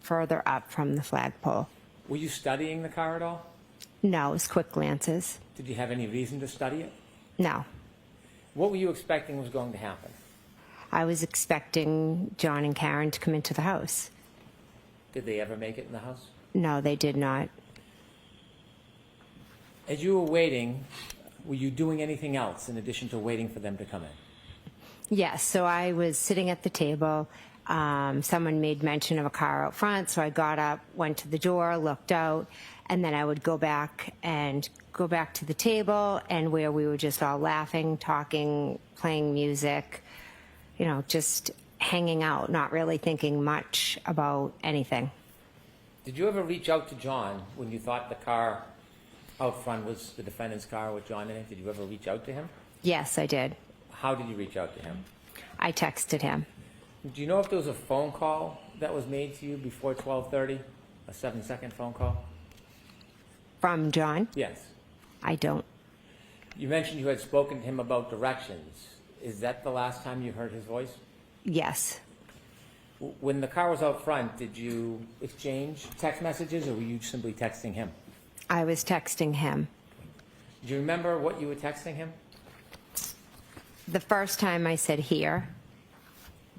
further up from the flagpole.
Were you studying the car at all?
No, it was quick glances.
Did you have any reason to study it?
No.
What were you expecting was going to happen?
I was expecting John and Karen to come into the house.
Did they ever make it in the house?
No, they did not.
As you were waiting, were you doing anything else in addition to waiting for them to come in?
Yes, so I was sitting at the table. Someone made mention of a car out front, so I got up, went to the door, looked out, and then I would go back to the table, and where we were just all laughing, talking, playing music, just hanging out, not really thinking much about anything.
Did you ever reach out to John when you thought the car out front was the defendant's car with John in it? Did you ever reach out to him?
Yes, I did.
How did you reach out to him?
I texted him.
Do you know if there was a phone call that was made to you before 12:30? A 7-second phone call?
From John?
Yes.
I don't.
You mentioned you had spoken to him about directions. Is that the last time you heard his voice?
Yes.
When the car was out front, did you exchange text messages, or were you simply texting him?
I was texting him.
Do you remember what you were texting him?
The first time I said here,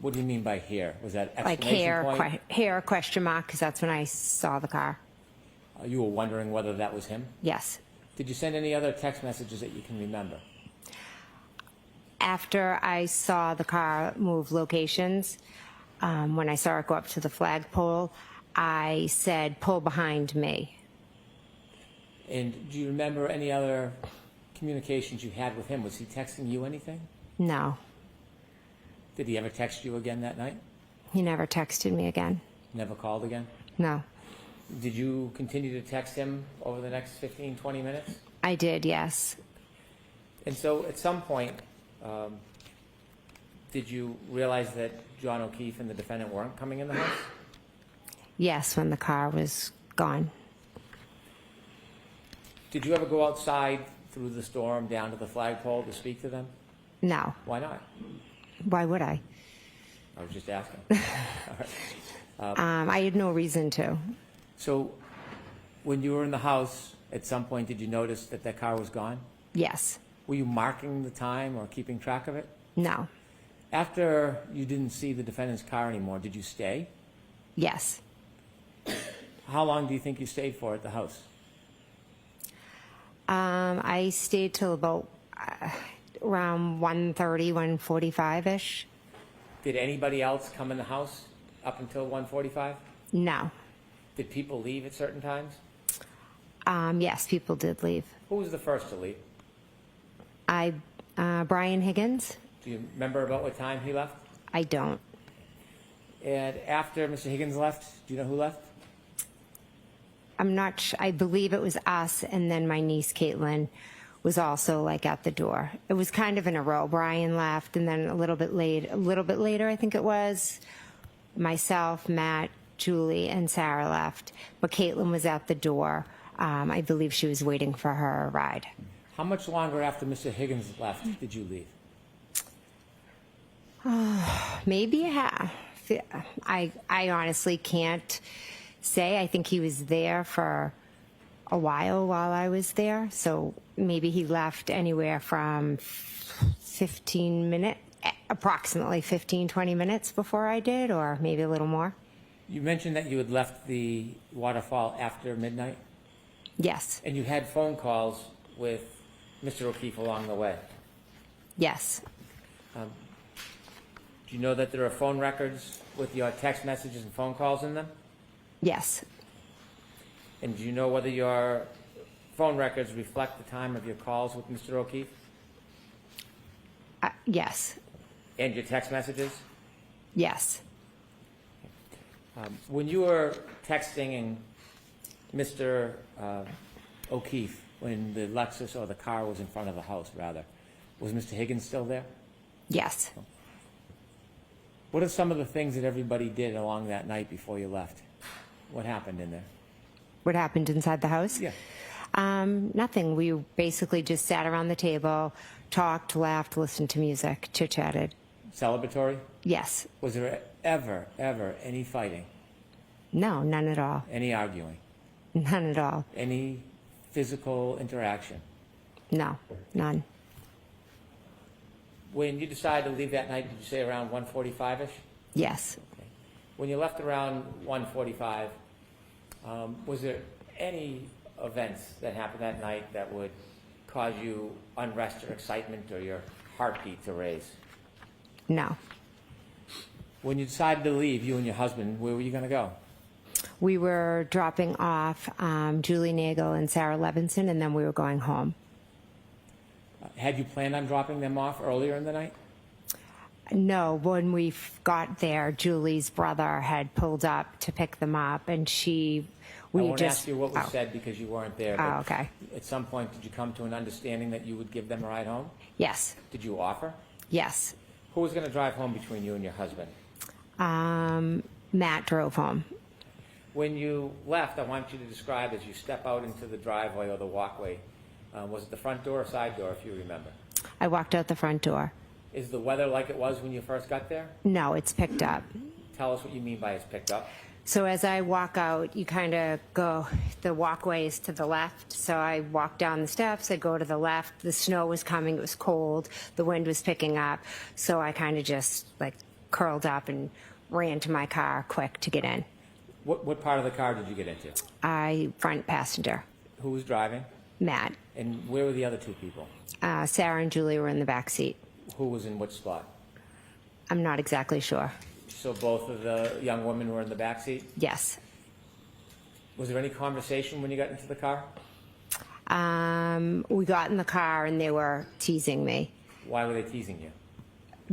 What do you mean by here? Was that
like
exclamation point?
here, question mark, because that's when I saw the car.
You were wondering whether that was him?
Yes.
Did you send any other text messages that you can remember?
After I saw the car move locations, when I saw it go up to the flagpole, I said, pull behind me.
And do you remember any other communications you had with him? Was he texting you anything?
No,
Did he ever text you again that night?
he never texted me again.
Never called again?
No,
Did you continue to text him over the next 15, 20 minutes?
I did, yes.
And so at some point, did you realize that John O'Keefe and the defendant weren't coming in the house?
Yes, when the car was gone.
Did you ever go outside through the storm down to the flagpole to speak to them?
No.
Why not?
Why would I?
I was just asking. All right.
I had no reason to.
So when you were in the house, at some point, did you notice that that car was gone?
Yes.
Were you marking the time or keeping track of it?
No.
After you didn't see the defendant's car anymore, did you stay?
Yes.
How long do you think you stayed for at the house?
I stayed till about around 1:30, 1:45-ish.
Did anybody else come in the house up until 1:45?
No.
Did people leave at certain times?
Yes, people did leave.
Who was the first to leave?
Brian Higgins?
Do you remember about what time he left?
I don't.
And after Mr. Higgins left, do you know who left?
I'm not I believe it was us, and then my niece Caitlin was also like at the door. It was kind of in a row. Brian left, and then a little bit later, I think it was, myself, Matt, Julie, and Sarah left. But Caitlin was at the door. I believe she was waiting for her ride.
How much longer after Mr. Higgins left did you leave?
Maybe half. I honestly can't say. I think he was there for a while I was there. So maybe he left anywhere from 15 minutes, approximately 15, 20 minutes before I did, or maybe a little more.
You mentioned that you had left the waterfall after midnight,
Yes.
and you had phone calls with Mr. O'Keefe along the way.
Yes.
Do you know that there are phone records with your text messages and phone calls in them?
Yes.
And do you know whether your phone records reflect the time of your calls with Mr. O'Keefe
Yes.
and your text messages?
Yes.
When you were texting Mr. O'Keefe, when the Lexus or the car was in front of the house, rather, was Mr. Higgins still there?
Yes.
What are some of the things that everybody did along that night before you left? What happened in there?
What happened inside the house?
Yeah.
Nothing. We basically just sat around the table, talked, laughed, listened to music, chit-chatted.
Celebratory?
Yes.
Was there ever any fighting?
No, none at all.
Any arguing?
None at all.
Any physical interaction?
No, none.
When you decided to leave that night, did you say around 1:45-ish?
Yes.
When you left around 1:45, was there any events that happened that night that would cause you unrest or excitement or your heartbeat to raise?
No.
When you decided to leave, you and your husband, where were you going to go?
We were dropping off Julie Nagel and Sarah Levinson, and then we were going home.
Had you planned on dropping them off earlier in the night?
No, when we got there, Julie's brother had pulled up to pick them up, and
I won't ask you what was said because you weren't there.
Oh,
but
okay.
At some point, did you come to an understanding that you would give them a ride home?
Yes.
Did you offer?
Yes.
Who was going to drive home between you and your husband?
Matt drove home.
When you left, I want you to describe as you step out into the driveway or the walkway. Was it the front door or side door, if you remember?
I walked out the front door.
Is the weather like it was when you first got there?
No, it's picked up.
Tell us what you mean by it's picked up.
So as I walk out, you kind of go, the walkway is to the left. So I walk down the steps, I go to the left. The snow was coming, it was cold, the wind was picking up. So I kind of just like curled up and ran to my car quick to get in.
What part of the car did you get into?
Front passenger,
Who was driving?
Matt.
And where were the other two people?
Sarah and Julie were in the back seat.
Who was in which spot?
I'm not exactly sure.
So both of the young women were in the back seat?
Yes.
Was there any conversation when you got into the car?
We got in the car and they were teasing me
Why were they teasing you?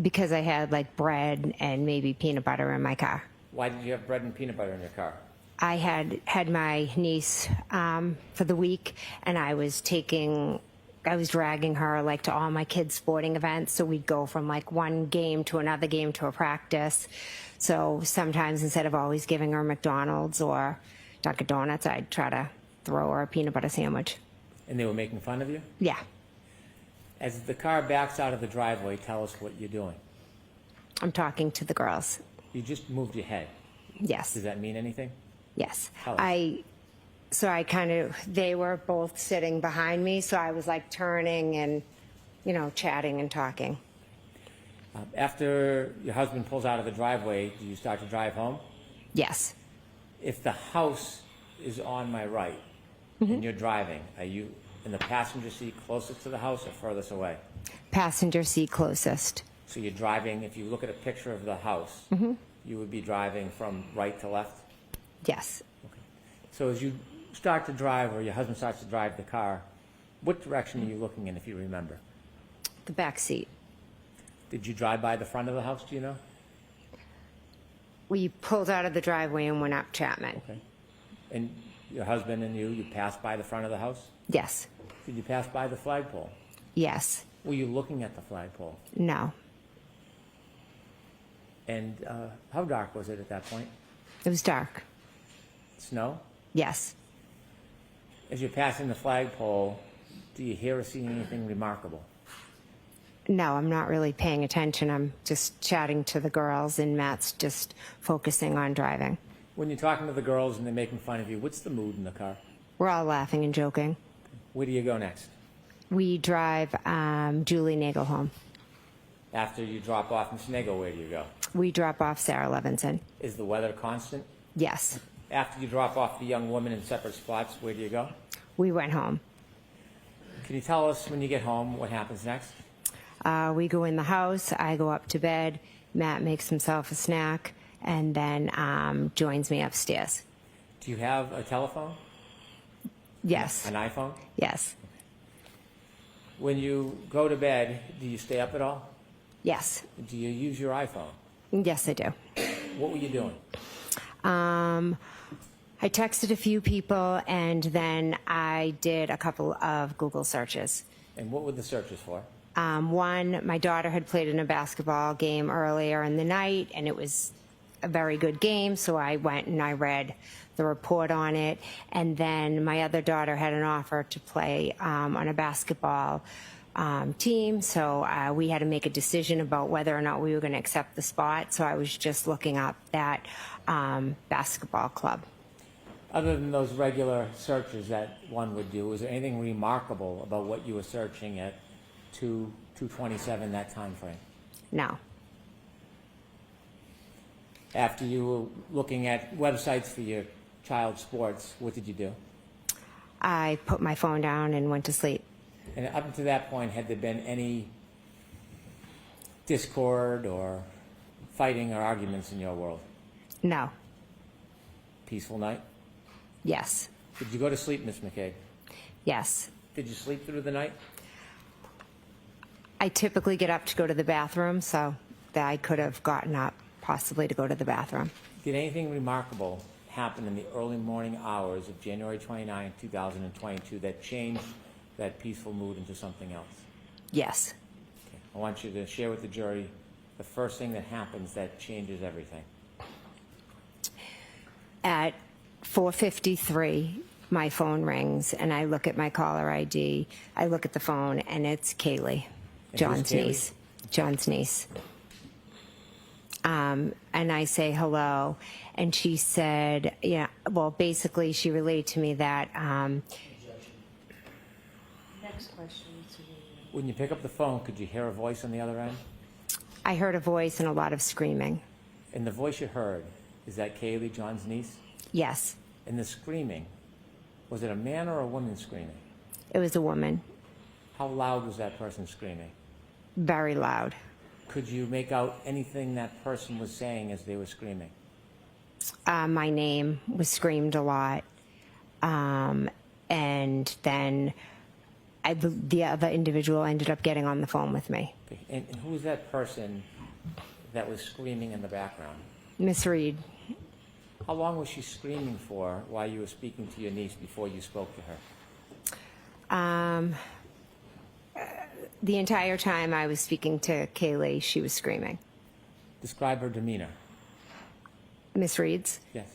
because I had like bread and maybe peanut butter in my car.
Why did you have bread and peanut butter in your car?
I had my niece for the week, and I was dragging her like to all my kids' sporting events. So we'd go from like one game to another game to a practice. So sometimes instead of always giving her McDonald's or Dunkin' Donuts, I'd try to throw her a peanut butter sandwich.
And they were making fun of you?
Yeah.
As the car backs out of the driveway, tell us what you're doing.
I'm talking to the girls.
You just moved your head.
Yes.
Does that mean anything?
Yes.
Tell us.
They were both sitting behind me, so I was like turning and, chatting and talking.
After your husband pulls out of the driveway, do you start to drive home?
Yes.
If the house is on my right and you're driving, are you in the passenger seat closest to the house or furthest away?
Passenger seat closest.
So you're driving, if you look at a picture of the house, you would be driving from right to left?
Yes.
So as you start to drive, or your husband starts to drive the car, what direction are you looking in, if you remember?
The back seat.
Did you drive by the front of the house, do you know?
We pulled out of the driveway and went up Chapman.
Okay. And your husband and you passed by the front of the house?
Yes.
Did you pass by the flagpole?
Yes.
Were you looking at the flagpole?
No.
And how dark was it at that point?
It was dark.
Snow?
Yes.
As you're passing the flagpole, do you hear or see anything remarkable?
No, I'm not really paying attention. I'm just chatting to the girls, and Matt's just focusing on driving.
When you're talking to the girls and they're making fun of you, what's the mood in the car?
We're all laughing and joking.
Where do you go next?
We drive Julie Nagel home.
After you drop off Miss Nagel, where do you go?
We drop off Sarah Levinson.
Is the weather constant?
Yes.
After you drop off the young woman in separate spots, where do you go?
We went home.
Can you tell us when you get home what happens next?
We go in the house. I go up to bed. Matt makes himself a snack and then joins me upstairs.
Do you have a telephone?
Yes.
An iPhone?
Yes.
When you go to bed, do you stay up at all?
Yes.
Do you use your iPhone?
Yes, I do.
What were you doing?
I texted a few people, and then I did a couple of Google searches.
And what were the searches for?
One, my daughter had played in a basketball game earlier in the night, and it was a very good game, so I went and I read the report on it. And then my other daughter had an offer to play on a basketball team, so we had to make a decision about whether or not we were going to accept the spot. So I was just looking up that basketball club.
Other than those regular searches that one would do, was there anything remarkable about what you were searching at 2:27, that time frame?
No.
After you were looking at websites for your child's sports, what did you do?
I put my phone down and went to sleep.
And up to that point, had there been any discord or fighting or arguments in your world?
No.
Peaceful night?
Yes.
Did you go to sleep, Miss Mccabe?
Yes.
Did you sleep through the night?
I typically get up to go to the bathroom, so that I could have gotten up possibly to go to the bathroom.
Did anything remarkable happen in the early morning hours of January 29, 2022 that changed that peaceful mood into something else?
Yes.
Okay. I want you to share with the jury the first thing that happens that changes everything.
At 4:53, my phone rings, and I look at my caller ID. I look at the phone, and it's Kaylee,
And
John's
who's Kaylee?
niece. John's niece. And I say hello, and she said, yeah, well, basically, she relayed to me that. Next question.
When you pick up the phone, could you hear a voice on the other end?
I heard a voice and a lot of screaming.
And the voice you heard, is that Kaylee, John's niece?
Yes,
And the screaming, was it a man or a woman screaming?
it was a woman,
How loud was that person screaming?
very loud.
Could you make out anything that person was saying as they were screaming?
My name was screamed a lot. And then the other individual ended up getting on the phone with me.
Okay. And who was that person that was screaming in the background?
Miss Reed.
How long was she screaming for while you were speaking to your niece before you spoke to her?
The entire time I was speaking to Kaylee, she was screaming.
Describe her demeanor.
Miss Reed's.
Yes.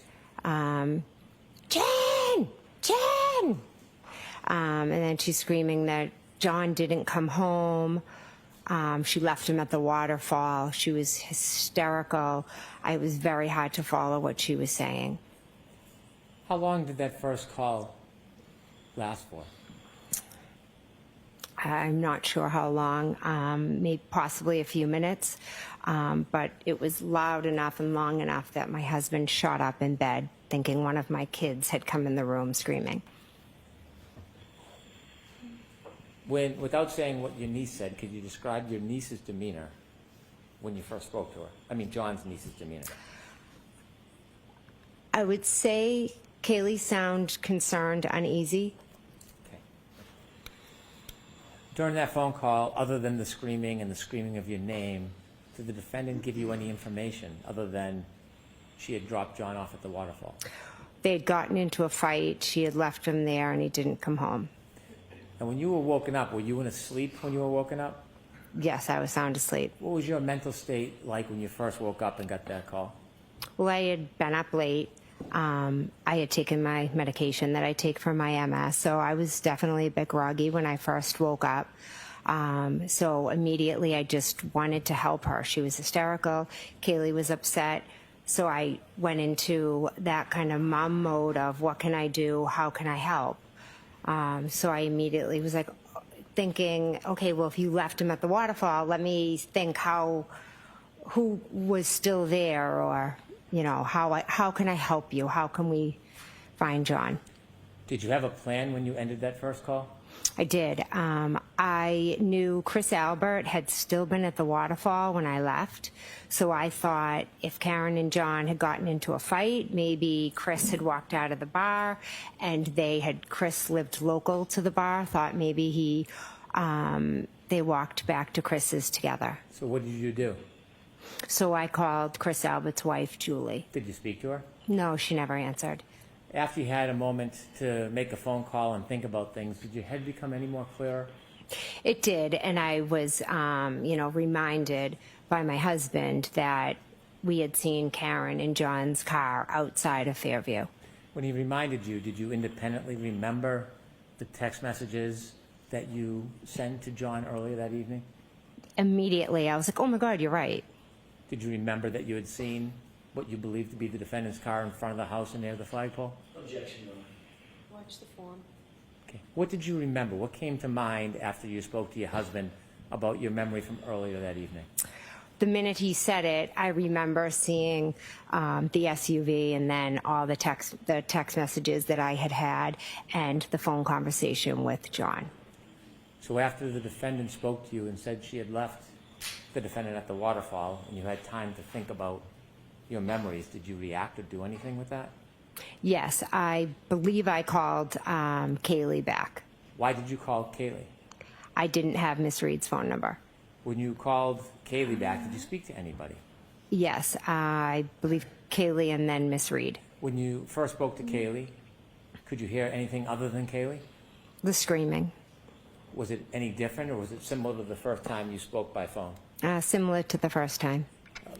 Jen! Jen! And then she's screaming that John didn't come home. She left him at the waterfall. She was hysterical. It was very hard to follow what she was saying.
How long did that first call last for?
I'm not sure how long, maybe possibly a few minutes, but it was loud enough and long enough that my husband shot up in bed thinking one of my kids had come in the room screaming.
Without saying what your niece said, could you describe your niece's demeanor when you first spoke to her? I mean, John's niece's demeanor.
I would say Kaylee sounded concerned, uneasy.
Okay. During that phone call, other than the screaming and the screaming of your name, did the defendant give you any information other than she had dropped John off at the waterfall?
They had gotten into a fight. She had left him there, and he didn't come home.
And when you were woken up, were you in a sleep when you were woken up?
Yes, I was sound asleep.
What was your mental state like when you first woke up and got that call?
Well, I had been up late. I had taken my medication that I take for my MS, so I was definitely a bit groggy when I first woke up. So immediately I just wanted to help her. She was hysterical. Kaylee was upset. So I went into that kind of mom mode of what can I do? How can I help? So I immediately was like thinking, okay, well, if you left him at the waterfall, let me think who was still there, or, you know, how can I help you? How can we find John?
Did you have a plan when you ended that first call?
I did. I knew Chris Albert had still been at the waterfall when I left, so I thought if Karen and John had gotten into a fight, maybe Chris had walked out of the bar, and Chris lived local to the bar, thought maybe they walked back to Chris's together.
So what did you do?
So I called Chris Albert's wife, Julie.
Did you speak to her?
No, she never answered.
After you had a moment to make a phone call and think about things, did your head become any more clearer?
It did, and I was, reminded by my husband that we had seen Karen in John's car outside of Fairview.
When he reminded you, did you independently remember the text messages that you sent to John earlier that evening?
Immediately, I was like, oh my God, you're right.
Did you remember that you had seen what you believed to be the defendant's car in front of the house and near the flagpole?
Objection, Your Honor.
Watch the form.
Okay. What did you remember? What came to mind after you spoke to your husband about your memory from earlier that evening?
The minute he said it, I remember seeing the SUV and then all the text messages that I had and the phone conversation with John.
So after the defendant spoke to you and said she had left the defendant at the waterfall and you had time to think about your memories, did you react or do anything with that?
Yes, I believe I called Kaylee back.
Why did you call Kaylee?
I didn't have Miss Reed's phone number.
When you called Kaylee back, did you speak to anybody?
Yes, I believe Kaylee and then Miss Reed.
When you first spoke to Kaylee, could you hear anything other than Kaylee?
The screaming.
Was it any different, or was it similar to the first time you spoke by phone?
Similar to the first time.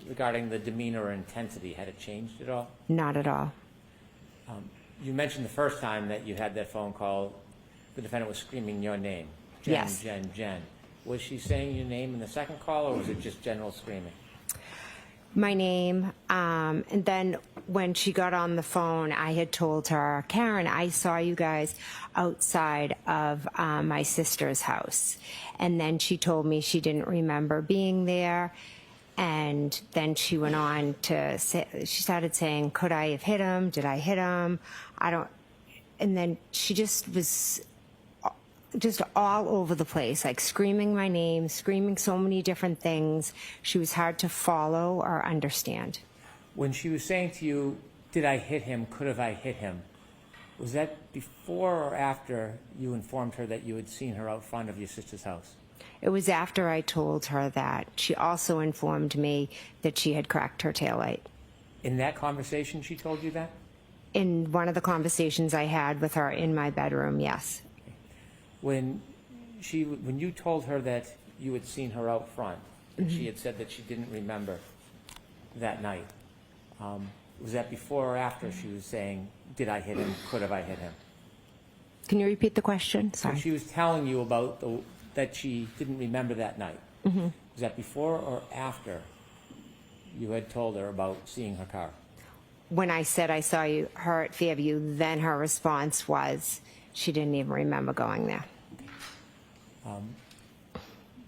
Regarding the demeanor or intensity, had it changed at all?
Not at all.
You mentioned the first time that you had that phone call, the defendant was screaming your name. Jen,
Yes.
Jen, Jen. Was she saying your name in the second call, or was it just general screaming?
My name, and then when she got on the phone, I had told her, Karen, I saw you guys outside of my sister's house. And then she told me she didn't remember being there. And then she went on to say, she started saying, could I have hit him? Did I hit him? And then she just was just all over the place, like screaming my name, screaming so many different things. She was hard to follow or understand.
When she was saying to you, did I hit him? Could have I hit him? Was that before or after you informed her that you had seen her out front of your sister's house?
It was after I told her that. She also informed me that she had cracked her taillight.
In that conversation, she told you that?
In one of the conversations I had with her in my bedroom, yes.
When you told her that you had seen her out front, and she had said that she didn't remember that night, was that before or after she was saying, did I hit him, could have I hit him?
Can you repeat the question?
So
Sorry.
she was telling you about that she didn't remember that night. Was that before or after you had told her about seeing her car?
When I said I saw her at Fairview, then her response was she didn't even remember going there.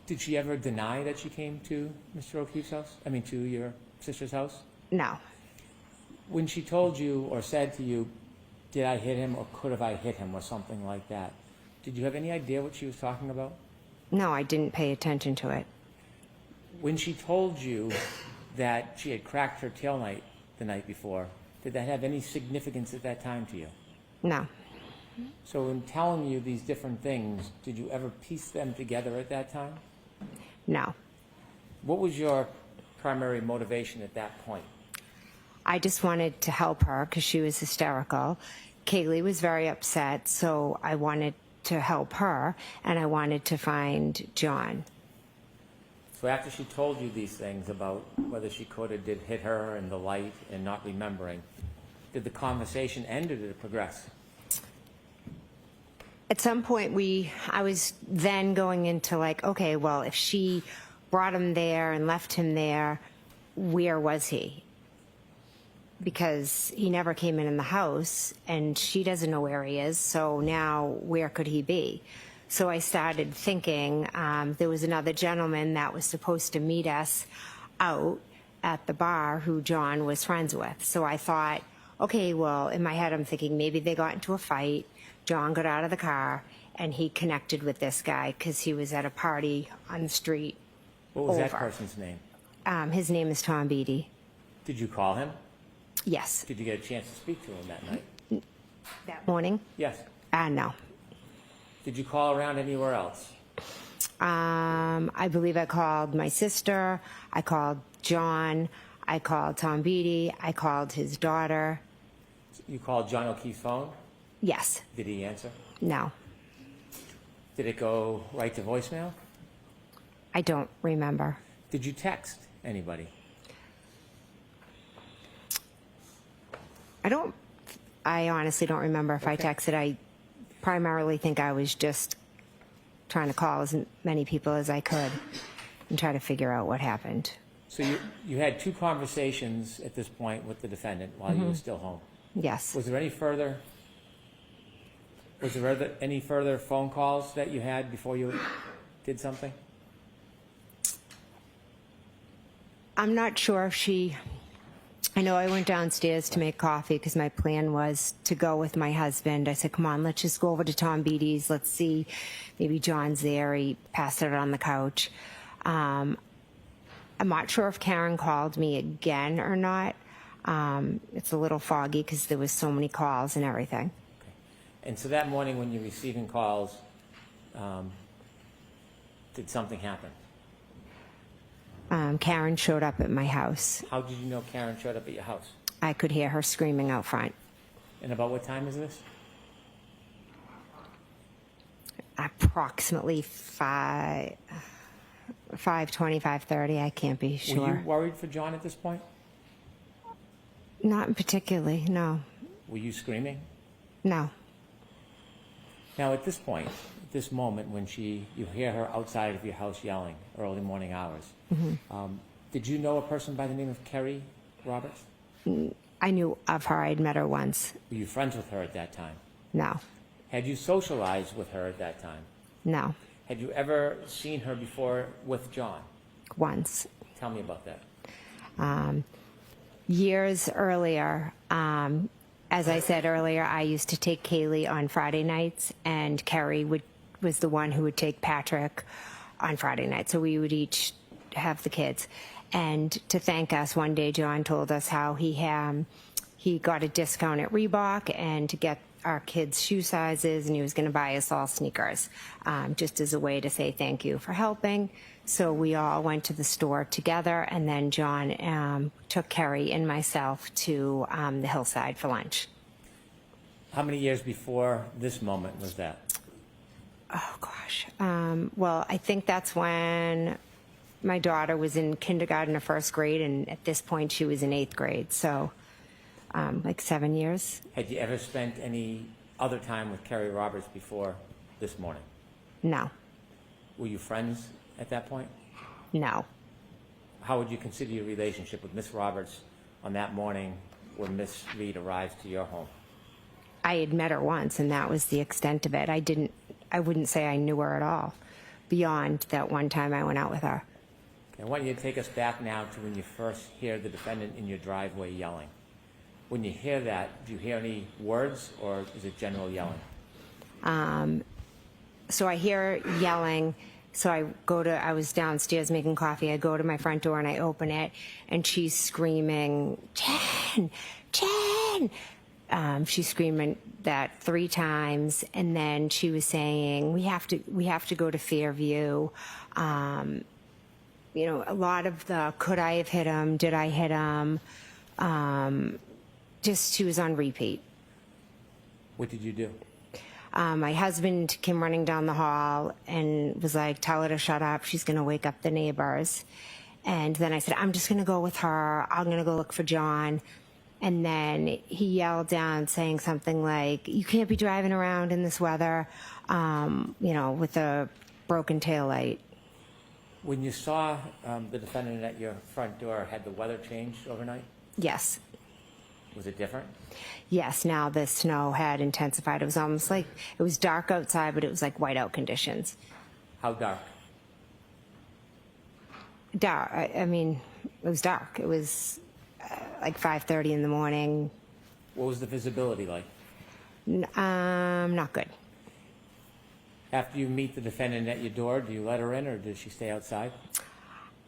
Did she ever deny that she came to Mr. O'Keefe's house? I mean, to your sister's house?
No.
When she told you or said to you, did I hit him or could have I hit him or something like that, did you have any idea what she was talking about?
No, I didn't pay attention to it.
When she told you that she had cracked her tail light the night before, did that have any significance at that time to you?
No.
So in telling you these different things, did you ever piece them together at that time?
No.
What was your primary motivation at that point?
I just wanted to help her because she was hysterical. Kaylee was very upset, so I wanted to help her, and I wanted to find John.
So after she told you these things about whether she could or did hit her and the light and not remembering, did the conversation end or did it progress?
At some point, I was then going into like, okay, well, if she brought him there and left him there, where was he? Because he never came in the house, and she doesn't know where he is, so now where could he be? So I started thinking there was another gentleman that was supposed to meet us out at the bar who John was friends with. So I thought, okay, well, in my head I'm thinking maybe they got into a fight, John got out of the car, and he connected with this guy because he was at a party on the street.
What was that
over.
person's name?
His name is Tom Beatty.
Did you call him?
Yes.
Did you get a chance to speak to him that night?
That morning?
Yes.
No.
Did you call around anywhere else?
I believe I called my sister, I called John, I called Tom Beatty, I called his daughter.
You called John O'Keefe's phone?
Yes.
Did he answer?
No.
Did it go right to voicemail?
I don't remember.
Did you text anybody?
I honestly don't remember if I
Okay.
texted. I primarily think I was just trying to call as many people as I could and try to figure out what happened.
So you had two conversations at this point with the defendant while you were still home.
Yes.
Was there any further phone calls that you had before you did something?
I'm not sure if I know I went downstairs to make coffee because my plan was to go with my husband. I said, come on, let's just go over to Tom Beatty's. Let's see. Maybe John's there. He passed it on the couch. I'm not sure if Karen called me again or not. It's a little foggy because there was so many calls and everything.
Okay. And so that morning when you're receiving calls, did something happen?
Karen showed up at my house.
How did you know Karen showed up at your house?
I could hear her screaming out front.
And about what time is this?
Approximately 5:20, 5:30. I can't be sure.
Were you worried for John at this point?
Not particularly, no.
Were you screaming?
No.
Now at this point, at this moment when you hear her outside of your house yelling, early morning hours, did you know a person by the name of Kerry Roberts?
I knew of her. I'd met her once.
Were you friends with her at that time?
No.
Had you socialized with her at that time?
No.
Had you ever seen her before with John?
Once.
Tell me about that.
Years earlier, as I said earlier, I used to take Kaylee on Friday nights, and Kerry was the one who would take Patrick on Friday night. So we would each have the kids. And to thank us, one day John told us how he got a discount at Reebok, and to get our kids' shoe sizes, and he was going to buy us all sneakers, just as a way to say thank you for helping. So we all went to the store together, and then John took Kerry and myself to the hillside for lunch.
How many years before this moment was that?
Oh, gosh. Well, I think that's when my daughter was in kindergarten or first grade, and at this point she was in 8th grade, so like 7 years.
Had you ever spent any other time with Kerry Roberts before this morning?
No,
Were you friends at that point?
no.
How would you consider your relationship with Miss Roberts on that morning when Miss Reed arrived to your home?
I had met her once, and that was the extent of it. I wouldn't say I knew her at all, beyond that one time I went out with her.
I want you to take us back now to when you first hear the defendant in your driveway yelling. When you hear that, do you hear any words, or is it general yelling?
So I hear yelling. So I was downstairs making coffee. I go to my front door and I open it, and she's screaming, "Jen, Jen!" She's screaming that 3 times, and then she was saying, "We have to go to Fairview." You know, a lot of the "could I have hit him? Did I hit him?" Just she was on repeat.
What did you do?
My husband came running down the hall and was like, "Tell her to shut up. She's going to wake up the neighbors." And then I said, "I'm just going to go with her. I'm going to go look for John." And then he yelled down saying something like, "You can't be driving around in this weather, you know, with a broken taillight."
When you saw the defendant at your front door, had the weather changed overnight?
Yes.
Was it different?
Yes, now the snow had intensified. It was almost like, it was dark outside, but it was like whiteout conditions.
How dark?
Dark. I mean, it was dark. It was like 5:30 in the morning.
What was the visibility like?
Not good.
After you meet the defendant at your door, do you let her in, or does she stay outside?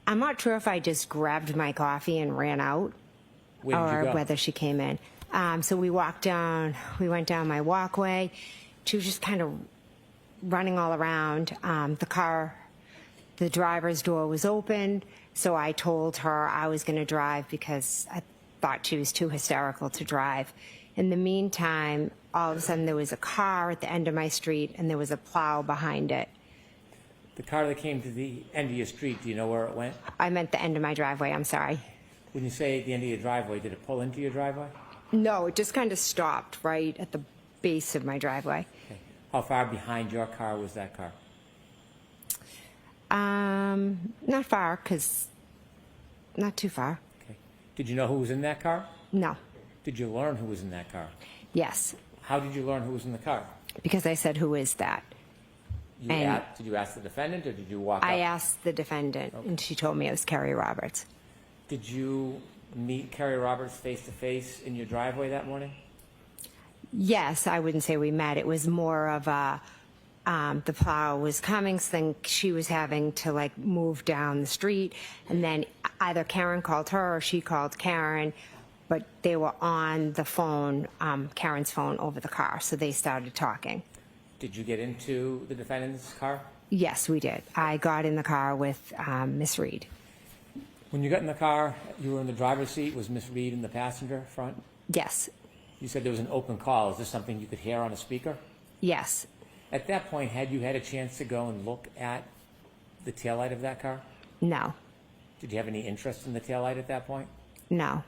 I'm not sure if I just grabbed my coffee and ran out,
Where did you
or
go?
whether she came in. So we went down my walkway. She was just kind of running all around. The driver's door was open, so I told her I was going to drive because I thought she was too hysterical to drive. In the meantime, all of a sudden there was a car at the end of my street, and there was a plow behind it.
The car that came to the end of your street, do you know where it went?
I meant the end of my driveway, I'm sorry.
When you say at the end of your driveway, did it pull into your driveway?
No, it just kind of stopped right at the base of my driveway.
Okay. How far behind your car was that car?
Not far, not too far.
Okay. Did you know who was in that car?
No.
Did you learn who was in that car?
Yes,
How did you learn who was in the car?
because I said, "Who is that?" And-
Did you ask the defendant, or did you walk
I
up?
asked the defendant, and she told me it was Kerry Roberts.
Did you meet Kerry Roberts face to face in your driveway that morning?
Yes, I wouldn't say we met. It was more of a, the plow was coming, so then she was having to like move down the street, and then either Karen called her or she called Karen, but they were on the phone, Karen's phone over the car, so they started talking.
Did you get into the defendant's car?
Yes, we did. I got in the car with Miss Reed.
When you got in the car, you were in the driver's seat. Was Miss Reed in the passenger front?
Yes,
You said there was an open call. Is this something you could hear on a speaker?
yes.
At that point, had you had a chance to go and look at the taillight of that car?
No,
Did you have any interest in the taillight at that point?
no.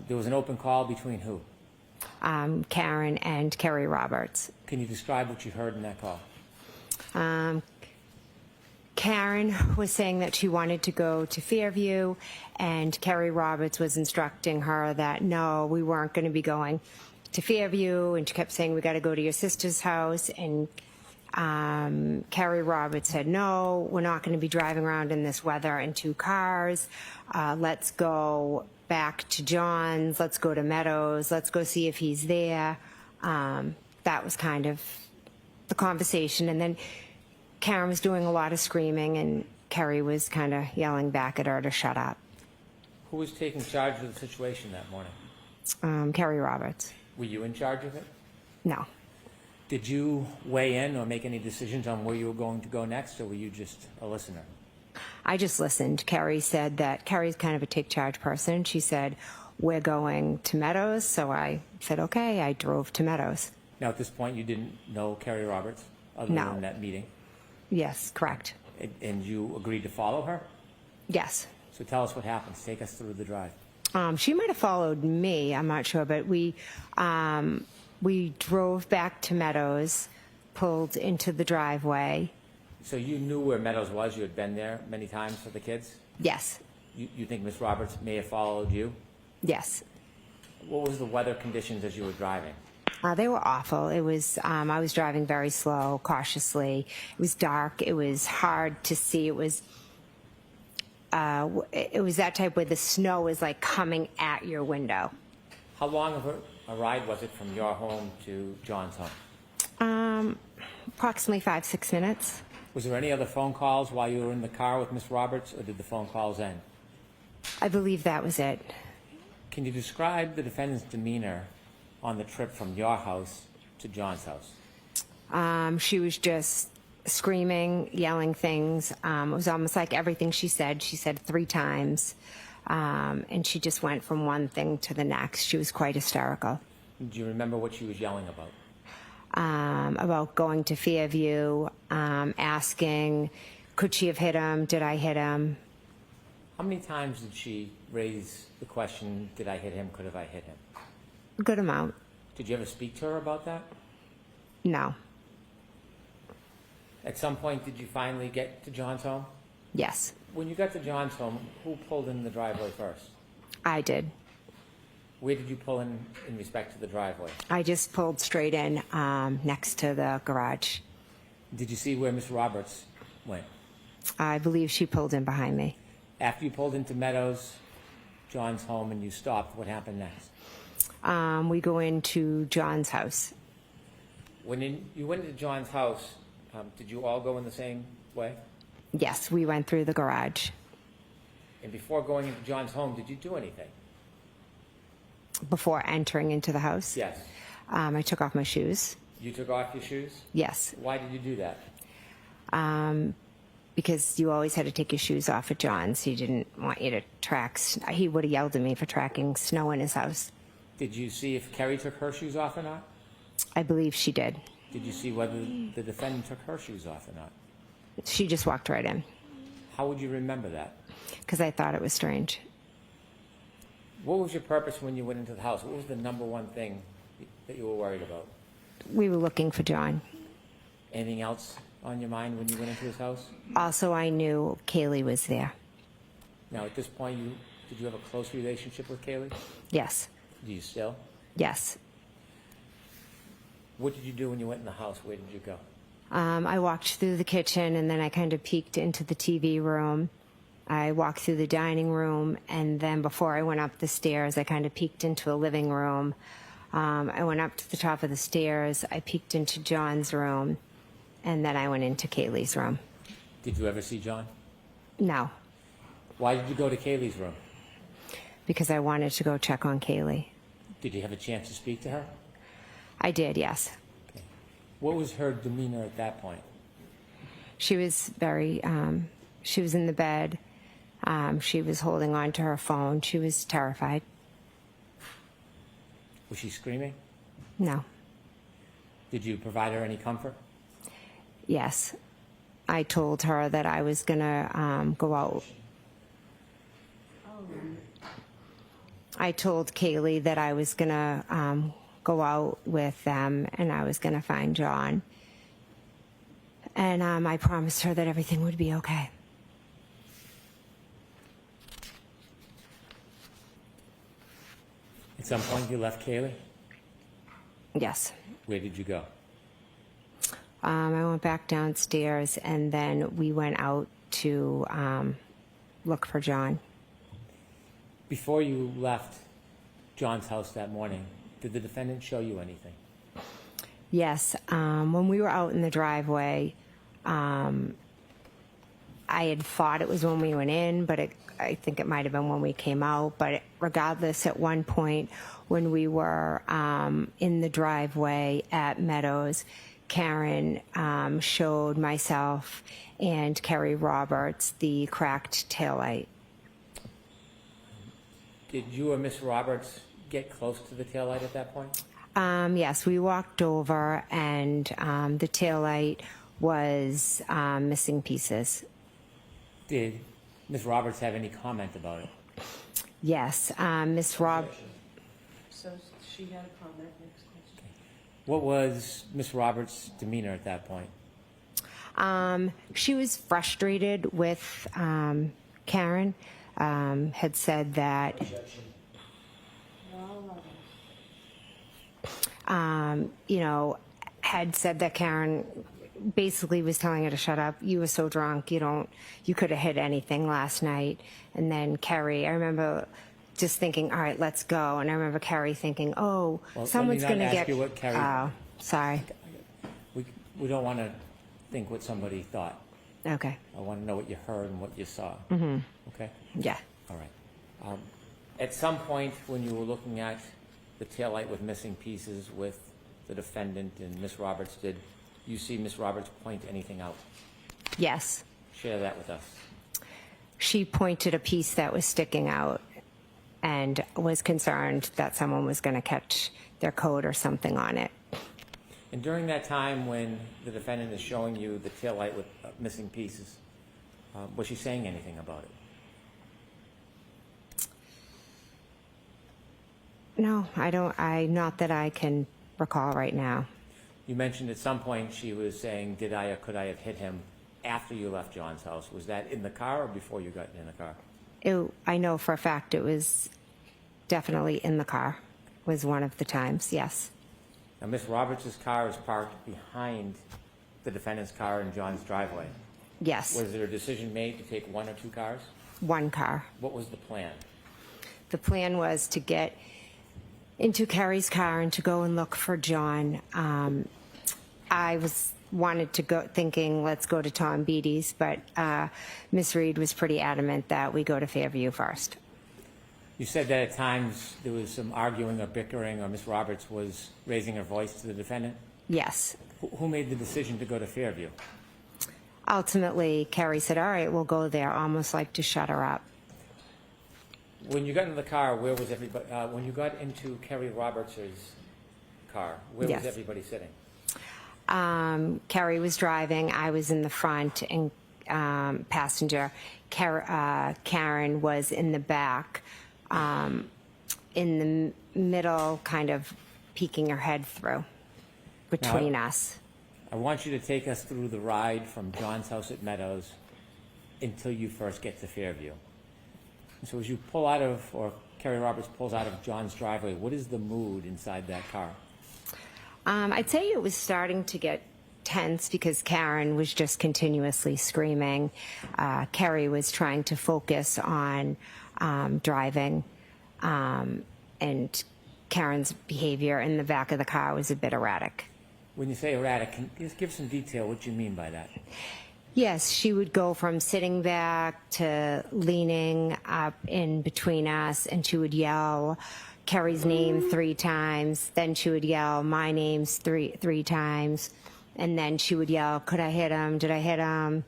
There was an open call between who?
Karen and Kerry Roberts.
Can you describe what you heard in that call?
Karen was saying that she wanted to go to Fairview, and Kerry Roberts was instructing her that no, we weren't going to be going to Fairview, and she kept saying, "We got to go to your sister's house," and Kerry Roberts said, "No, we're not going to be driving around in this weather in 2 cars. Let's go back to John's. Let's go to Meadows. Let's go see if he's there." That was kind of the conversation. And then Karen was doing a lot of screaming, and Kerry was kind of yelling back at her to shut up.
Who was taking charge of the situation that morning?
Kerry Roberts.
Were you in charge of it?
No.
Did you weigh in or make any decisions on where you were going to go next, or were you just a listener?
I just listened. Carrie said that Carrie's kind of a take-charge person. She said, we're going to Meadows. So I said, okay. I drove to Meadows.
Now, at this point, you didn't know Carrie Roberts other
No.
than that meeting,
Yes, correct.
and you agreed to follow her?
Yes.
So tell us what happens. Take us through the drive.
She might have followed me. I'm not sure, but we drove back to Meadows, pulled into the driveway.
So you knew where Meadows was? You had been there many times for the kids?
Yes.
You think Miss Roberts may have followed you?
Yes.
What was the weather conditions as you were driving?
They were awful. It was, I was driving very slow, cautiously. It was dark. It was hard to see. It was that type where the snow is like coming at your window.
How long of a ride was it from your home to John's home?
Approximately 5-6 minutes.
Was there any other phone calls while you were in the car with Miss Roberts, or did the phone calls end?
I believe that was it.
Can you describe the defendant's demeanor on the trip from your house to John's house?
She was just screaming, yelling things. It was almost like everything she said 3 times. And she just went from one thing to the next. She was quite hysterical.
Do you remember what she was yelling about?
About going to Fairview, asking, could she have hit him? Did I hit him?
How many times did she raise the question, did I hit him, could have I hit him?
A good amount.
Did you ever speak to her about that?
No.
At some point, did you finally get to John's home?
Yes,
When you got to John's home, who pulled in the driveway first?
I did.
Where did you pull in respect to the driveway?
I just pulled straight in next to the garage.
Did you see where Miss Roberts went?
I believe she pulled in behind me.
After you pulled into Meadows, John's home, and you stopped, what happened next?
We go into John's house.
When you went into John's house, did you all go in the same way?
Yes, we went through the garage.
And before going into John's home, did you do anything?
Before entering into the house,
Yes.
I took off my shoes.
You took off your shoes?
Yes,
Why did you do that?
because you always had to take your shoes off at John's. He didn't want you to track. He would have yelled at me for tracking snow in his house.
Did you see if Kerry took her shoes off or not?
I believe she did.
Did you see whether the defendant took her shoes off or not?
She just walked right in
How would you remember that?
because I thought it was strange.
What was your purpose when you went into the house? What was the number one thing that you were worried about?
We were looking for John.
Anything else on your mind when you went into his house?
Also, I knew Kaylee was there.
Now, at this point, did you have a close relationship with Kaylee?
Yes,
Do you still?
yes.
What did you do when you went in the house? Where did you go?
I walked through the kitchen and then I kind of peeked into the TV room. I walked through the dining room, and then before I went up the stairs, I kind of peeked into a living room. I went up to the top of the stairs. I peeked into John's room, and then I went into Kaylee's room.
Did you ever see John?
No,
Why did you go to Kaylee's room?
because I wanted to go check on Kaylee.
Did you have a chance to speak to her?
I did, yes.
Okay. What was her demeanor at that point?
She was very, she was in the bed. She was holding on to her phone. She was terrified.
Was she screaming?
No,
Did you provide her any comfort?
yes. I told her that I was going to go out. I told Kaylee that I was going to go out with them and I was going to find John. And I promised her that everything would be okay.
At some point, you left Kaylee?
Yes.
Where did you go?
I went back downstairs and then we went out to look for John.
Before you left John's house that morning, did the defendant show you anything?
Yes. When we were out in the driveway, I had thought it was when we went in, but I think it might have been when we came out. But regardless, at one point when we were in the driveway at Meadows, Karen showed myself and Kerry Roberts the cracked taillight.
Did you or Miss Roberts get close to the taillight at that point?
Yes, we walked over, and the taillight was missing pieces.
Did Miss Roberts have any comment about it?
Yes, Miss Rob.
So she had a comment. Next question.
What was Miss Roberts' demeanor at that point?
She was frustrated with Karen. Had said that. Had said that Karen basically was telling her to shut up. You were so drunk, you could have hit anything last night. And then Kerry, I remember just thinking, all right, let's go. And I remember Kerry thinking, oh,
Well,
someone's
let me
going
not
to
ask
get.
you what Kerry-
Oh, sorry.
We don't want to think what somebody thought.
Okay.
I want to know what you heard and what you saw. Mm-hmm. Okay?
Yeah.
All right. At some point when you were looking at the taillight with missing pieces with the defendant and Miss Roberts, did you see Miss Roberts point anything out?
Yes.
Share that with us.
She pointed a piece that was sticking out and was concerned that someone was going to catch their coat or something on it.
And during that time when the defendant is showing you the taillight with missing pieces, was she saying anything about it?
No, I don't. Not that I can recall right now.
You mentioned at some point she was saying, did I or could I have hit him after you left John's house? Was that in the car or before you got in the car?
I know for a fact it was definitely in the car, was one of the times, yes.
Now, Miss Roberts' car is parked behind the defendant's car in John's driveway.
Yes,
Was there a decision made to take one or two cars?
one car.
What was the plan?
The plan was to get into Carrie's car and to go and look for John. I wanted to go thinking, let's go to Tom Beatty's, but Miss Reed was pretty adamant that we go to Fairview first.
You said that at times there was some arguing or bickering, or Miss Roberts was raising her voice to the defendant.
Yes.
Who made the decision to go to Fairview?
Ultimately, Carrie said, all right, we'll go there, almost like to shut her up.
When you got in the car, where was everybody? When you got into Kerry Roberts' car, where
Yes.
was everybody sitting?
Carrie was driving, I was in the front and passenger. Karen was in the back, in the middle, kind of peeking her head through between us.
I want you to take us through the ride from John's house at Meadows until you first get to Fairview. So as you pull out of, or Kerry Roberts pulls out of John's driveway, what is the mood inside that car?
I'd say it was starting to get tense because Karen was just continuously screaming. Kerry was trying to focus on driving, and Karen's behavior in the back of the car was a bit erratic.
When you say erratic, can you just give some detail what you mean by that?
Yes, she would go from sitting back to leaning up in between us, and she would yell Kerry's name 3 times. Then she would yell my name three times. And then she would yell, could I hit him? Did I hit him?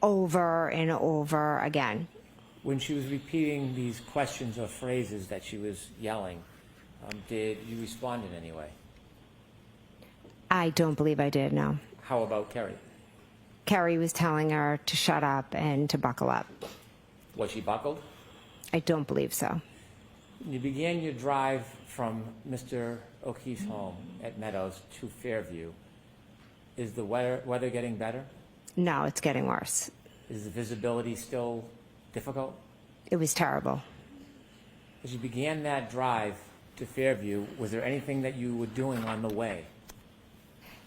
Over and over again.
When she was repeating these questions or phrases that she was yelling, did you respond in any way?
I don't believe I did, no.
How about Kerry?
Kerry was telling her to shut up and to buckle up.
Was she buckled?
I don't believe so.
You began your drive from Mr. O'Keefe's home at Meadows to Fairview. Is the weather getting better?
No, it's getting worse.
Is the visibility still difficult?
It was terrible.
As you began that drive to Fairview, was there anything that you were doing on the way?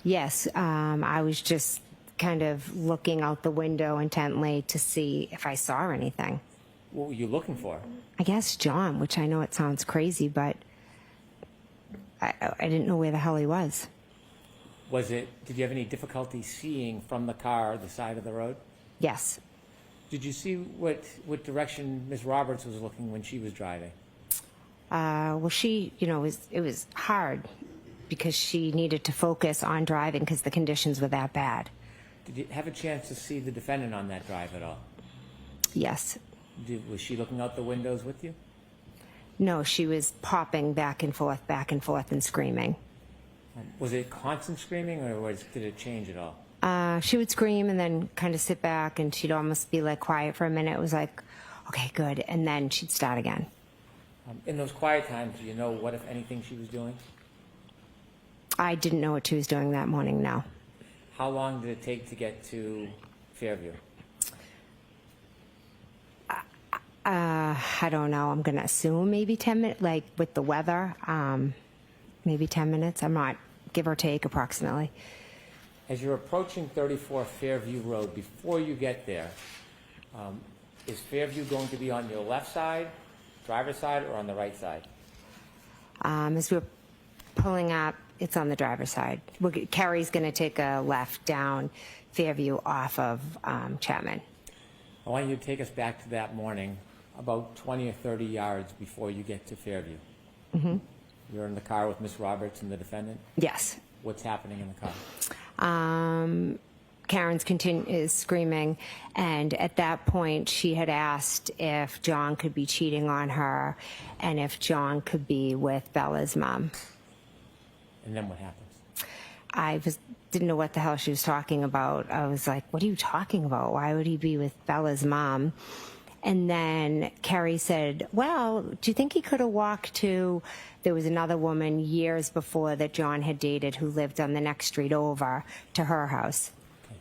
Yes, I was just kind of looking out the window intently to see if I saw anything.
What were you looking for?
I guess John, which I know it sounds crazy, but I didn't know where the hell he was.
Did you have any difficulty seeing from the car the side of the road?
Yes.
Did you see what direction Ms. Roberts was looking when she was driving?
Well, she, it was hard because she needed to focus on driving because the conditions were that bad.
Did you have a chance to see the defendant on that drive at all?
Yes.
Was she looking out the windows with you?
No, she was popping back and forth, and screaming.
Was it constant screaming, or did it change at all?
She would scream and then kind of sit back, and she'd almost be like quiet for a minute. It was like, okay, good, and then she'd start again.
In those quiet times, do you know what, if anything, she was doing?
I didn't know what she was doing that morning, no.
How long did it take to get to Fairview?
I don't know. I'm going to assume maybe 10 minutes, like with the weather, maybe 10 minutes. I'm not, give or take, approximately.
As you're approaching 34 Fairview Road, before you get there, is Fairview going to be on your left side, driver's side, or on the right side?
As we're pulling up, it's on the driver's side. Carrie's going to take a left down Fairview off of Chapman.
I want you to take us back to that morning, about 20 or 30 yards before you get to Fairview.
Mm-hmm.
You're in the car with Miss Roberts and the defendant?
Yes.
What's happening in the car?
Karen's is screaming, and at that point she had asked if John could be cheating on her and if John could be with Bella's mom.
And then what happens?
I didn't know what the hell she was talking about. I was like, what are you talking about? Why would he be with Bella's mom? And then Carrie said, well, do you think he could have walked to, there was another woman years before that John had dated who lived on the next street over to her house.
Okay.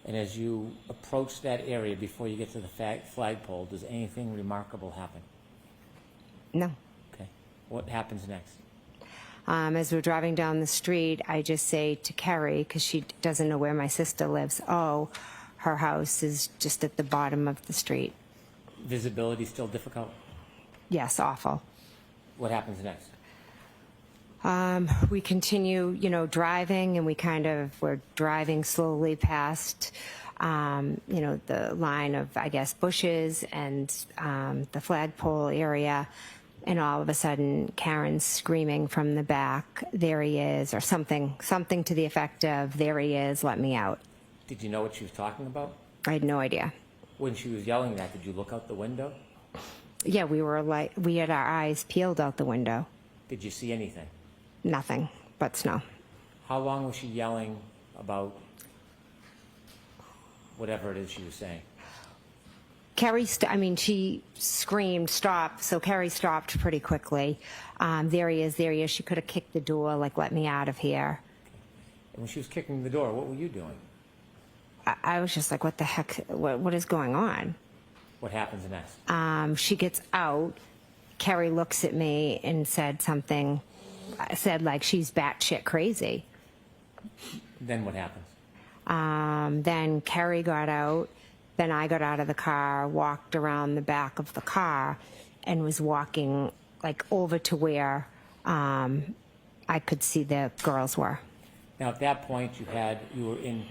And as you approach that area before you get to the flagpole, does anything remarkable happen?
No.
Okay. What happens next?
As we're driving down the street, I just say to Carrie, because she doesn't know where my sister lives, oh, her house is just at the bottom of the street.
Visibility still difficult?
Yes, awful.
What happens next?
We continue, driving, and we're driving slowly past, the line of, I guess, bushes and the flagpole area. And all of a sudden, Karen's screaming from the back, there he is, or something to the effect of, there he is, let me out.
Did you know what she was talking about?
I had no idea.
When she was yelling that, did you look out the window?
Yeah, we had our eyes peeled out the window.
Did you see anything?
Nothing but snow.
How long was she yelling about whatever it is she was saying?
Carrie, she screamed, stop, so Carrie stopped pretty quickly. There he is. She could have kicked the door, like, let me out of here.
And when she was kicking the door, what were you doing?
I was just like, what the heck, what is going on?
What happens next?
She gets out. Carrie looks at me and said something, like she's batshit crazy.
Then what happens?
Then Carrie got out. Then I got out of the car, walked around the back of the car, and was walking like over to where I could see the girls were.
Now, at that point, you were in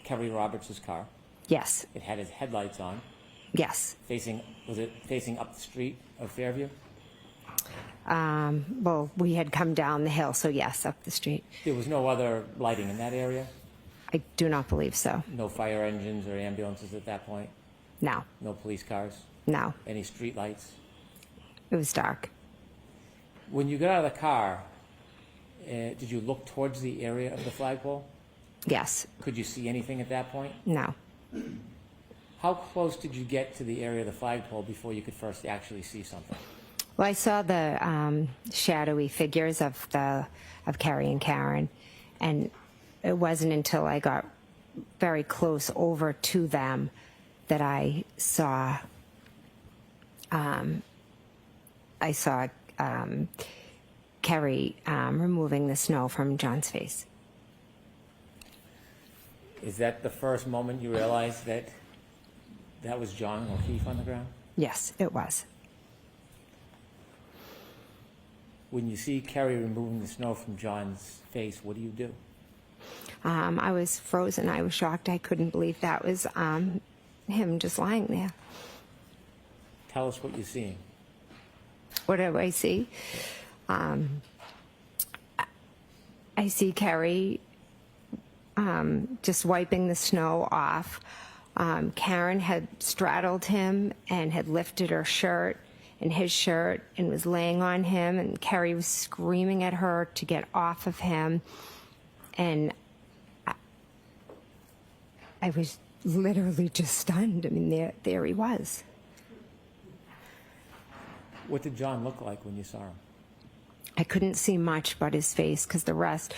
Kerry Roberts' car.
Yes.
It had his headlights on.
Yes.
Was it facing up the street of Fairview?
Well, we had come down the hill, so yes, up the street.
There was no other lighting in that area?
I do not believe so.
No fire engines or ambulances at that point?
No.
No police cars?
No.
Any street lights?
It was dark.
When you got out of the car, did you look towards the area of the flagpole?
Yes.
Could you see anything at that point?
No.
How close did you get to the area of the flagpole before you could first actually see something?
Well, I saw the shadowy figures of Carrie and Karen, and it wasn't until I got very close over to them that I saw Carrie removing the snow from John's face.
Is that the first moment you realized that was John O'Keefe on the ground?
Yes, it was.
When you see Carrie removing the snow from John's face, what do you do?
I was frozen. I was shocked. I couldn't believe that was him just lying there.
Tell us what you're seeing.
What do I see? I see Carrie just wiping the snow off. Karen had straddled him and had lifted her shirt and his shirt and was laying on him, and Carrie was screaming at her to get off of him. And I was literally just stunned. I mean, there he was.
What did John look like when you saw him?
I couldn't see much but his face, because the rest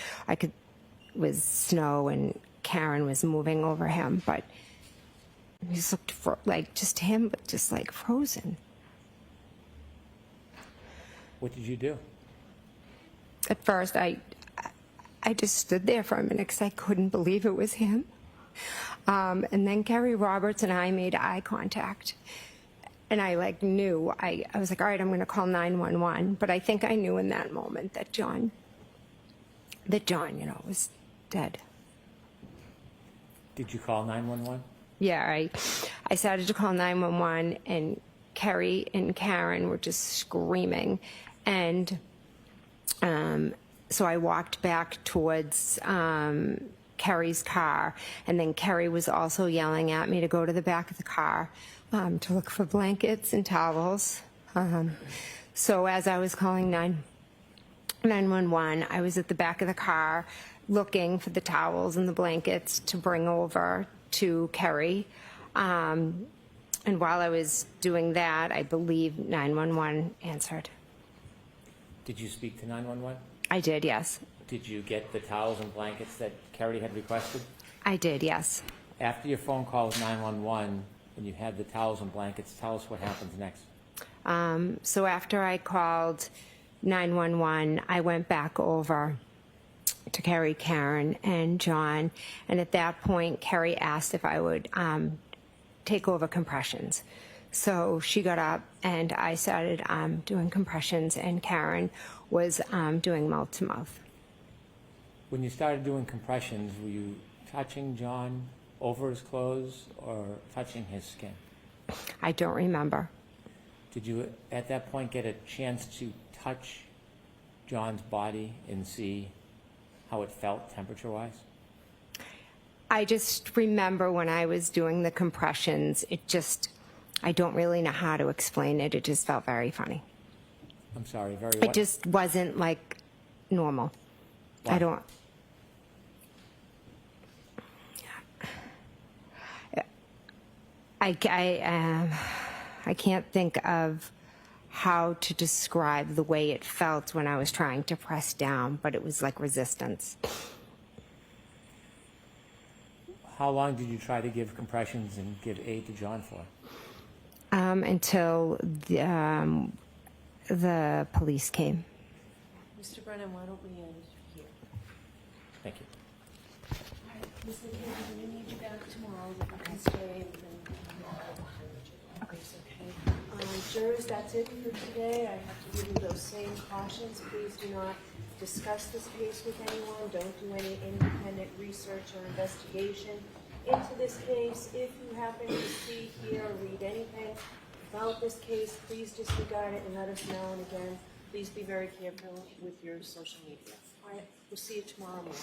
was snow and Karen was moving over him, but he just looked like just him, but just like frozen.
What did you do?
At first, I just stood there for a minute because I couldn't believe it was him. And then Carrie Roberts and I made eye contact. And I knew, I was like, all right, I'm going to call 911. But I think I knew in that moment that John, was dead.
Did you call 911?
Yeah, I started to call 911, and Carrie and Karen were just screaming. And so I walked back towards Carrie's car, and then Carrie was also yelling at me to go to the back of the car to look for blankets and towels. So as I was calling 911, I was at the back of the car looking for the towels and the blankets to bring over to Carrie. And while I was doing that, I believe 911 answered.
Did you speak to 911?
I did, yes.
Did you get the towels and blankets that Carrie had requested?
I did, yes.
After your phone call with 911 and you had the towels and blankets, tell us what happens next.
So after I called 911, I went back over to Carrie, Karen, and John. And at that point, Carrie asked if I would take over compressions. So she got up and I started doing compressions, and Karen was doing mouth to mouth.
When you started doing compressions, were you touching John over his clothes or touching his skin?
I don't remember.
Did you at that point get a chance to touch John's body and see how it felt temperature-wise?
I just remember when I was doing the compressions, I don't really know how to explain it. It just felt very funny.
I'm sorry, very
It just wasn't like normal.
Why?
I can't think of how to describe the way it felt when I was trying to press down, but it was like resistance.
How long did you try to give compressions and give aid to John for?
Until the police came.
Mr. Brennan, why don't we end here?
Thank you.
All right, Ms. Mccabe, I'm going to need you back tomorrow. You can stay and then okay. Jurors, that's it for today. I have to give you those same cautions. Please do not discuss this case with anyone. Don't do any independent research or investigation into this case. If you happen to see, hear, or read anything about this case, please disregard it and let us know. And again, please be very careful with your social media. All right, we'll see you tomorrow morning.